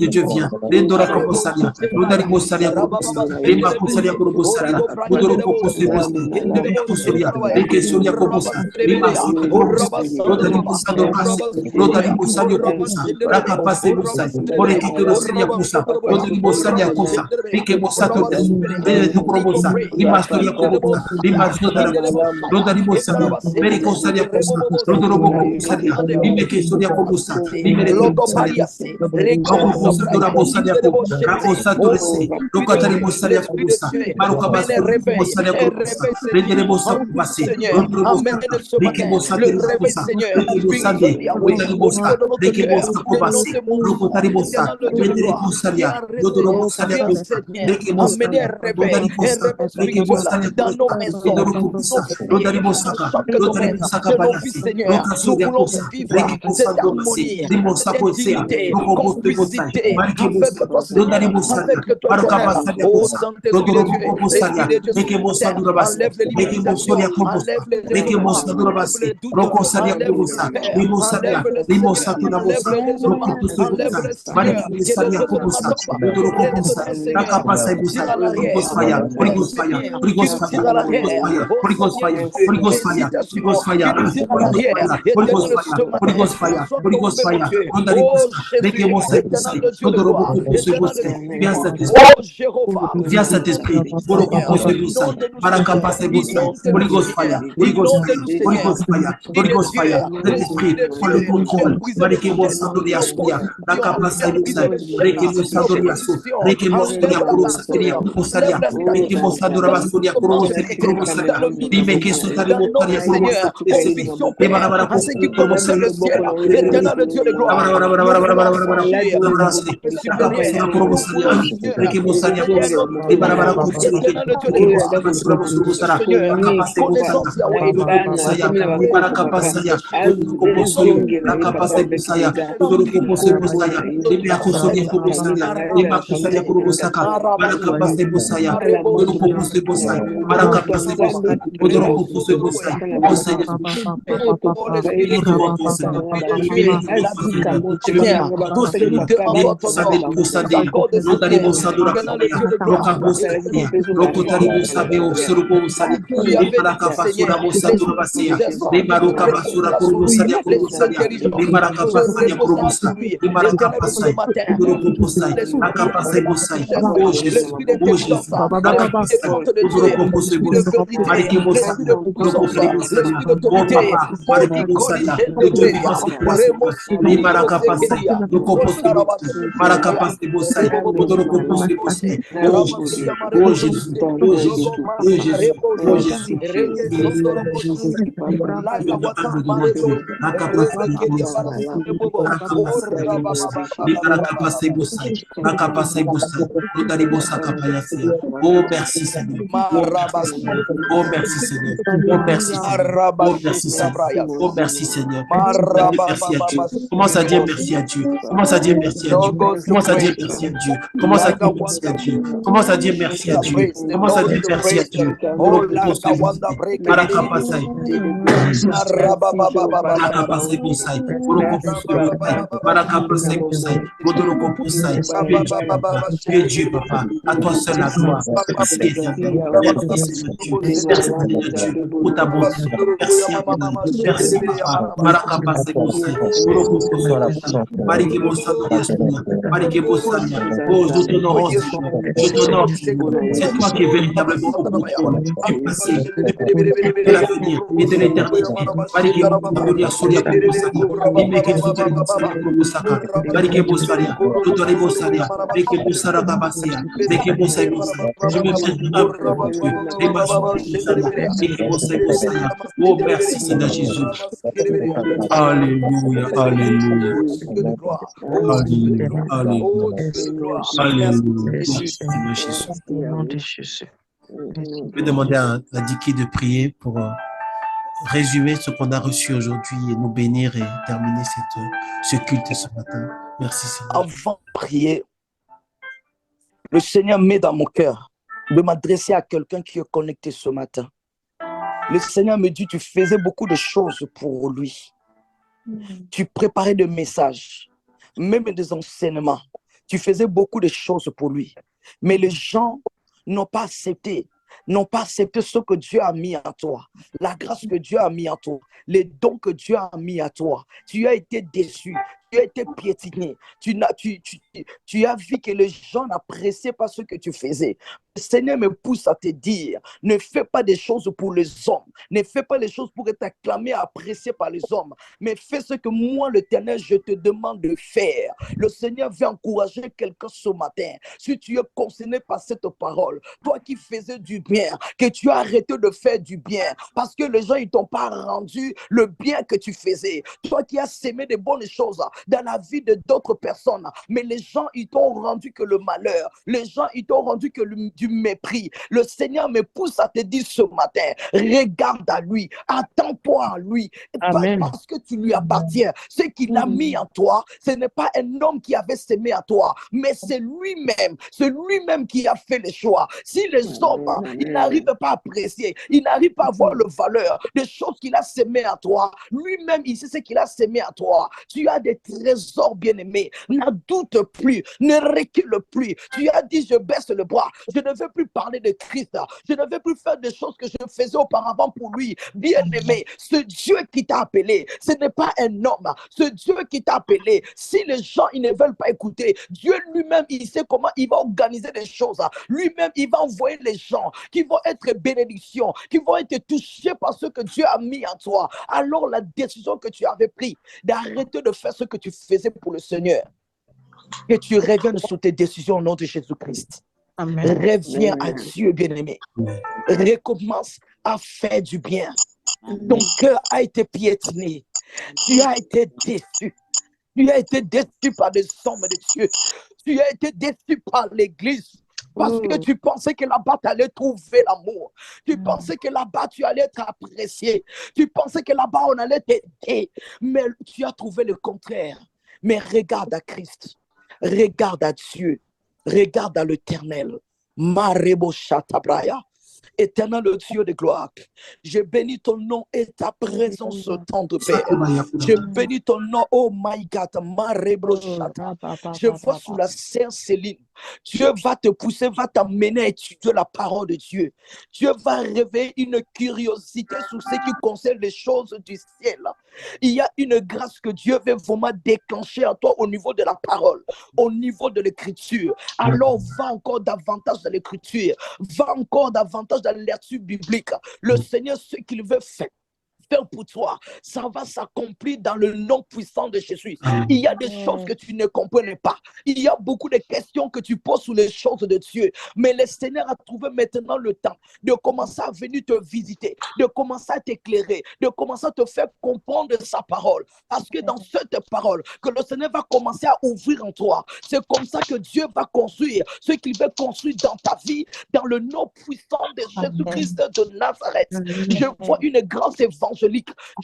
de Dieu vient, Salia, Lendora Kobosalia, Lodari Bosalia Kobosa, Lema Kosalia Kobosalia, Lodoro Kobosa Bosa, Lema Kosolia, Leke Solia Kobosa, Lema Solia Kobosa, Lodari Bosa Dorasi, Lodari Bosalia Kobosa, Raka Pase Bosa, Ore Kikero Selia Kosa, Lodari Bosalia Kosa, Leke Bosa Totes, Lede Kobosa, Lima Solia Kobosa, Lima Solia Kobosa, Lodari Bosalia, Meriko Salia Kosa, Lodoro Kobosalia, Limeke Solia Kobosa, Limereke Bosalia. Dora Bosalia Kobosa, Rabosa Torese, Locatari Bosalia Kobosa, Maroka Bosalia Kobosa, Rendere Bosa Kubasi, Rondre Bosa, Riki Bosa Kobosa, Riki Bosande, Rotari Bosa, Riki Bosa Kobasi, Rocotari Bosa, Rendere Bosalia, Dodoro Bosalia Kobosa, Riki Bosa, Rodari Bosa, Riki Bosalia Kobosa, Rodoro Kobosa, Rodari Bosaka, Rodari Bosaka Bayasi, Roca Sodia Kosa, Riki Bosa Domasi, Dimosa Posea, Roco Boste Bosai, Mariki Bosa, Rodari Bosalia, Maroka Basalia Kosa, Rodoro Kobosalia, Riki Bosa Durabasi, Riki Bosoria Kobosa, Riki Bosa Durabasi, Roko Salia Kobosa, Limosalia, Limosatuna Bosa, Roko Tusubosa, Mariki Salia Kobosa, Rodoro Kobosa, Rakapasa Bosa, Rigos Fire, Rigos Fire, Rigos Fire, Rigos Fire, Rigos Fire, Rigos Fire, Rigos Fire, Rigos Fire, Rigos Fire, Rodari Bosa, Riki Bosa Bosa, Rodoro Kobosa Bosa, via Saint-Esprit. Via Saint-Esprit, pour composer Bosa, Marakapasa Bosa, Holy Ghost Fire, Holy Ghost Fire, Holy Ghost Fire, Holy Ghost Fire, Saint-Esprit, prends le contrôle, Mareke Bosa Doria Soya, Rakapasa Bosa, Reke Bosa Doria So, Reke Bosa Doria Korosa, Kosalia, Reke Bosa Doria Soya, Korosa, Korosalia, Limeke Sotaria Motaria, Korosa, Ebarabara Korosa, Reke Bosa Ebarabara Korosa, Reke Bosa Basura, Rakapasa Bosa, Saya, Marakapasaya, Koposoyo, Rakapasa Bosaya, Udoro Koposo Bosaya, Libia Kosodia Kobosaya, Lima Kosalia Kurubosaka, Marakapasa Bosaya, Udoro Koposo Bosaya, Marakapasa Bosaya, Udoro Koposo Bosaya, Bosaya, Limaruka basura kurubusalia kurubusalia. Limaraka pasalia kurubusa. Limaraka pasai. Kurubu pusai. Akapasai busai. Oh Jésus. Oh Jésus. Akapasai. Kurubu pusai busai. Mariki busai. Kurubu kari busalia. Oh Papa. Mariki busalia. Le Dieu vivant se place. Limaraka pasai. Kurubu pusai busai. Maraka pasai busai. Kurubu pusai busai. Oh Jésus. Oh Jésus. Oh Jésus. Oh Jésus. Oh Jésus. Oh merci Seigneur. Oh merci Seigneur. Oh merci Seigneur. Oh merci Seigneur. Oh merci Seigneur. Oh merci Seigneur. Merci à Dieu. Commence à dire merci à Dieu. Commence à dire merci à Dieu. Commence à dire merci à Dieu. Commence à dire merci à Dieu. Commence à dire merci à Dieu. Commence à dire merci à Dieu. Marakapasai. Marakapasai Bosai. Marakapasai Bosai. Modorokopusai. Tu es Dieu, Papa. À toi seul la gloire. Merci éternel. Merci Seigneur Dieu. Merci Seigneur Dieu pour ta bonté. Merci Adonai. Merci Papa. Marakapasai Bosai. Modorokopusai Bosai. Mariki Bosai. Mariki Bosai. Oh, je t'honore, Seigneur. Je t'honore, Seigneur. C'est toi qui es véritablement au contrôle du passé, de l'avenir et de l'éternité. Mariki Bosai. Soria Bosaka. Imeke Sutari Bosai. Bosaka. Mariki Bosai. Tutori Bosai. Reke Bosara Kabasia. Reke Bosai Bosai. Je me présente humble devant Dieu. Et ma Bosai Bosai. Oh, merci Seigneur Jésus. Alléluia. Alléluia. Alléluia. Alléluia. Alléluia. Seigneur Jésus. Je vais demander à Dicky de prier pour résumer ce qu'on a reçu aujourd'hui et nous bénir et terminer ce culte ce matin. Merci Seigneur. Avant de prier, le Seigneur met dans mon cœur de m'adresser à quelqu'un qui est connecté ce matin. Le Seigneur me dit, tu faisais beaucoup de choses pour lui. Tu préparais des messages, même des enseignements. Tu faisais beaucoup de choses pour lui. Mais les gens n'ont pas accepté ce que Dieu a mis en toi, la grâce que Dieu a mis en toi, les dons que Dieu a mis en toi. Tu as été déçu, tu as été piétiné, tu as vu que les gens n'appréciaient pas ce que tu faisais. Le Seigneur me pousse à te dire, ne fais pas des choses pour les hommes, ne fais pas les choses pour être acclamé, apprécié par les hommes, mais fais ce que moi, l'Éternel, je te demande de faire. Le Seigneur veut encourager quelqu'un ce matin. Si tu es concerné par cette parole, toi qui faisais du bien, que tu as arrêté de faire du bien, parce que les gens, ils t'ont pas rendu le bien que tu faisais. Toi qui as sémé de bonnes choses dans la vie de d'autres personnes, mais les gens, ils t'ont rendu que le malheur. Les gens, ils t'ont rendu que du mépris. Le Seigneur me pousse à te dire ce matin, regarde à lui, attends-toi à lui, Amen. parce que tu lui appartiens. Ce qu'il a mis en toi, ce n'est pas un homme qui avait sémé à toi, mais c'est lui-même qui a fait les choix. Si les hommes, ils n'arrivent pas à apprécier, ils n'arrivent pas à voir le valeur des choses qu'il a sémé à toi, lui-même, il sait ce qu'il a sémé à toi. Tu as des trésors bien-aimés, n'en doute plus, ne recule plus. Tu as dit, je baisse le bras, je ne veux plus parler de Christ, je ne veux plus faire des choses que je faisais auparavant pour lui. Bien-aimé, ce Dieu qui t'a appelé, ce n'est pas un homme, ce Dieu qui t'a appelé, si les gens, ils ne veulent pas écouter, Dieu lui-même, il sait comment il va organiser les choses. Lui-même, il va envoyer les gens qui vont être bénédictions, qui vont être touchés par ce que Dieu a mis en toi. Alors la décision que tu avais prise d'arrêter de faire ce que tu faisais pour le Seigneur, que tu reviennes sur tes décisions au nom de Jésus-Christ. Amen. Reviens à Dieu, bien-aimé. Recommence à faire du bien. Ton cœur a été piétiné. Tu as été déçu. Tu as été déçu par les hommes de Dieu. Tu as été déçu par l'Église. Parce que tu pensais que là-bas, tu allais trouver l'amour. Tu pensais que là-bas, tu allais être apprécié. Tu pensais que là-bas, on allait t'aider. Mais tu as trouvé le contraire. Mais regarde à Christ. Regarde à Dieu. Regarde à l'Éternel. Marebo Shatabraya. Éternel Dieu de gloire, je bénis ton nom et ta présence tendre, Père. Je bénis ton nom, oh my God, Marebo Shata. Je vois sous la sœur Céline. Dieu va te pousser, va t'amener à étudier la parole de Dieu. Dieu va réveiller une curiosité sur ce qui concerne les choses du ciel. Il y a une grâce que Dieu veut vraiment déclencher en toi au niveau de la parole, au niveau de l'écriture. Alors va encore davantage dans l'écriture, va encore davantage dans la lecture biblique. Le Seigneur, ce qu'il veut faire pour toi, ça va s'accomplir dans le nom puissant de Jésus. Il y a des choses que tu ne comprenais pas. Il y a beaucoup de questions que tu poses sur les choses de Dieu. Mais le Seigneur a trouvé maintenant le temps de commencer à venir te visiter, de commencer à t'éclairer, de commencer à te faire comprendre sa parole. Parce que dans cette parole, que le Seigneur va commencer à ouvrir en toi. C'est comme ça que Dieu va construire ce qu'il veut construire dans ta vie, dans le nom puissant de Jésus-Christ de Nazareth. Je vois une grâce évangélique.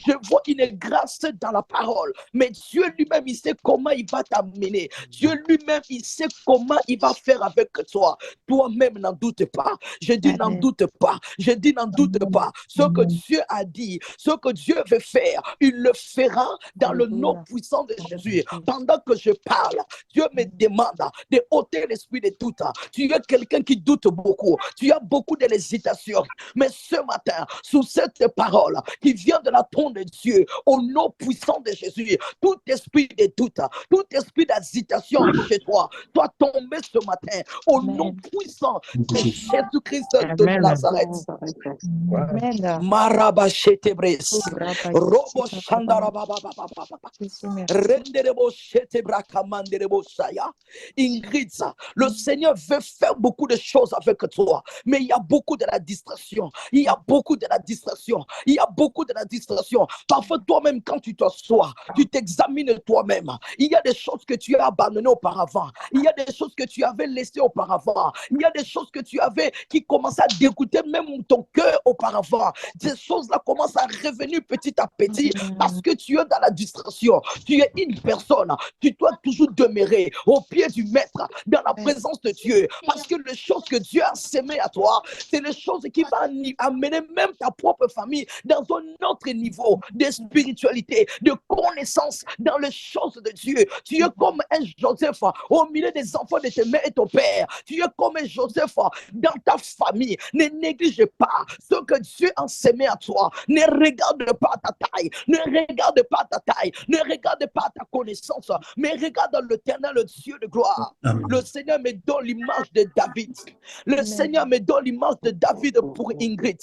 Je vois une grâce dans la parole. Mais Dieu lui-même, il sait comment il va t'amener. Dieu lui-même, il sait comment il va faire avec toi. Toi-même, n'en doute pas. Je dis, n'en doute pas. Je dis, n'en doute pas. Ce que Dieu a dit, ce que Dieu veut faire, il le fera dans le nom puissant de Jésus. Pendant que je parle, Dieu me demande de ôter l'esprit de doute. Tu es quelqu'un qui doute beaucoup. Tu as beaucoup d'hésitation. Mais ce matin, sous cette parole qui vient de la tombe de Dieu, au nom puissant de Jésus, tout esprit de doute, tout esprit d'hésitation chez toi, doit tomber ce matin, au nom puissant de Jésus-Christ de Nazareth. Marabashetebres, Robo Shandarababa, Renderebo Shetebra Kamanderebo Shaya. Ingrid, le Seigneur veut faire beaucoup de choses avec toi, mais il y a beaucoup de la distraction. Il y a beaucoup de la distraction. Il y a beaucoup de la distraction. Parfois, toi-même, quand tu t'assois, tu t'examines toi-même. Il y a des choses que tu as abandonnées auparavant. Il y a des choses que tu avais laissées auparavant. Il y a des choses que tu avais qui commençaient à dégoûter même ton cœur auparavant. Ces choses-là commencent à revenir petit à petit parce que tu es dans la distraction. Tu es une personne. Tu dois toujours demeurer au pied du Maître, dans la présence de Dieu. Parce que les choses que Dieu a sémées à toi, c'est les choses qui vont amener même ta propre famille dans un autre niveau de spiritualité, de connaissance dans les choses de Dieu. Tu es comme un Joseph au milieu des enfants de tes mères et ton père. Tu es comme un Joseph dans ta famille. Ne néglige pas ce que Dieu a semé à toi. Ne regarde pas ta taille. Ne regarde pas ta taille. Ne regarde pas ta connaissance. Mais regarde l'Éternel, le Dieu de gloire. Amen. Le Seigneur me donne l'image de David. Le Seigneur me donne l'image de David pour Ingrid.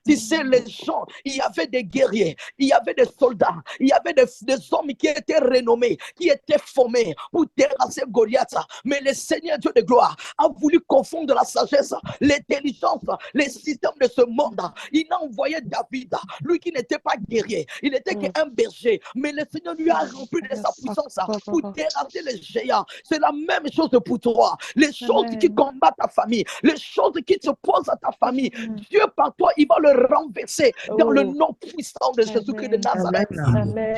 Tu sais, les gens, il y avait des guerriers, il y avait des soldats, il y avait des hommes qui étaient renommés, qui étaient formés pour terrasser Goliath. Mais le Seigneur Dieu de gloire a voulu confondre la sagesse, l'intelligence, les systèmes de ce monde. Il a envoyé David, lui qui n'était pas guerrier, il n'était qu'un berger. Mais le Seigneur lui a rempli de sa puissance pour terrasser les géants. C'est la même chose pour toi. Les choses qui combattent ta famille, les choses qui se posent à ta famille, Dieu par toi, il va le renverser dans le nom puissant de Jésus-Christ de Nazareth.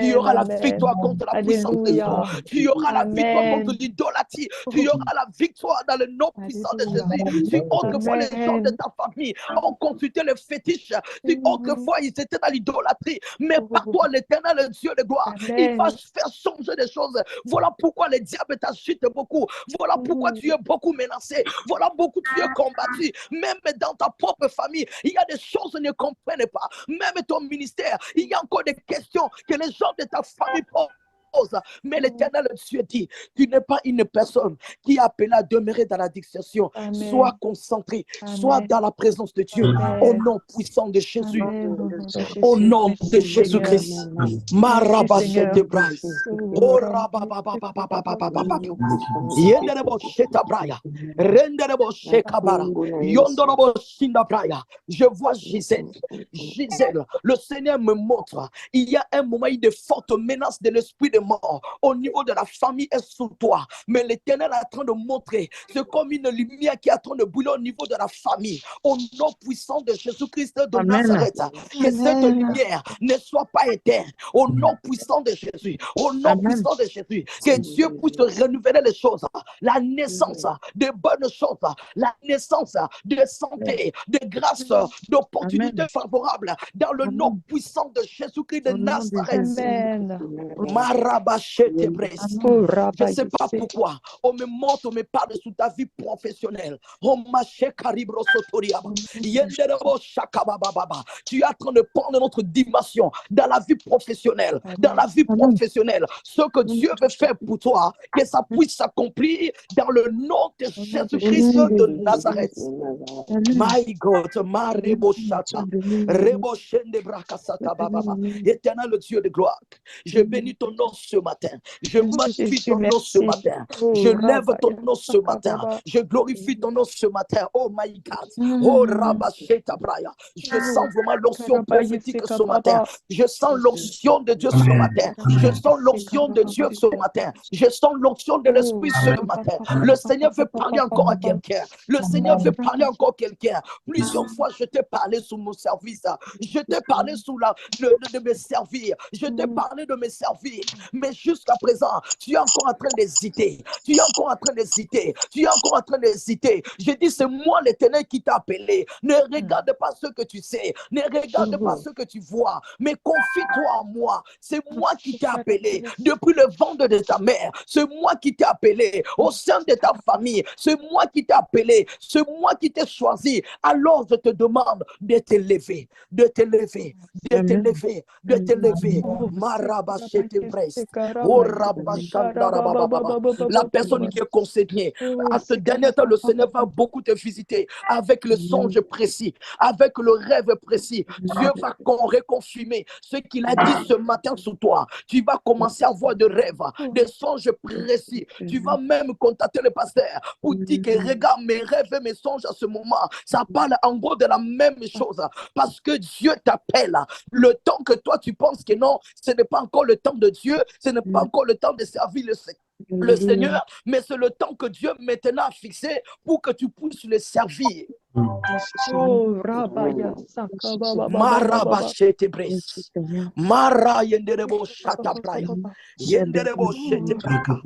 Tu auras la victoire contre la puissance des eaux. Tu auras la victoire contre l'idolâtrie. Tu auras la victoire dans le nom puissant de Jésus. Si autrefois les gens de ta famille ont consulté le fétiche, si autrefois ils étaient dans l'idolâtrie, mais par toi, l'Éternel, le Dieu de gloire, il va faire changer des choses. Voilà pourquoi le diable t'agite beaucoup. Voilà pourquoi tu es beaucoup menacé. Voilà pourquoi tu es combattu. Même dans ta propre famille, il y a des choses que ne comprennent pas. Même ton ministère, il y a encore des questions que les gens de ta famille posent. Mais l'Éternel Dieu dit, tu n'es pas une personne qui est appelée à demeurer dans la discussion. Sois concentré, sois dans la présence de Dieu. Au nom puissant de Jésus. Au nom de Jésus-Christ. Marabashete Brais. Oh rabababababababababa. Yenderebo Sheta Braya. Renderebo Shekabara. Yondorobo Shinda Braya. Je vois Gisèle. Gisèle, le Seigneur me montre. Il y a un moment de forte menace de l'esprit de mort au niveau de la famille et sous toi. Mais l'Éternel est en train de montrer. C'est comme une lumière qui est en train de brûler au niveau de la famille. Au nom puissant de Jésus-Christ de Nazareth. Que cette lumière ne soit pas éteinte. Au nom puissant de Jésus. Au nom puissant de Jésus. Que Dieu puisse renouveler les choses. La naissance de bonnes choses. La naissance de santé, de grâce, d'opportunités favorables. Dans le nom puissant de Jésus-Christ de Nazareth. Marabachete Brest. Je ne sais pas pourquoi. On me montre, on me parle sous ta vie professionnelle. On m'achète Caribro Sotoriaba. Yenderebo Shakabababa. Tu es en train de prendre notre dimension dans la vie professionnelle. Dans la vie professionnelle. Ce que Dieu veut faire pour toi, que ça puisse s'accomplir dans le nom de Jésus-Christ de Nazareth. My God, Marebo Shata. Rebo Shende Brakasata Baba. Éternel le Dieu de gloire. Je bénis ton nom ce matin. Je magnifie ton nom ce matin. Je lève ton nom ce matin. Je glorifie ton nom ce matin. Oh my God. Oh Rabasheta Braya. Je sens vraiment l'onction prophétique ce matin. Je sens l'onction de Dieu ce matin. Je sens l'onction de Dieu ce matin. Je sens l'onction de l'Esprit ce matin. Le Seigneur veut parler encore à quelqu'un. Le Seigneur veut parler encore à quelqu'un. Plusieurs fois, je t'ai parlé sous mon service. Je t'ai parlé de me servir. Je t'ai parlé de me servir. Mais jusqu'à présent, tu es encore en train d'hésiter. Tu es encore en train d'hésiter. Tu es encore en train d'hésiter. Je dis, c'est moi l'Éternel qui t'a appelé. Ne regarde pas ce que tu sais. Ne regarde pas ce que tu vois. Mais confie-toi en moi. C'est moi qui t'ai appelé. Depuis le ventre de ta mère, c'est moi qui t'ai appelé. Au sein de ta famille, c'est moi qui t'ai appelé. C'est moi qui t'ai choisi. Alors je te demande de t'élever. De t'élever. De t'élever. De t'élever. Marabachete Brest. Oh, Rabachandarabababa. La personne qui est concernée, à ce dernier temps, le Seigneur va beaucoup te visiter avec le songe précis, avec le rêve précis. Dieu va reconfirmer ce qu'il a dit ce matin sur toi. Tu vas commencer à avoir des rêves, des songes précis. Tu vas même contacter le pasteur pour dire que regarde mes rêves et mes songes à ce moment. Ça parle en gros de la même chose parce que Dieu t'appelle. Le temps que toi tu penses que non, ce n'est pas encore le temps de Dieu, ce n'est pas encore le temps de servir le Seigneur, mais c'est le temps que Dieu maintenant a fixé pour que tu puisses le servir. Oh, Rabaya, Saka, Baba, Baba, Baba. Marabashete bres. Mara yenderebo shata braya. Yenderebo shete braka.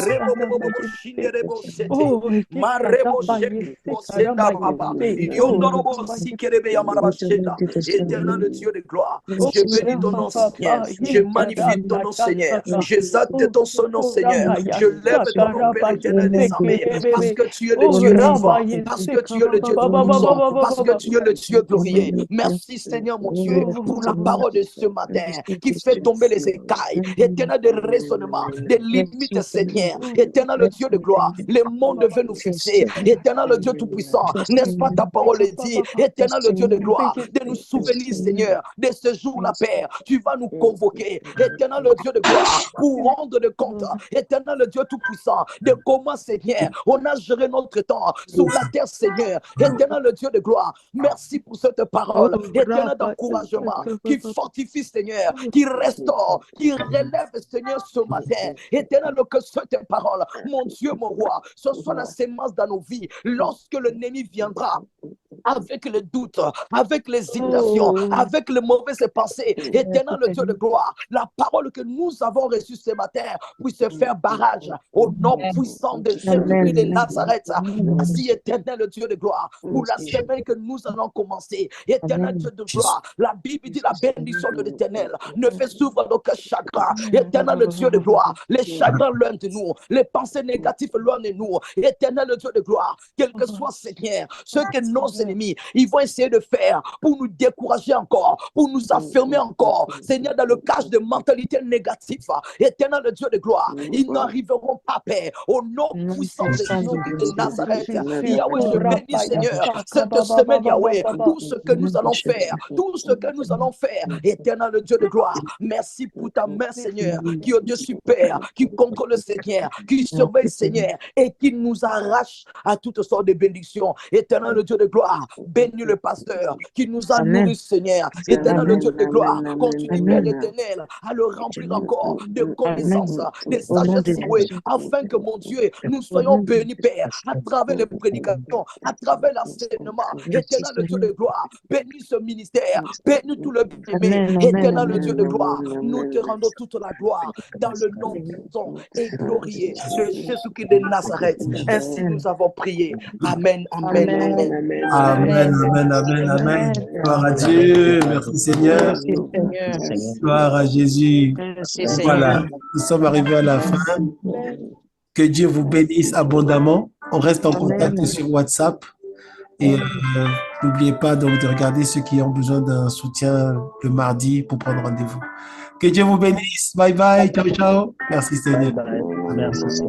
Rebo bobo shinderebo sete. Oh, Marebo sheko senda baba. Yondorobo sikerebe yamaraba shenda. Éternel Dieu de gloire, je bénis ton nom Seigneur. Je magnifie ton nom Seigneur. J'exalte ton nom Seigneur. Je lève ton nom Père éternel des armées. Parce que tu es le Dieu vivant. Parce que tu es le Dieu tout-puissant. Parce que tu es le Dieu glorieux. Merci Seigneur mon Dieu pour la parole de ce matin qui fait tomber les écailles. Éternel de raisonnement, des limites Seigneur. Éternel le Dieu de gloire, le monde veut nous fixer. Éternel le Dieu tout-puissant, n'est-ce pas ta parole dit, éternel le Dieu de gloire, de nous souvenir Seigneur de ce jour-là Père. Tu vas nous convoquer, éternel le Dieu de gloire, pour rendre de compte, éternel le Dieu tout-puissant, de comment Seigneur, on a géré notre temps sur la terre Seigneur. Éternel le Dieu de gloire, merci pour cette parole, éternel d'encouragement, qui fortifie Seigneur, qui restaure, qui relève Seigneur ce matin. Éternel, que cette parole, mon Dieu, mon roi, ce soit la sémence dans nos vies, lorsque l'ennemi viendra avec le doute, avec l'hésitation, avec les mauvaises pensées. Éternel le Dieu de gloire, la parole que nous avons reçue ce matin puisse faire barrage au nom puissant de Jésus-Christ de Nazareth. Merci éternel le Dieu de gloire pour la semaine que nous allons commencer. Éternel Dieu de gloire, la Bible dit la bénédiction de l'éternel ne fait souffrir d'aucun chagrin. Éternel le Dieu de gloire, les chagrins loin de nous, les pensées négatives loin de nous. Éternel le Dieu de gloire, quel que soit Seigneur, ce que nos ennemis, ils vont essayer de faire pour nous décourager encore, pour nous affirmer encore, Seigneur, dans le cage de mentalité négative. Éternel le Dieu de gloire, ils n'arriveront pas, Père, au nom puissant de Jésus-Christ de Nazareth. Yahweh, je bénis, Seigneur, cette semaine, Yahweh, tout ce que nous allons faire, tout ce que nous allons faire. Éternel le Dieu de gloire, merci pour ta main, Seigneur, qui est au-dessus, Père, qui contrôle le Seigneur, qui surveille, Seigneur, et qui nous arrache à toutes sortes de bénédictions. Éternel le Dieu de gloire, bénis le pasteur qui nous a nourris, Seigneur. Éternel le Dieu de gloire, continue, Père éternel, à le remplir encore de connaissances, de sagesse, oui, afin que, mon Dieu, nous soyons bénis, Père, à travers les prédications, à travers l'enseignement. Éternel le Dieu de gloire, bénis ce ministère, bénis tout le bien-aimé. Éternel le Dieu de gloire, nous te rendons toute la gloire dans le nom puissant et glorieux de Jésus-Christ de Nazareth. Ainsi nous avons prié. Amen, amen, amen. Amen, amen, amen, amen. Gloire à Dieu. Merci Seigneur. Gloire à Jésus. Voilà, nous sommes arrivés à la fin. Que Dieu vous bénisse abondamment. On reste en contact sur WhatsApp. Et n'oubliez pas donc de regarder ceux qui ont besoin d'un soutien le mardi pour prendre rendez-vous. Que Dieu vous bénisse. Bye bye. Ciao, ciao. Merci Seigneur. Merci.